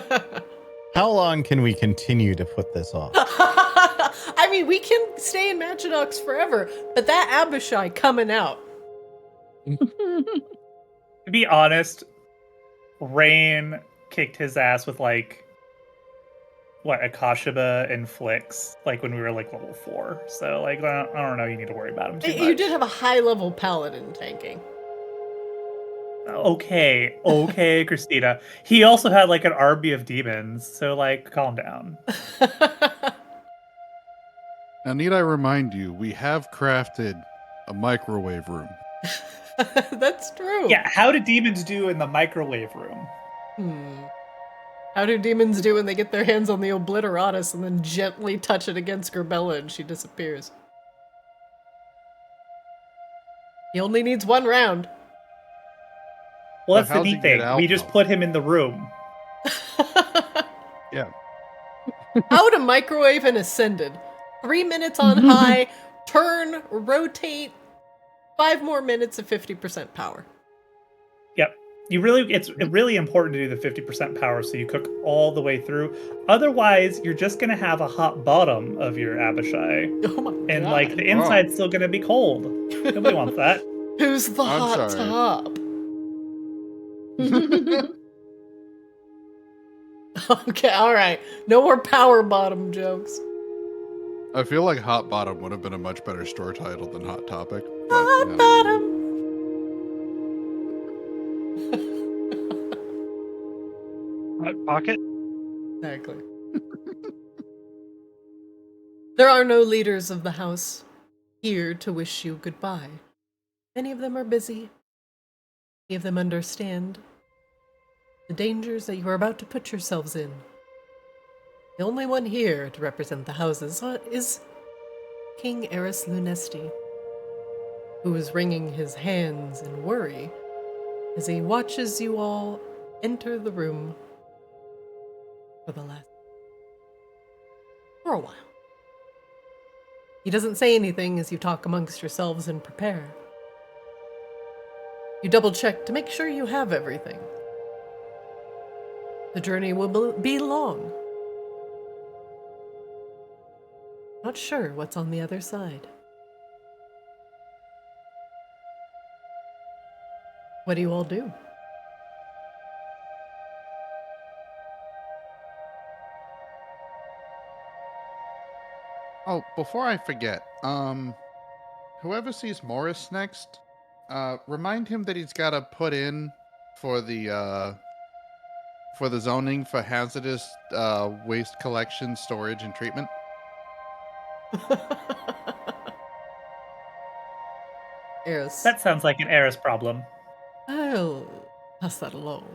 How long can we continue to put this off? I mean, we can stay in Maginox forever, but that Abishai coming out. To be honest, Raine kicked his ass with like Akashiba and Flicks, like when we were like level 4. So like I don't know, you need to worry about him too much. You did have a high level paladin tanking. Okay, Christina. He also had like an army of demons, so like calm down. Now, need I remind you, we have crafted a microwave room. That's true. Yeah, how do demons do in the microwave room? How do demons do when they get their hands on the obliteratus and then gently touch it against Grebella and she disappears? He only needs one round. Well, that's But the how's he neat get thing. out, We just though? put him in the room. Yeah. How to microwave and ascended. 3 minutes on high, turn, rotate, 5 more minutes of 50% power. Yep. It's really important to do the 50% power so you cook all the way through. Otherwise, you're just gonna have a hot bottom of your Abishai. Oh my god. And like the inside's still gonna be cold. Nobody wants that. Who's the I'm hot sorry. top? Okay, alright. No more power bottom jokes. I feel like Hot Bottom would have been a much better store title than Hot Topic. But, Hot yeah. bottom. Hot pocket. Exactly. There are no leaders of the house here to wish you goodbye. Many of them are busy. Many of them understand the dangers that you are about to put yourselves in. The only one here to represent the houses is King Eris Lunesti, who is wringing his hands in worry as he watches you all enter the room for a while. He doesn't say anything as you talk amongst yourselves and prepare. You double check to make sure you have everything. The journey will be long. Not sure what's on the other side. What do you all do? Oh, before I forget, whoever sees Morris next, remind him that he's got to put in for the zoning for hazardous waste collection, storage, and treatment. Eris. That sounds like an Eris problem. I'll pass that along.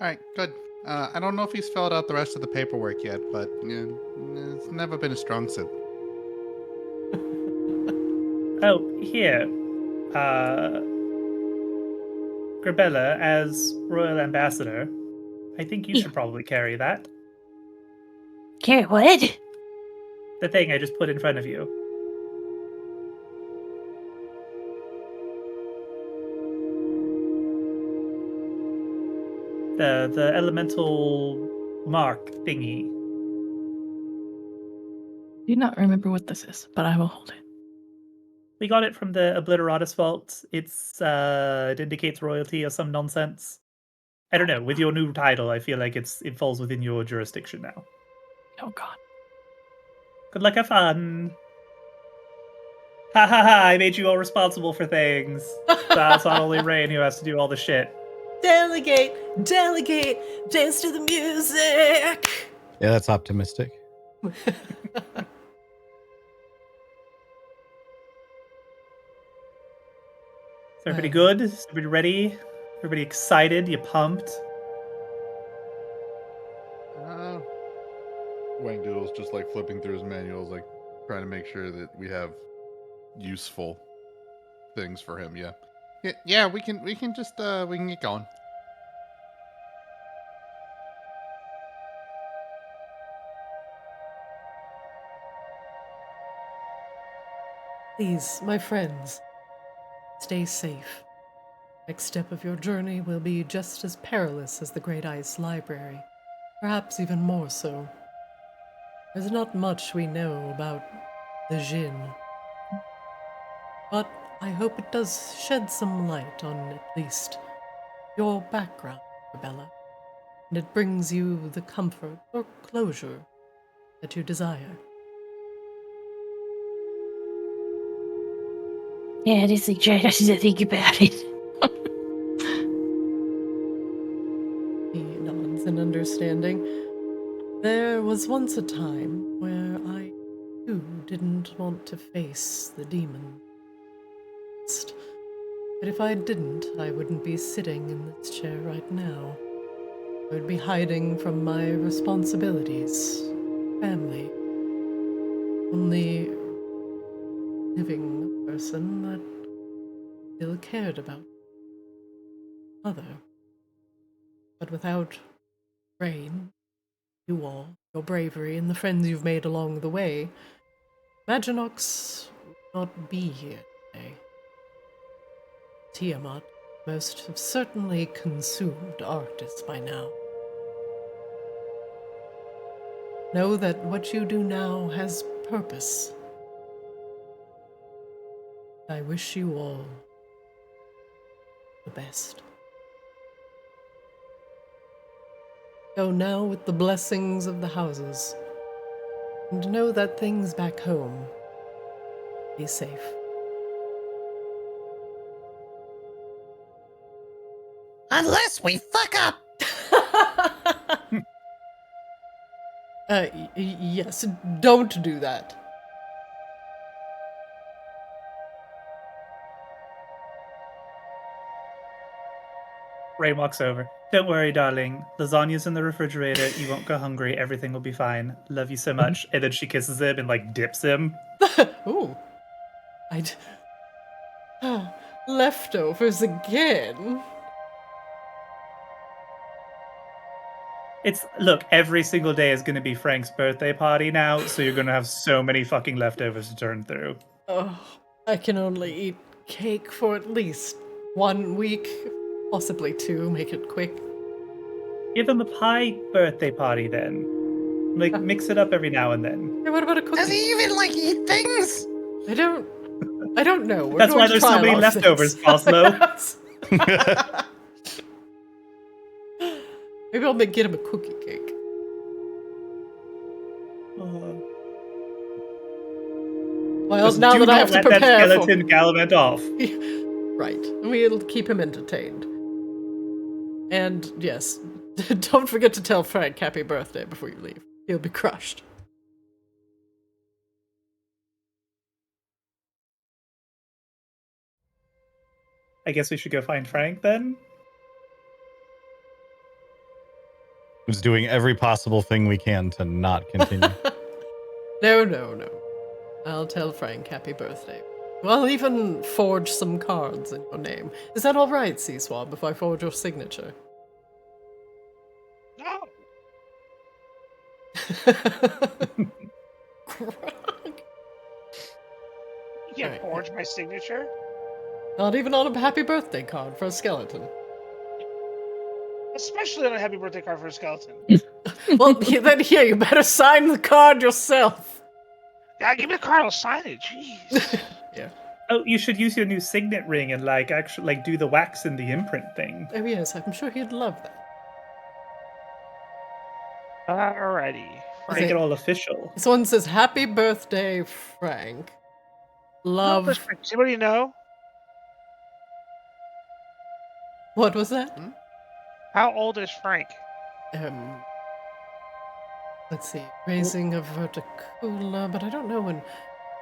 All right, good. I don't know if he's filled out the rest of the paperwork yet, but it's never been a strong suit. Oh, here. Grebella, as Royal Ambassador, I think you Yeah. should probably carry that. Carry what? The thing I just put in front of you. The elemental mark thingy. Do not remember what this is, but I will hold it. We got it from the Obliteratus vault. It indicates royalty or some nonsense. I don't know. With your new title, I feel like it falls within your jurisdiction now. Oh god. Good luck, have fun. Ha ha ha! I made you all responsible for things. So it's not only Raine who has to do all the shit. Delegate, delegate, dance to the music. Yeah, that's optimistic. Is everybody good? Is everybody ready? Everybody excited? You pumped? Wangdoodle's just like flipping through his manuals, like trying to make sure that we have useful things for him. Yeah. Yeah, we can just we can get going. Please, my friends, stay safe. Next step of your journey will be just as perilous as the Great Ice Library, perhaps even more so. There's not much we know about the Jinn, but I hope it does shed some light on at least your background, Grebella, and it brings you the comfort or closure that you desire. Yeah, it is like trying to think about it. He nods in understanding. There was once a time where I, too, didn't want to face the demon. But if I didn't, I wouldn't be sitting in this chair right now. I would be hiding from my responsibilities, family. Only living person that still cared about mother. But without Raine, you all, your bravery, and the friends you've made along the way, Maginox would not be here today. Tiamat most have certainly consumed Arctis by now. Know that what you do now has purpose. I wish you all the best. Go now with the blessings of the houses, and know that things back home be safe. Unless we fuck up. Yes, don't do that. Raine walks over. Don't worry, darling. Lasagna's in the refrigerator. You won't go hungry. Everything will be fine. Love you so much. And then she kisses him and like dips him. Ooh. Leftovers again. Look, every single day is gonna be Frank's birthday party now, so you're gonna have so many fucking leftovers to turn through. Oh, I can only eat cake for at least 1 week, possibly 2, make it quick. Give him a pie birthday party then. Like, mix it up every now and then. Hey, what about a cookie? Does he even like eat things? I don't know. We're That's going why to there's try so a many lot of leftovers, things. Kozlo. Maybe I'll get him a cookie cake. Well, Just now do that I not have to let that prepare for... skeleton gallivant off. Right. We'll keep him entertained. And, yes, don't forget to tell Frank happy birthday before you leave. He'll be crushed. I guess we should go find Frank then. Who's doing every possible thing we can to not continue. No. I'll tell Frank happy birthday. I'll even forge some cards in your name. Is that alright, Sea Swab, if I forge your signature? No. You can't Alright. forge my signature. Not even on a happy birthday card for a skeleton. Especially on a happy birthday card for a skeleton. Well, then here, you better sign the card yourself. Yeah, give me the card, I'll sign it. Jeez. Yeah. Oh, you should use your new signet ring and actually do the wax and the imprint thing. Oh yes, I'm sure he'd love that. Alrighty. Make it all official. This one says, happy birthday, Frank. Love. Does anybody know? What was that? How old is Frank? Let's see. Raising a verticula, but I don't know when.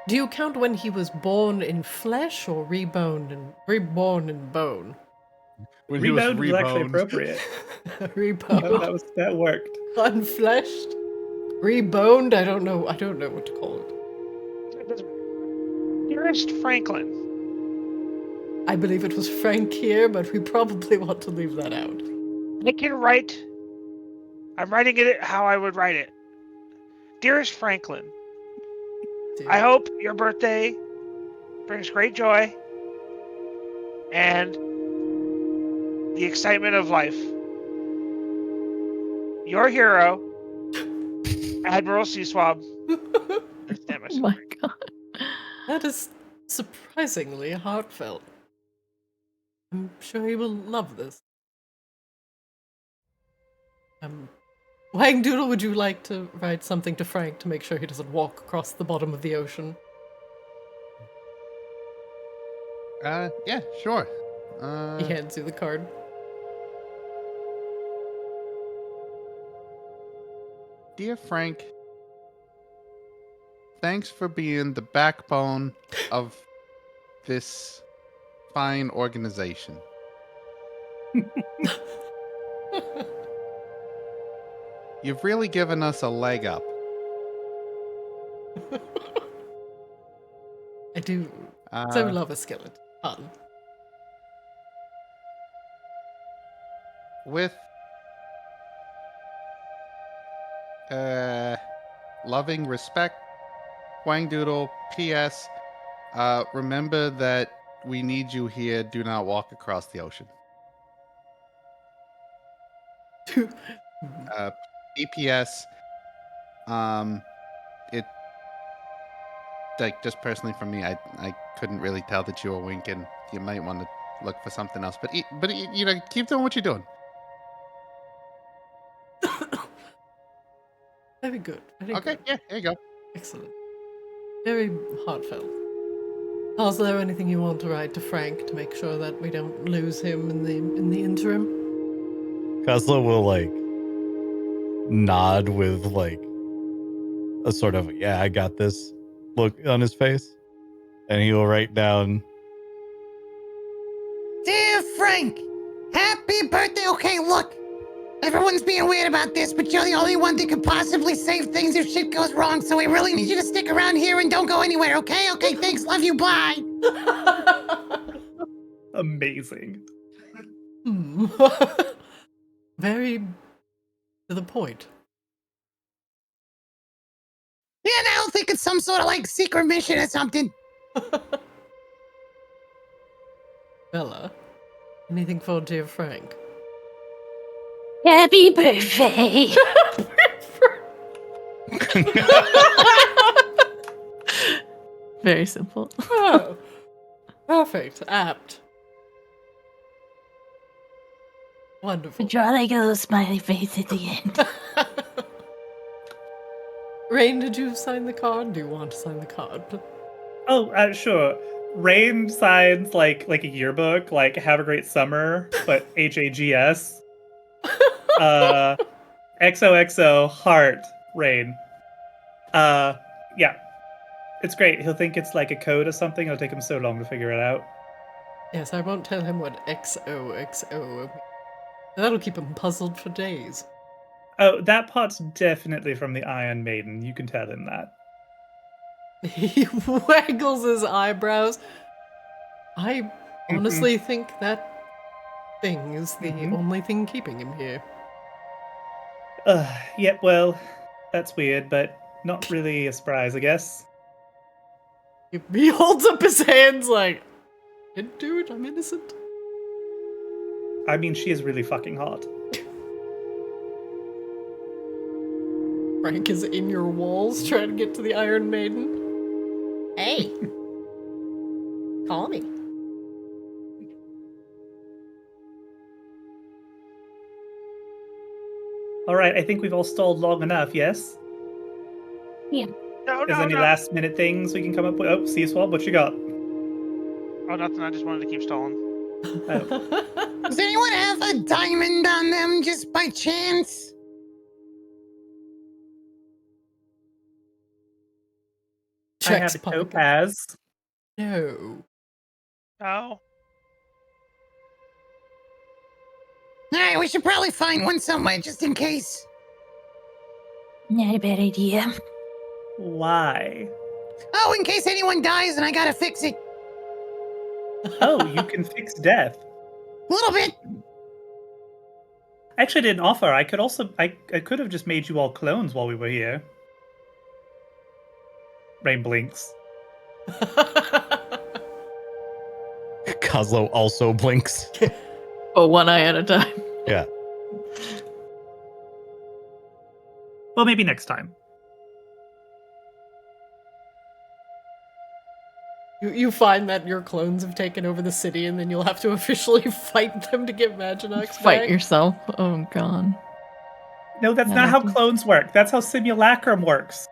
Do you count when he was born in flesh or reborn in bone? When he was Rebound was actually reboned. appropriate. Reboned. that worked. Unfleshed? Reboned? I don't know what to call it. Dearest Franklin. I believe it was Frank here, but we probably want to leave that out. I can write. I'm writing it how I would write it. Dearest Franklin, I hope your birthday brings great joy and the excitement of life. Your hero, Admiral Sea Swab. Damn it. Oh my god. That is surprisingly heartfelt. I'm sure he will love this. Wangdoodle, would you like to write something to Frank to make sure he doesn't walk across the bottom of the ocean? Yeah, sure. He hands you the card. Dear Frank, thanks for being the backbone of this fine organization. You've really given us a leg up. I do so love a skeleton. Fun. With loving respect, Wangdoodle. P.S. Remember that we need you here. Do not walk across the ocean. EPS. It just personally for me, I couldn't really tell that you were winking. You might want to look for something else, but you know, keep doing what you're doing. Very good. Very Okay, good. yeah, there you go. Excellent. Very heartfelt. Is there anything you want to write to Frank to make sure that we don't lose him in the interim? Kozlo will nod with a sort of I got this look on his face, and he will write down, Dear Frank, happy birthday. Okay, look. Everyone's being weird about this, but you're the only one that could possibly save things if shit goes wrong, so we really need you to stick around here and don't go anywhere, okay? Okay, thanks, love you, bye! Amazing. Very to the point. Yeah, and I don't think it's some sort of, secret mission or something. Bella, anything for dear Frank? Happy birthday! Very simple. Oh, perfect. Apt. Wonderful. Draw like a little smiley face at the end. Raine, did you sign the card? Do you want to sign the card? Oh, sure. Raine signs like a yearbook, "Have a great summer," but HAGS. XOXO heart Raine. Yeah, it's great. He'll think it's like a code or something. It'll take him so long to figure it out. Yes, I won't tell him what XOXO means. That'll keep him puzzled for days. Oh, that part's definitely from the Iron Maiden. You can tell him that. He waggles his eyebrows. I honestly think that thing is the only thing keeping him here. Yep, well, that's weird, but not really a surprise, I guess. He holds up his hands like, didn't do it, I'm innocent. I mean, she is really fucking hot. Frank is in your walls trying to get to the Iron Maiden. Hey. Call me. Alright, I think we've all stalled long enough, yes? Yeah. No, Is there any last minute things we can come up with? Oh, Sea Swab, what you got? Oh, nothing. I just wanted to keep stalling. Oh. Does anyone have a diamond on them just by chance? I have a topaz. No. Oh. Alright, we should probably find one somewhere just in case. Not a bad idea. Why? Oh, in case anyone dies and I gotta fix it. Oh, you can fix death. A little bit. I actually didn't offer. I could also I could have just made you all clones while we were here. Raine blinks. Kozlo also blinks. Oh, one eye at a time. Yeah. Well, maybe next time. You find that your clones have taken over the city, and then you'll have to officially fight them to get Maginox Fight back. yourself. Oh, God. No, that's not how clones work. That's how simulacrum works.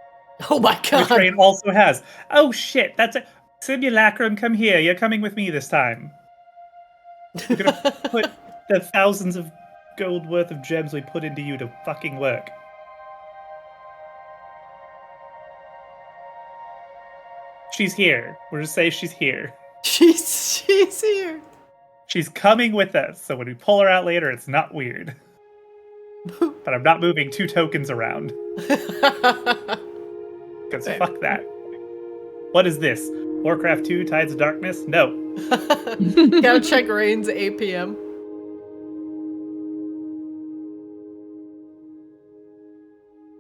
Oh my Which god. Raine also has. Oh shit, that's it. Simulacrum, come here. You're coming with me this time. We're gonna put the thousands of gold worth of gems we put into you to fucking work. She's here. We'll just say she's here. She's here. She's coming with us, so when we pull her out later, it's not weird. But I'm not moving 2 tokens around. Because fuck that. What is this? Warcraft 2 Tides of Darkness? No. Gotta check Raine's APM.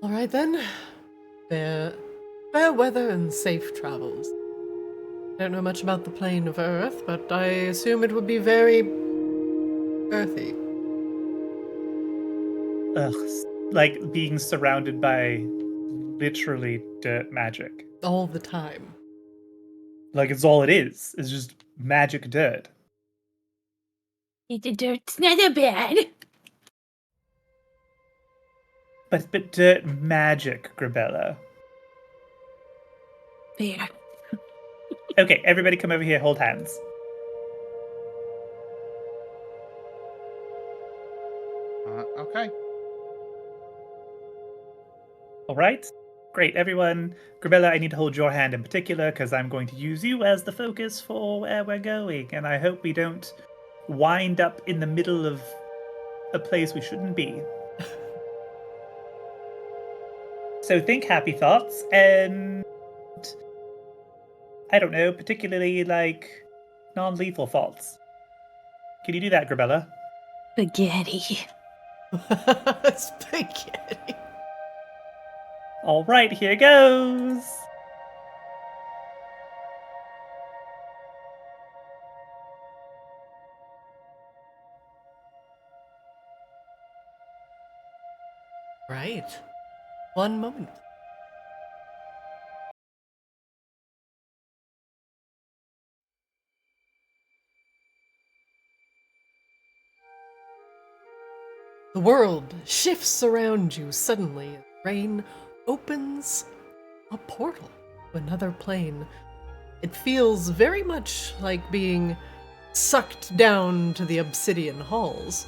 Alright then. Fair weather and safe travels. I don't know much about the plane of Earth, but I assume it would be very earthy. Ugh, like being surrounded by literally dirt magic. All the time. Like it's all it is. It's just magic dirt. The dirt's not that bad. But dirt magic, Grebella. There. Okay, everybody come over here, hold hands. Okay. Alright? Great, everyone. Grebella, I need to hold your hand in particular, because I'm going to use you as the focus for where we're going, and I hope we don't wind up in the middle of a place we shouldn't be. So think happy thoughts, and I don't know, particularly like non-lethal thoughts. Can you do that, Grebella? Spaghetti. Spaghetti. Alright, here goes! Right. One moment. The world shifts around you suddenly as Raine opens a portal to another plane. It feels very much like being sucked down to the obsidian halls.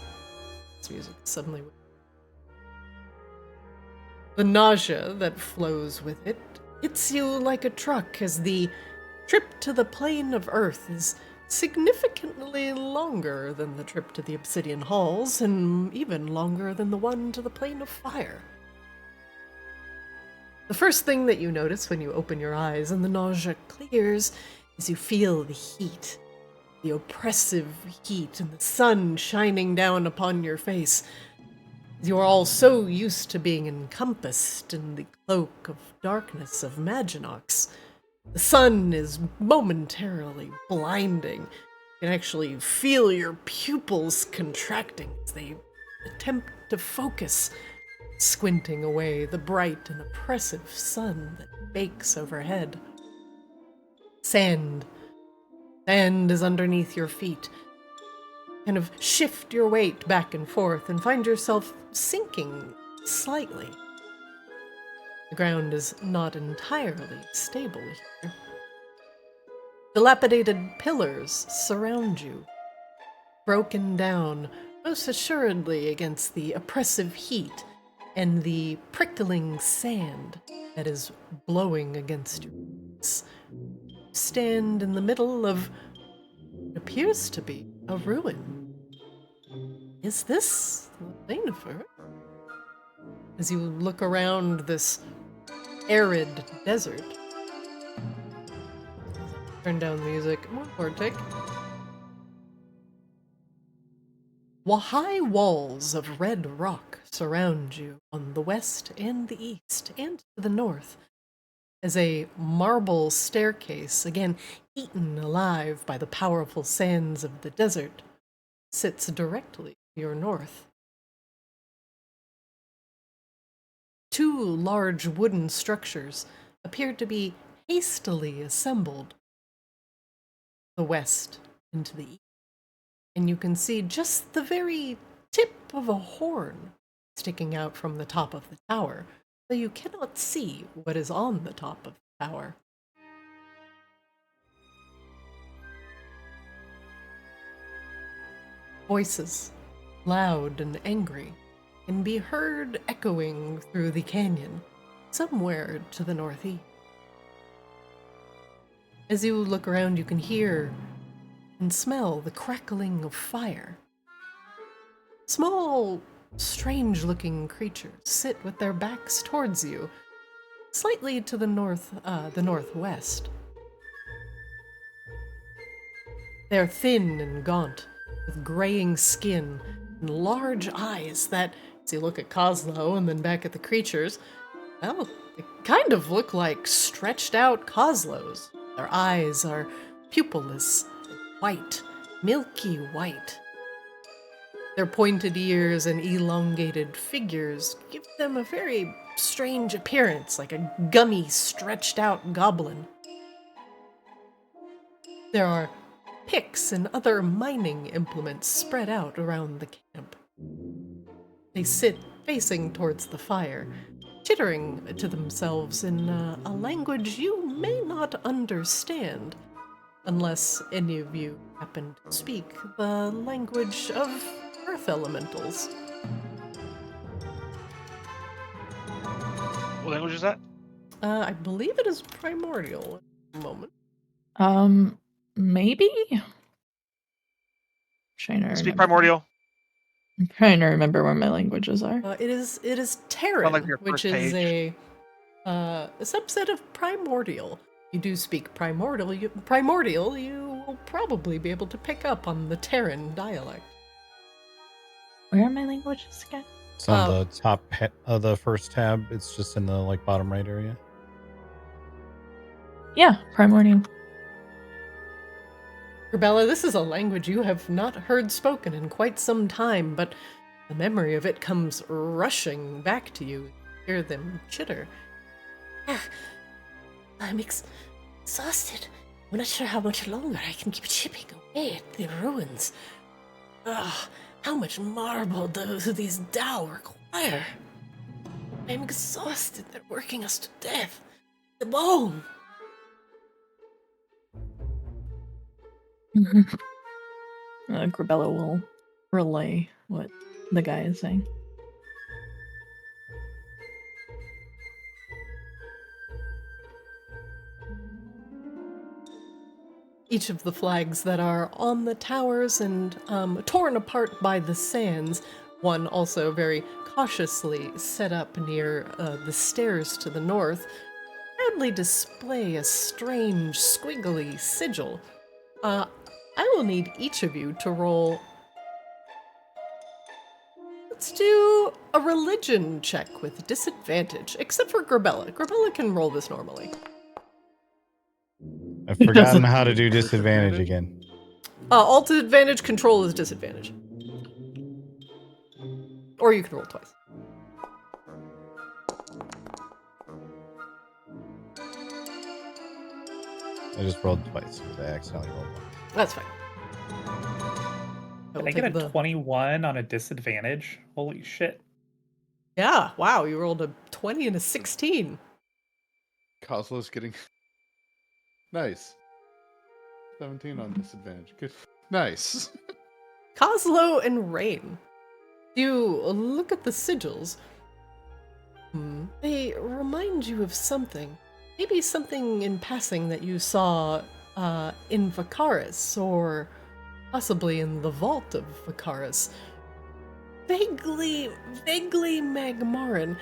This music is suddenly... The nausea that flows with it hits you like a truck as the trip to the plane of Earth is significantly longer than the trip to the Obsidian Halls, and even longer than the one to the Plane of Fire. The first thing that you notice when you open your eyes and the nausea clears is you feel the heat. The oppressive heat and the sun shining down upon your face. You are all so used to being encompassed in the cloak of darkness of Maginox. The sun is momentarily blinding. You can actually feel your pupils contracting as they attempt to focus, squinting away the bright and oppressive sun that bakes overhead. Sand is underneath your feet. Kind of shift your weight back and forth and find yourself sinking slightly. The ground is not entirely stable here. Dilapidated pillars surround you, broken down most assuredly against the oppressive heat and the prickling sand that is blowing against your face. Stand in the middle of what appears to be a ruin. Is this Lavish? As you look around this arid desert. Turn down the music. One more take. High walls of red rock surround you on the west and the east and to the north, as a marble staircase, again eaten alive by the powerful sands of the desert, sits directly to your north. Two large wooden structures appear to be hastily assembled the west into the east, and you can see just the very tip of a horn sticking out from the top of the tower, though you cannot see what is on the top of the tower. Voices, loud and angry, can be heard echoing through the canyon, somewhere to the northeast. As you look around, you can hear and smell the crackling of fire. Small, strange-looking creatures sit with their backs towards you, slightly to the northwest. They are thin and gaunt, with graying skin and large eyes that, as you look at Kozlo and then back at the creatures, well, they kind of look like stretched-out Kozlos. Their eyes are pupilless, white, milky white. Their pointed ears and elongated figures give them a very strange appearance, like a gummy, stretched-out goblin. There are picks and other mining implements spread out around the camp. They sit facing towards the fire, chittering to themselves in a language you may not understand, unless any of you happen to speak the language of earth elementals. What language is that? I believe it is primordial at the moment. Maybe? Trying to Speak remember. primordial. I'm trying to remember where my languages are. It is Terran, like your which first is page. a subset of primordial. You do speak primordial. You will probably be able to pick up on the Terran dialect. Where are my languages again? It's on the top of the first tab. It's just in the bottom right area. Yeah, primordial. Grebella, this is a language you have not heard spoken in quite some time, but the memory of it comes rushing back to you. You hear them chitter. I'm exhausted. I'm not sure how much longer I can keep chipping away at the ruins. Ugh, how much marble do these Dao require? I'm exhausted. They're working us to death. The bone. Grebella will relay what the guy is saying. each of the flags that are on the towers and torn apart by the sands. One also very cautiously set up near the stairs to the north, proudly display a strange, squiggly sigil. I will need each of you to roll. Let's do a religion check with disadvantage, except for Grebella. Grebella can roll this normally. I've forgotten how to do disadvantage again. Alt advantage, control is disadvantage. Or you can roll twice. I just rolled twice because I accidentally rolled one. That's fine. Did I get a 21 on a disadvantage? Holy shit. Yeah, wow, you rolled a 20 and a 16. Kozlo's getting nice. 17 on disadvantage. Good. Nice. Kozlo and Raine. You look at the sigils. They remind you of something. Maybe something in passing that you saw in Vicaris, or possibly in the vault of Vicaris. Vaguely Magmarin.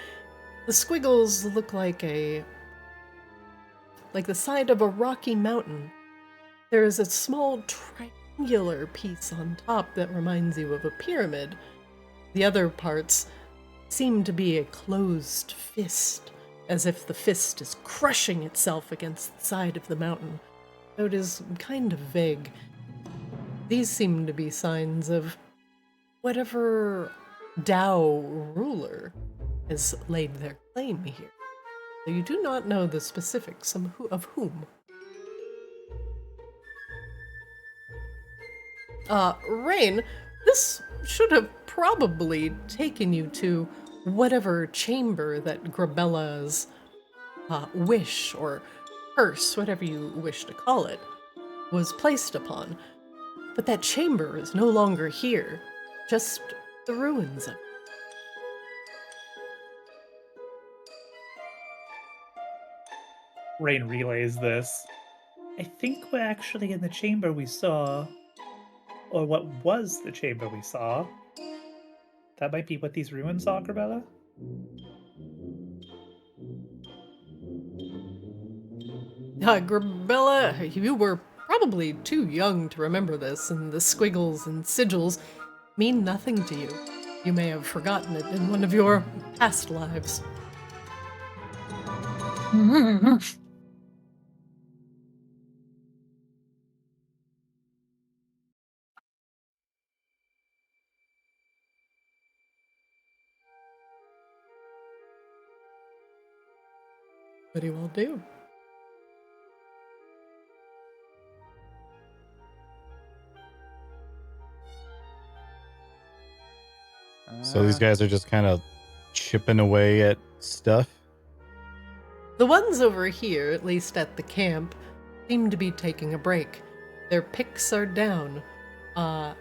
The squiggles look like the side of a rocky mountain. There is a small triangular piece on top that reminds you of a pyramid. The other parts seem to be a closed fist, as if the fist is crushing itself against the side of the mountain, though it is kind of vague. These seem to be signs of whatever Dao ruler has laid their claim here, though you do not know the specifics of whom. Raine, this should have probably taken you to whatever chamber that Grebella's wish or curse, whatever you wish to call it, was placed upon. But that chamber is no longer here, just the ruins of it. Raine relays this. I think we're actually in the chamber we saw, or what was the chamber we saw. That might be what these ruins are, Grebella? Grebella, you were probably too young to remember this, and the squiggles and sigils mean nothing to you. You may have forgotten it in one of your past lives. What do you all do? So these guys are just kind of chipping away at stuff? The ones over here, at least at the camp, seem to be taking a break. Their picks are down, and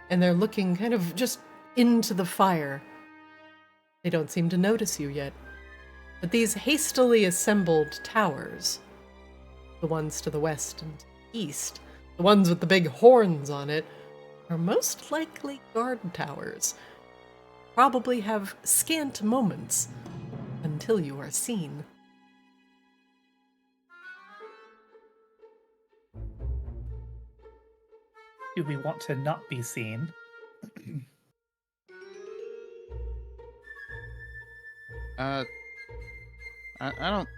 they're looking kind of just into the fire. They don't seem to notice you yet. But these hastily assembled towers, the ones to the west and east, the ones with the big horns on it, are most likely guard towers. Probably have scant moments until you are seen. Do we want to not be seen? I don't.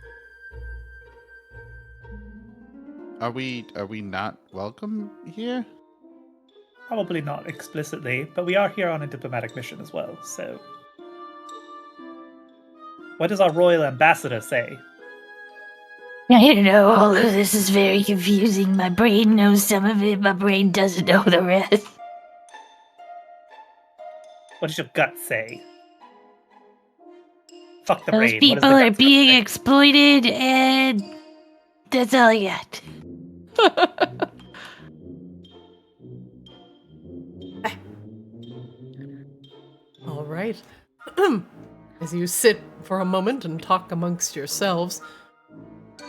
Are we not welcome here? Probably not explicitly, but we are here on a diplomatic mission as well, so... What does our royal ambassador say? I don't know, all of this is very confusing. My brain knows some of it, my brain doesn't know the rest. What does your gut say? Fuck the Those brain. people are being exploited, and that's all I got. All right. As you sit for a moment and talk amongst yourselves,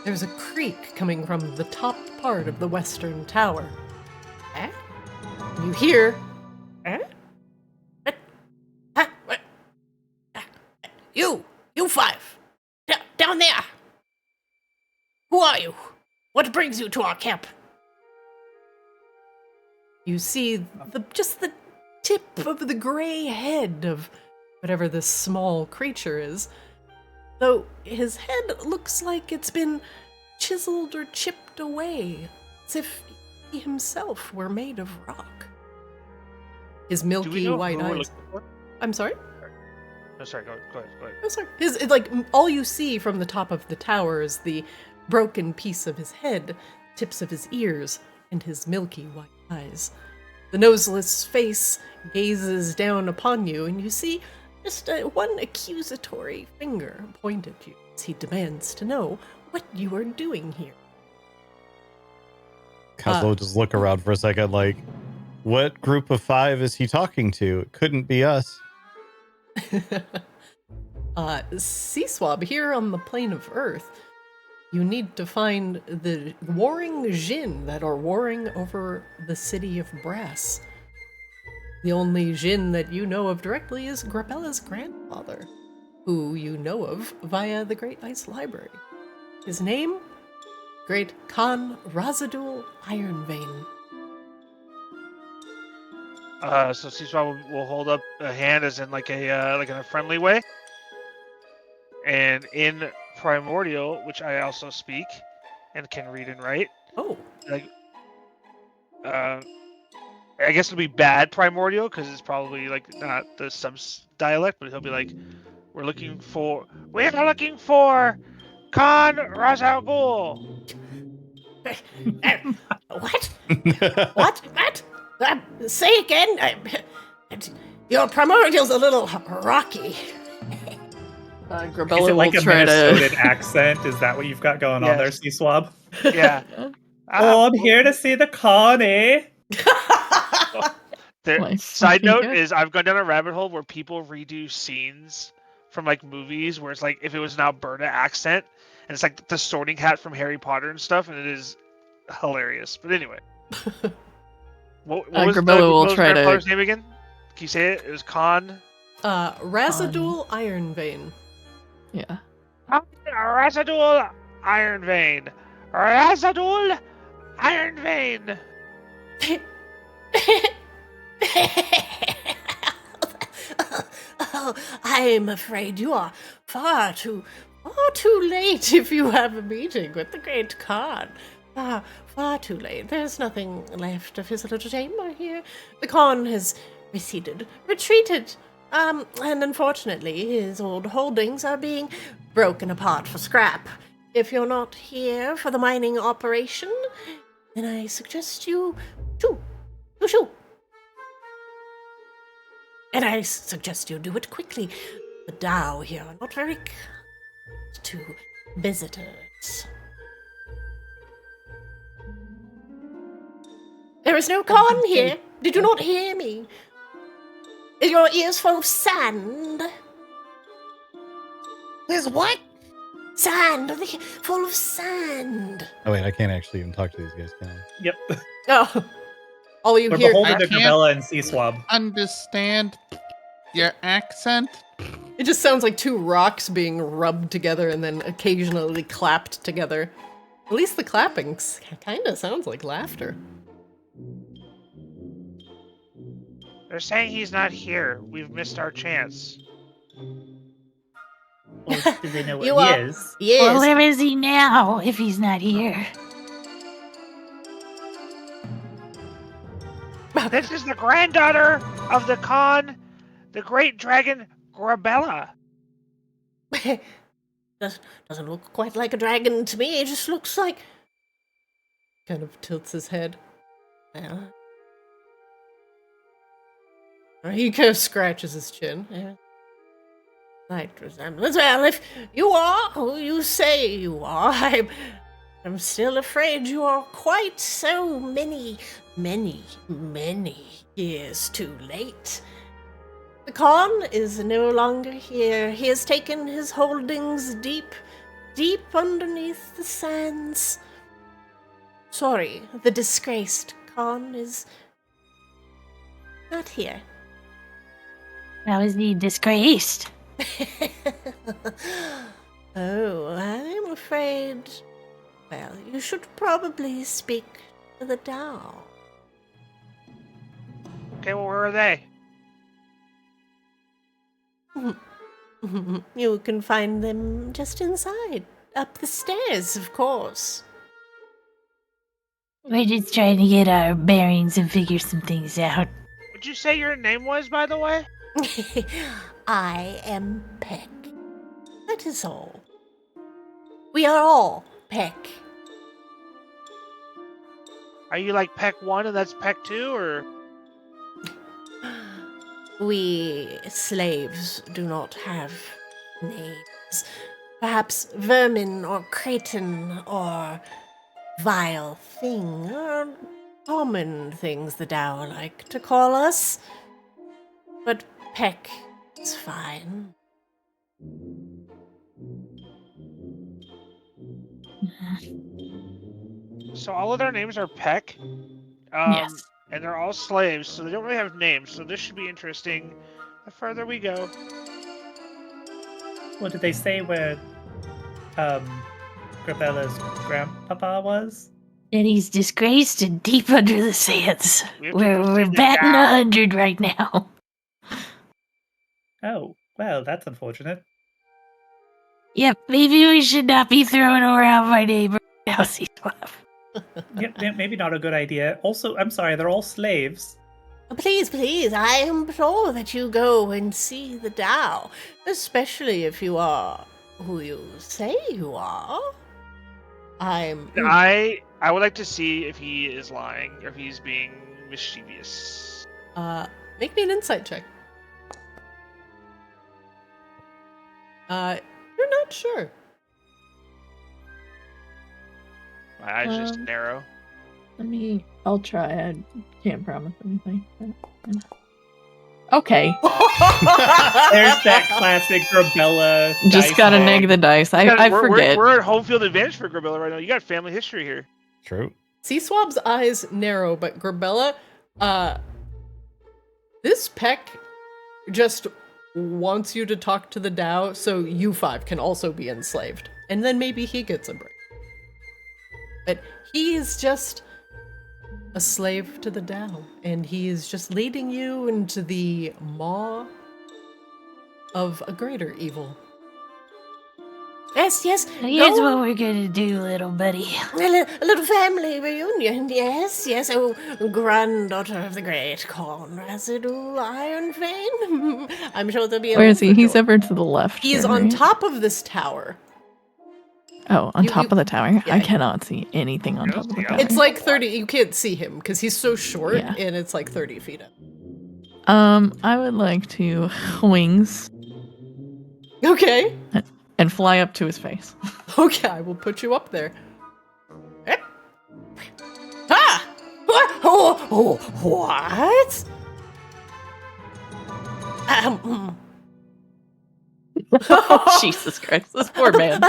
There's a creak coming from the top part of the western tower. Eh? You hear, eh? What? You five, down there. Who are you? What brings you to our camp? You see just the tip of the gray head of whatever this small creature is, though his head looks like it's been chiseled or chipped away, as if he himself were made of rock. His Do we milky know white who we're eyes. looking for? I'm sorry? No, sorry. Go ahead. I'm sorry. It's like all you see from the top of the tower is the broken piece of his head, tips of his ears, and his milky white eyes. The noseless face gazes down upon you, and you see just one accusatory finger pointed at you as he demands to know what you are doing here. Kozlo just look around for a second, like, what group of 5 is he talking to? It couldn't be us. Sea Swab, here on the plane of Earth, you need to find the warring Jinn that are warring over the city of Brass. The only Jinn that you know of directly is Grebella's grandfather, who you know of via the Great Ice Library. His name? Great Khan Wangdoodle Ironvein. So Sea Swab will hold up a hand as in like in a friendly way. And in Primordial, which I also speak and can read and write. Oh. Like, I guess it'll be bad Primordial because it's probably like not the dialect, but he'll be like, we're looking for Khan Razagul. What? What? Say again. Your primordial's a little rocky. Grebella Is it like will a try Minnesotan to. accent? Is that what you've got going on there, Yes. Sea Swab? Yeah. Oh, I'm here to see the con, eh? My Side note sweetheart. is I've gone down a rabbit hole where people redo scenes from like movies where it's like if it was an Alberta accent and it's like the Sorting Hat from Harry Potter and stuff, and it is hilarious. But anyway, what was Grebella will try to- grandfather's name again? Can you say it? It was Khan. Wangdoodle Ironvein. Yeah. Razadul Ironvein. Razadul Ironvein. Oh, I'm afraid you are far too late if you have a meeting with the Great Khan. Far too late. There's nothing left of his little chamber here. The Khan has retreated. And unfortunately, his old holdings are being broken apart for scrap. If you're not here for the mining operation, then I suggest you shoo. And I suggest you do it quickly. The Tao here are not very kind to visitors. There is no Khan here. Did you not hear me? Is your ears full of sand? There's what? Sand, full of sand. Oh wait, I can't actually even talk to these guys, can I? Yep. Oh, all you We're hear. beholden I to can't- Grebella and Sea Swab. Understand your accent? It just sounds like two rocks being rubbed together and then occasionally clapped together. At least the clapping kind of sounds like laughter. They're saying he's not here. We've missed our chance. Well, do they know You what are- he is? Yes. Well, where is he now if he's not here? This is the granddaughter of the Khan, the great dragon Grebella. Doesn't look quite like a dragon to me. It just looks like. Kind of tilts his head. Well, He kind of scratches his chin. slight resemblance. Well, if you are who you say you are, I'm still afraid you are quite so many years too late. The Khan is no longer here. He has taken his holdings deep deep underneath the sands. Sorry, the disgraced Khan is not here. How is he disgraced? Oh, I'm afraid. Well, you should probably speak to the Tao. Okay, well, where are they? You can find them just inside, up the stairs, of course. We're just trying to get our bearings and figure some things out. What'd you say your name was, by the way? I am Pech. That is all. We are all Pech. Are you like Peck 1 and that's Peck 2, or? We slaves do not have names. Perhaps vermin or cretin or vile thing are common things the Tao like to call us. But Peck is fine. So all of their names are Peck? Yes. And they're all slaves, so they don't really have names, so this should be interesting the further we go. What did they say where Grebella's grandpapa was? And he's disgraced and deep under the sands. We have to We're proceed to batting Tao. 100 right now. Oh, well, that's unfortunate. Yep, maybe we should not be throwing around my neighbor Sea Swab. Yeah, maybe not a good idea. Also, I'm sorry, they're all slaves. Please, please, I implore that you go and see the Tao, especially if you are who you say you are. I would like to see if he is lying or if he's being mischievous. Make me an insight check. You're not sure. My eyes just narrow. I'll try. I can't promise anything. Okay. There's that classic Grebella. Just dice gotta roll. neg the dice. I forget. We're at home field advantage for Grebella right now. You got family history here. True. Sea Swab's eyes narrow, but Grebella, this Peck just wants you to talk to the Tao so you five can also be enslaved. And then maybe he gets a break. But he is just a slave to the Tao, and he is just leading you into the maw of a greater evil. Yes, Here's go. what we're gonna do, little buddy. A little family reunion, yes. Oh, granddaughter of the great Conradul Iron Vein. I'm sure there'll be Where is he? He's overjoyed. over to the left. He's here, on right? top of this tower. Oh, on top of the tower? yeah. I cannot see anything on top of the tower. It's like 30, you can't see him because he's so short, Yeah. and it's like 30 feet up. I would like to wings Okay. and fly up to his face. Okay, I will put you up there. Eh. Ha! What? Jesus Christ, this poor man.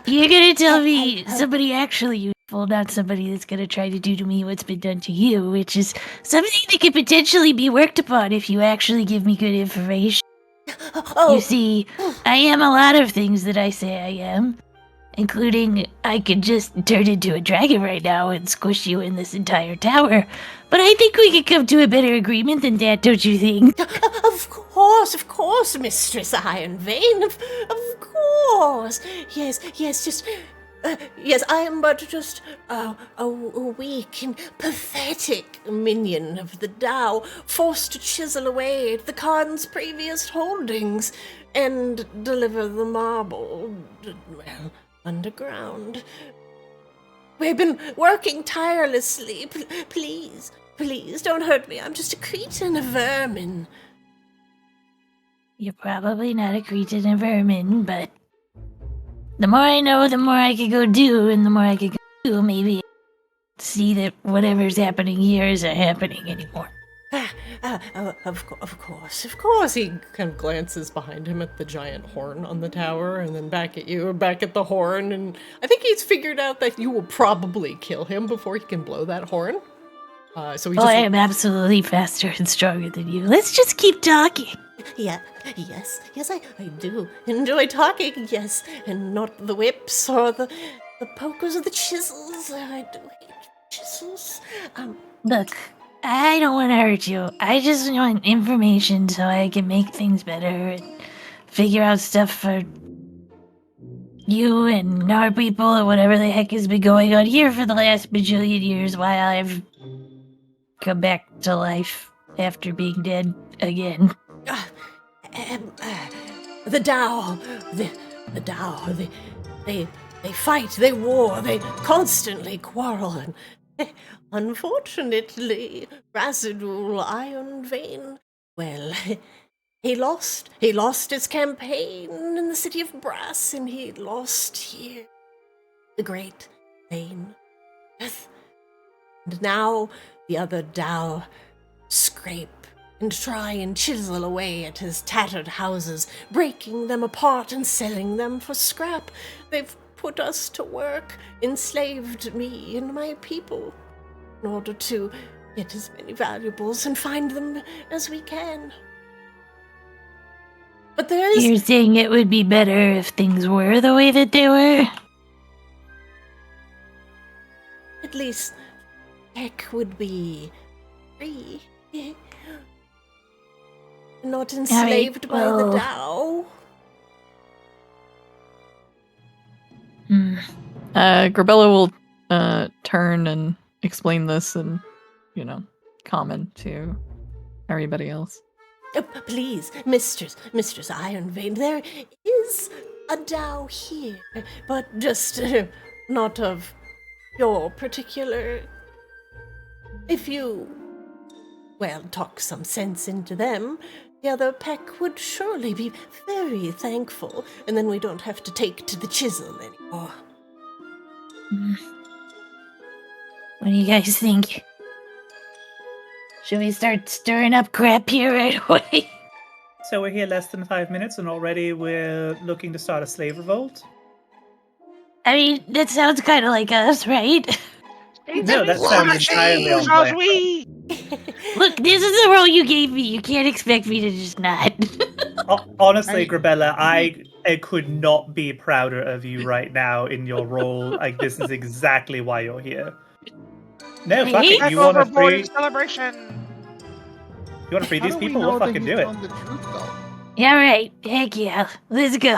You're gonna tell me somebody actually useful, not somebody that's gonna try to do to me what's been done to you, which is something that could potentially be worked upon if you actually give me good information. You see, I am a lot of things that I say I am, including I could just turn into a dragon right now and squish you in this entire tower. But I think we could come to a better agreement than that, don't you think? Of course, Mistress Iron Vein. Of course. Yes, just. Yes, I am but just a weak and pathetic minion of the Tao, forced to chisel away at the Khan's previous holdings and deliver the marble, well, underground. We've been working tirelessly. Please, don't hurt me. I'm just a cretin, a vermin. You're probably not a cretin or vermin, but the more I know, the more I could go do, and the more I could go do, maybe see that whatever's happening here isn't happening anymore. Of course. He kind of glances behind him at the giant horn on the tower, and then back at you, back at the horn, and I think he's figured out that you will probably kill him before he can blow that horn. So he Oh, I just... am absolutely faster and stronger than you. Let's just keep talking. Yes, I do enjoy talking, yes, and not the whips or the pokers or the chisels. I do hate chisels. Look, I don't want to hurt you. I just want information so I can make things better and figure out stuff for you and our people or whatever the heck has been going on here for the last bajillion years while I've come back to life after being dead again. The Tao, the Tao, they fight, they war, they constantly quarrel, and unfortunately, Wangdoodle Iron Vein, well, he lost his campaign in the city of Brass, and he lost here the great Raine. And now the other Tao scrape and try and chisel away at his tattered houses, breaking them apart and selling them for scrap. They've put us to work, enslaved me and my people, in order to get as many valuables and find them as we can. But there's... You're saying it would be better if things were the way that they were? At least Pech would be free. Not enslaved by the Tao. Grebella will turn and explain this and, comment to everybody else. Please, Mistress Ironvein, there is a Tao here, but just not of your particular... If you, talk some sense into them, the other Pech would surely be very thankful, and then we don't have to take to the chisel anymore. What do you guys think? Should we start stirring up crap here right away? So we're here less than 5 minutes, and already we're looking to start a slave revolt? I mean, that sounds kind of like us, right? No, that sounds entirely on plan. Look, this is the role you gave me. You can't expect me to just not. Honestly, Grebella, I could not be prouder of you right now in your role. Like, this is exactly why you're here. No, fuck it. You want to free... celebration. You want to free these people? We'll fucking do it. The truth, though? Yeah, right. Heck yeah. Let's go.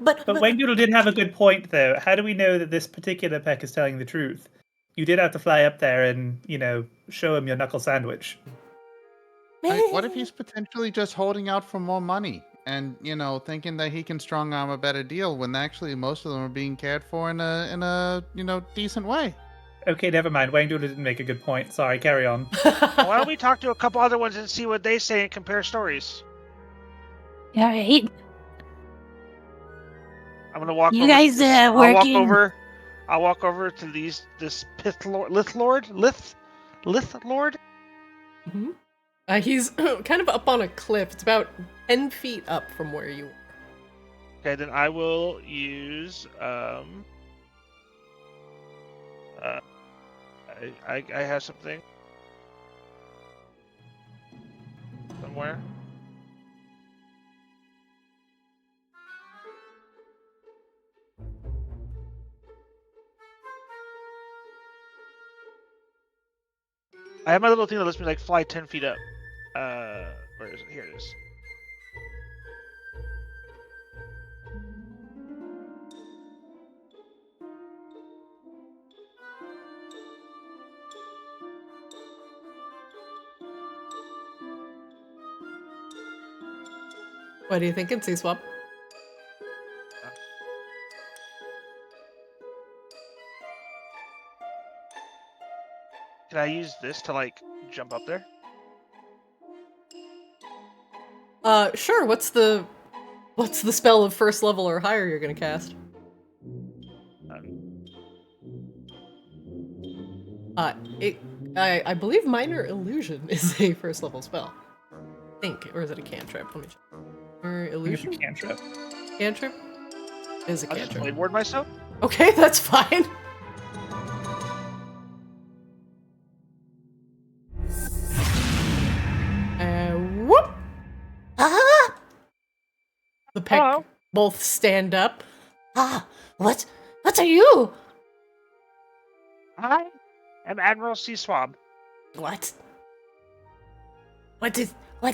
But Wangdoodle did have a good point, though. How do we know that this particular Pech is telling the truth? You did have to fly up there and, show him your knuckle sandwich. What if he's potentially just holding out for more money and, thinking that he can strong arm a better deal when actually most of them are being cared for in a decent way? Okay, never mind. Wangdoodle didn't make a good point. Sorry, carry on. Why don't we talk to a couple other ones and see what they say and compare stories? All right. I'm gonna walk. You over guys working? I'll walk over to this Lith Lord. Mm-hmm. He's kind of up on a cliff. It's about 10 feet up from where you are. Okay, then I will use I have something somewhere. I have my little thing that lets me fly 10 feet up. Where is it? Here it is. What do you think, Sea Swab? Can I use this to jump up there? Sure. What's the spell of first level or higher you're gonna cast? I believe Minor Illusion is a first level spell. I think, or is it a cantrip? Let me check. Minor Illusion? Cantrip. Cantrip? It is a I'll just cantrip. playboard myself. Okay, that's fine. Whoop! Ah! The Pech Hello. both stand up. Ah! What are you? I am Admiral Sea Swab. What? What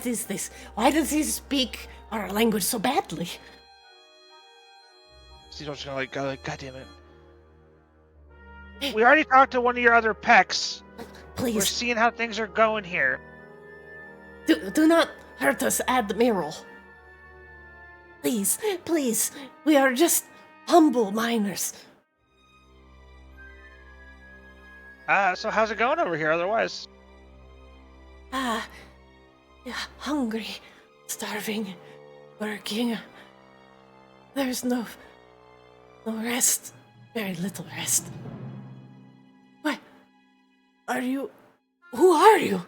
is this? Why does he speak our language so badly? Sea Swab's gonna like, God damn it. We already talked to one of your other Pechs. We're Please, seeing how things are going here. do not hurt us, Admiral. Please, please, we are just humble miners. So how's it going over here otherwise? Yeah, hungry, starving, working. There's no rest. Very little rest. What? Are you? Who are you?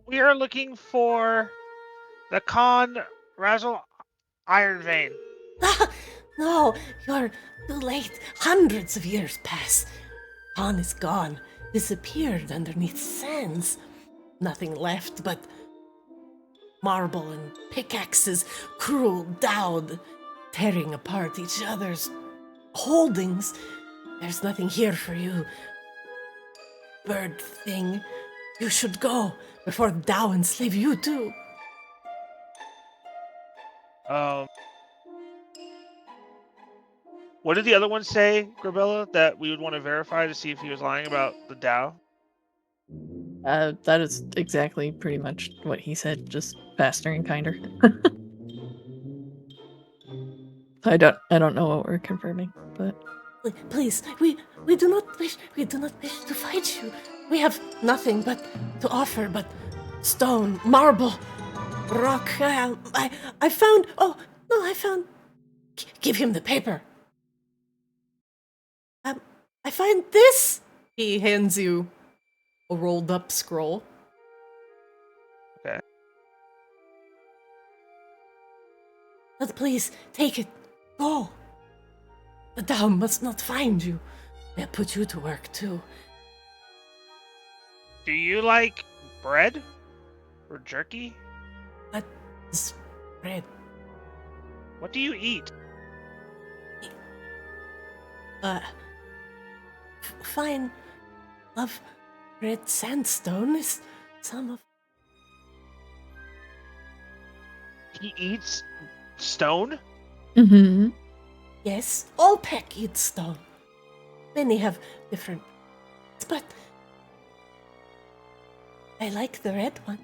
We are looking for the Khan Razzle Iron Vein. Ah, no, you're too late. Hundreds of years pass. Han is gone, disappeared underneath sands. Nothing left but marble and pickaxes cruel down, tearing apart each other's holdings. There's nothing here for you. Bird thing, you should go before Dow enslave you too. What did the other one say, Grebella, that we would want to verify to see if he was lying about the Dow? That is exactly pretty much what he said, just faster and kinder. I don't know what we're confirming, but Please, we do not wish to fight you. We have nothing but to offer but stone, marble, rock. I found. Oh no, I found. Give him the paper. I find this. He hands you a rolled up scroll. Okay. But please take it. Go. The Dow must not find you. They'll put you to work too. Do you like bread? Or jerky? But this bread. What do you eat? Fine. Of red sandstone is some of. He eats stone? mm-hmm. Yes, all Pech eat stone. Many have different, but I like the red one.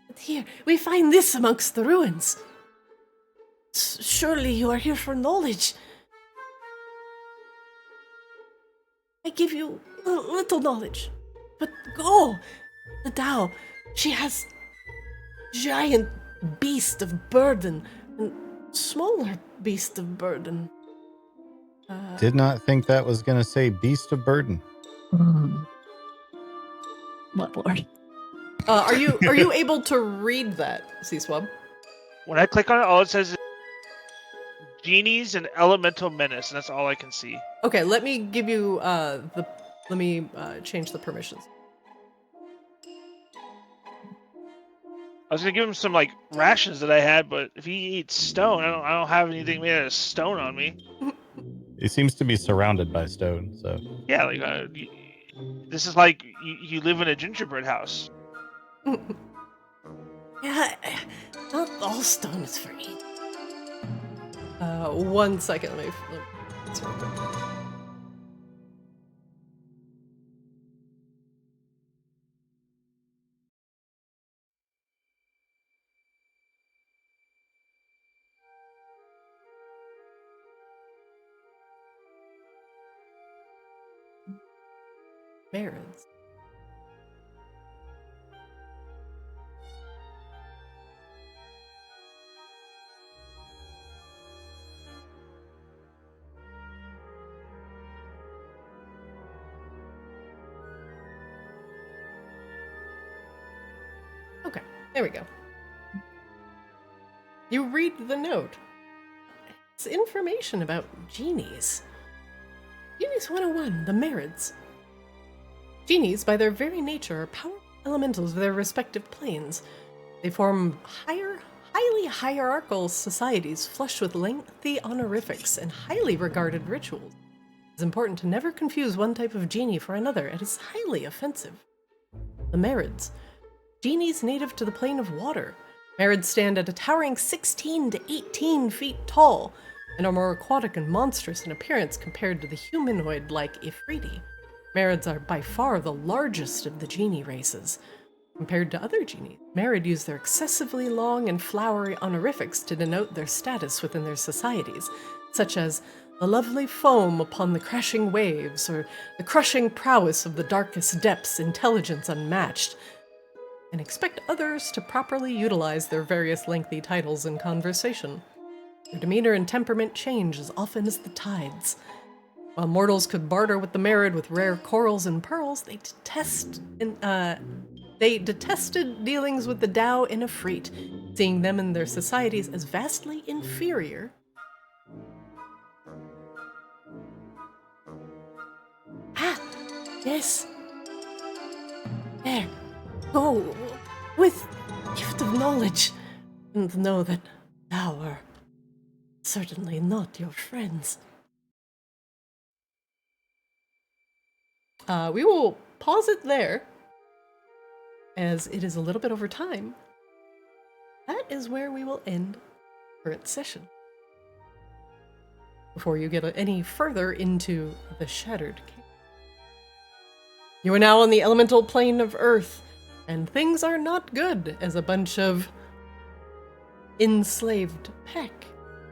But here, we find this amongst the ruins. Surely you are here for knowledge. I give you a little knowledge. But go! The Dow, she has giant beast of burden and smaller beast of burden. Did not think that was going to say beast of burden. My lord. Are you able to read that, Sea Swab? When I click on it, all it says is genies and elemental menace, and that's all I can see. Okay, let me give you let me change the permissions. I was gonna give him some like rations that I had, but if he eats stone, I don't have anything made out of stone on me. He seems to be surrounded by stone, so Yeah, like this is like you live in a gingerbread house. Yeah, not all stone is for eating. 1 second, let me that's real quick. Barons. There we go. You read the note. It's information about genies. Genies 101, the Marids. Genies, by their very nature, are powerful elementals of their respective planes. They form highly hierarchical societies flush with lengthy honorifics and highly regarded rituals. It's important to never confuse one type of genie for another. It is highly offensive. The Marids. Genies native to the plane of water. Marids stand at a towering 16 to 18 feet tall and are more aquatic and monstrous in appearance compared to the humanoid-like Ifriti. Marids are by far the largest of the genie races. Compared to other genies, Marid use their excessively long and flowery honorifics to denote their status within their societies, such as the lovely foam upon the crashing waves, or the crushing prowess of the darkest depths, intelligence unmatched, and expect others to properly utilize their various lengthy titles in conversation. Their demeanor and temperament change as often as the tides. While mortals could barter with the Marid with rare corals and pearls, they detested dealings with the Dao and Ifrit, seeing them and their societies as vastly inferior. Ah, yes. There. Go with gift of knowledge, and know that thou are certainly not your friends. We will pause it there, as it is a little bit over time. That is where we will end current session. Before you get any further into the Shattered Cave. You are now on the elemental plane of Earth, and things are not good as a bunch of enslaved Pech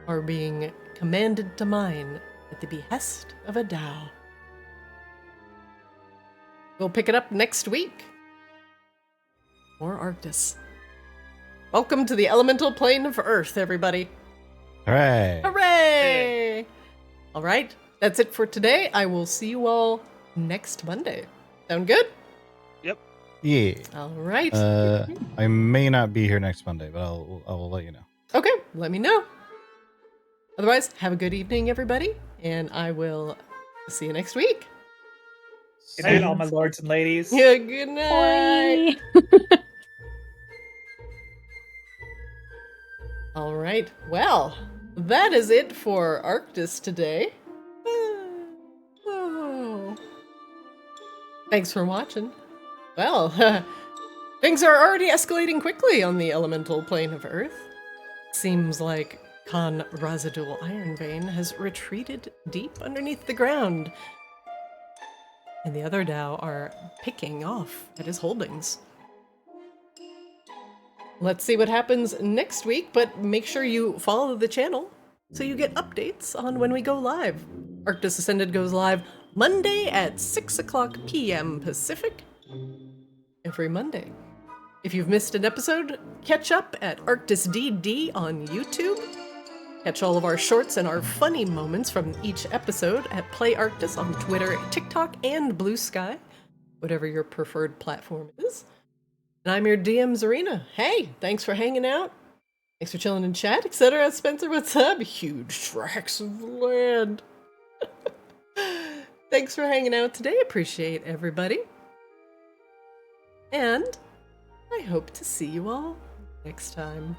are being commanded to mine at the behest of a Dao. We'll pick it up next week. More Arctis. Welcome to the elemental plane of Earth, everybody. Hooray! Hooray! All right, that's it for today. I will see you all next Monday. Sound good? Yeah. All right. I may not be here next Monday, but I'll let you know. Okay, let me know. Otherwise, have a good evening, everybody, and I will see you next week. Good night, all my lords and ladies. Yeah, good night. All right. Well, that is it for Arctis today. Oh. Thanks for watching. Well, things are already escalating quickly on the elemental plane of Earth. Seems like Khan Razadul Ironvein has retreated deep underneath the ground, and the other Dao are picking off at his holdings. Let's see what happens next week, but make sure you follow the channel so you get updates on when we go live. Arctis Ascended goes live Monday at 6 o'clock p.m. Pacific every Monday. If you've missed an episode, catch up at ArctisDD on YouTube. Catch all of our shorts and our funny moments from each episode at Play Arctis on Twitter, TikTok, and Blue Sky, whatever your preferred platform is. And I'm your DM, Zarina. Hey, thanks for hanging out. Thanks for chilling in chat, etc. Spencer, what's up? Huge tracts of land. Thanks for hanging out today. Appreciate everybody. And I hope to see you all next time.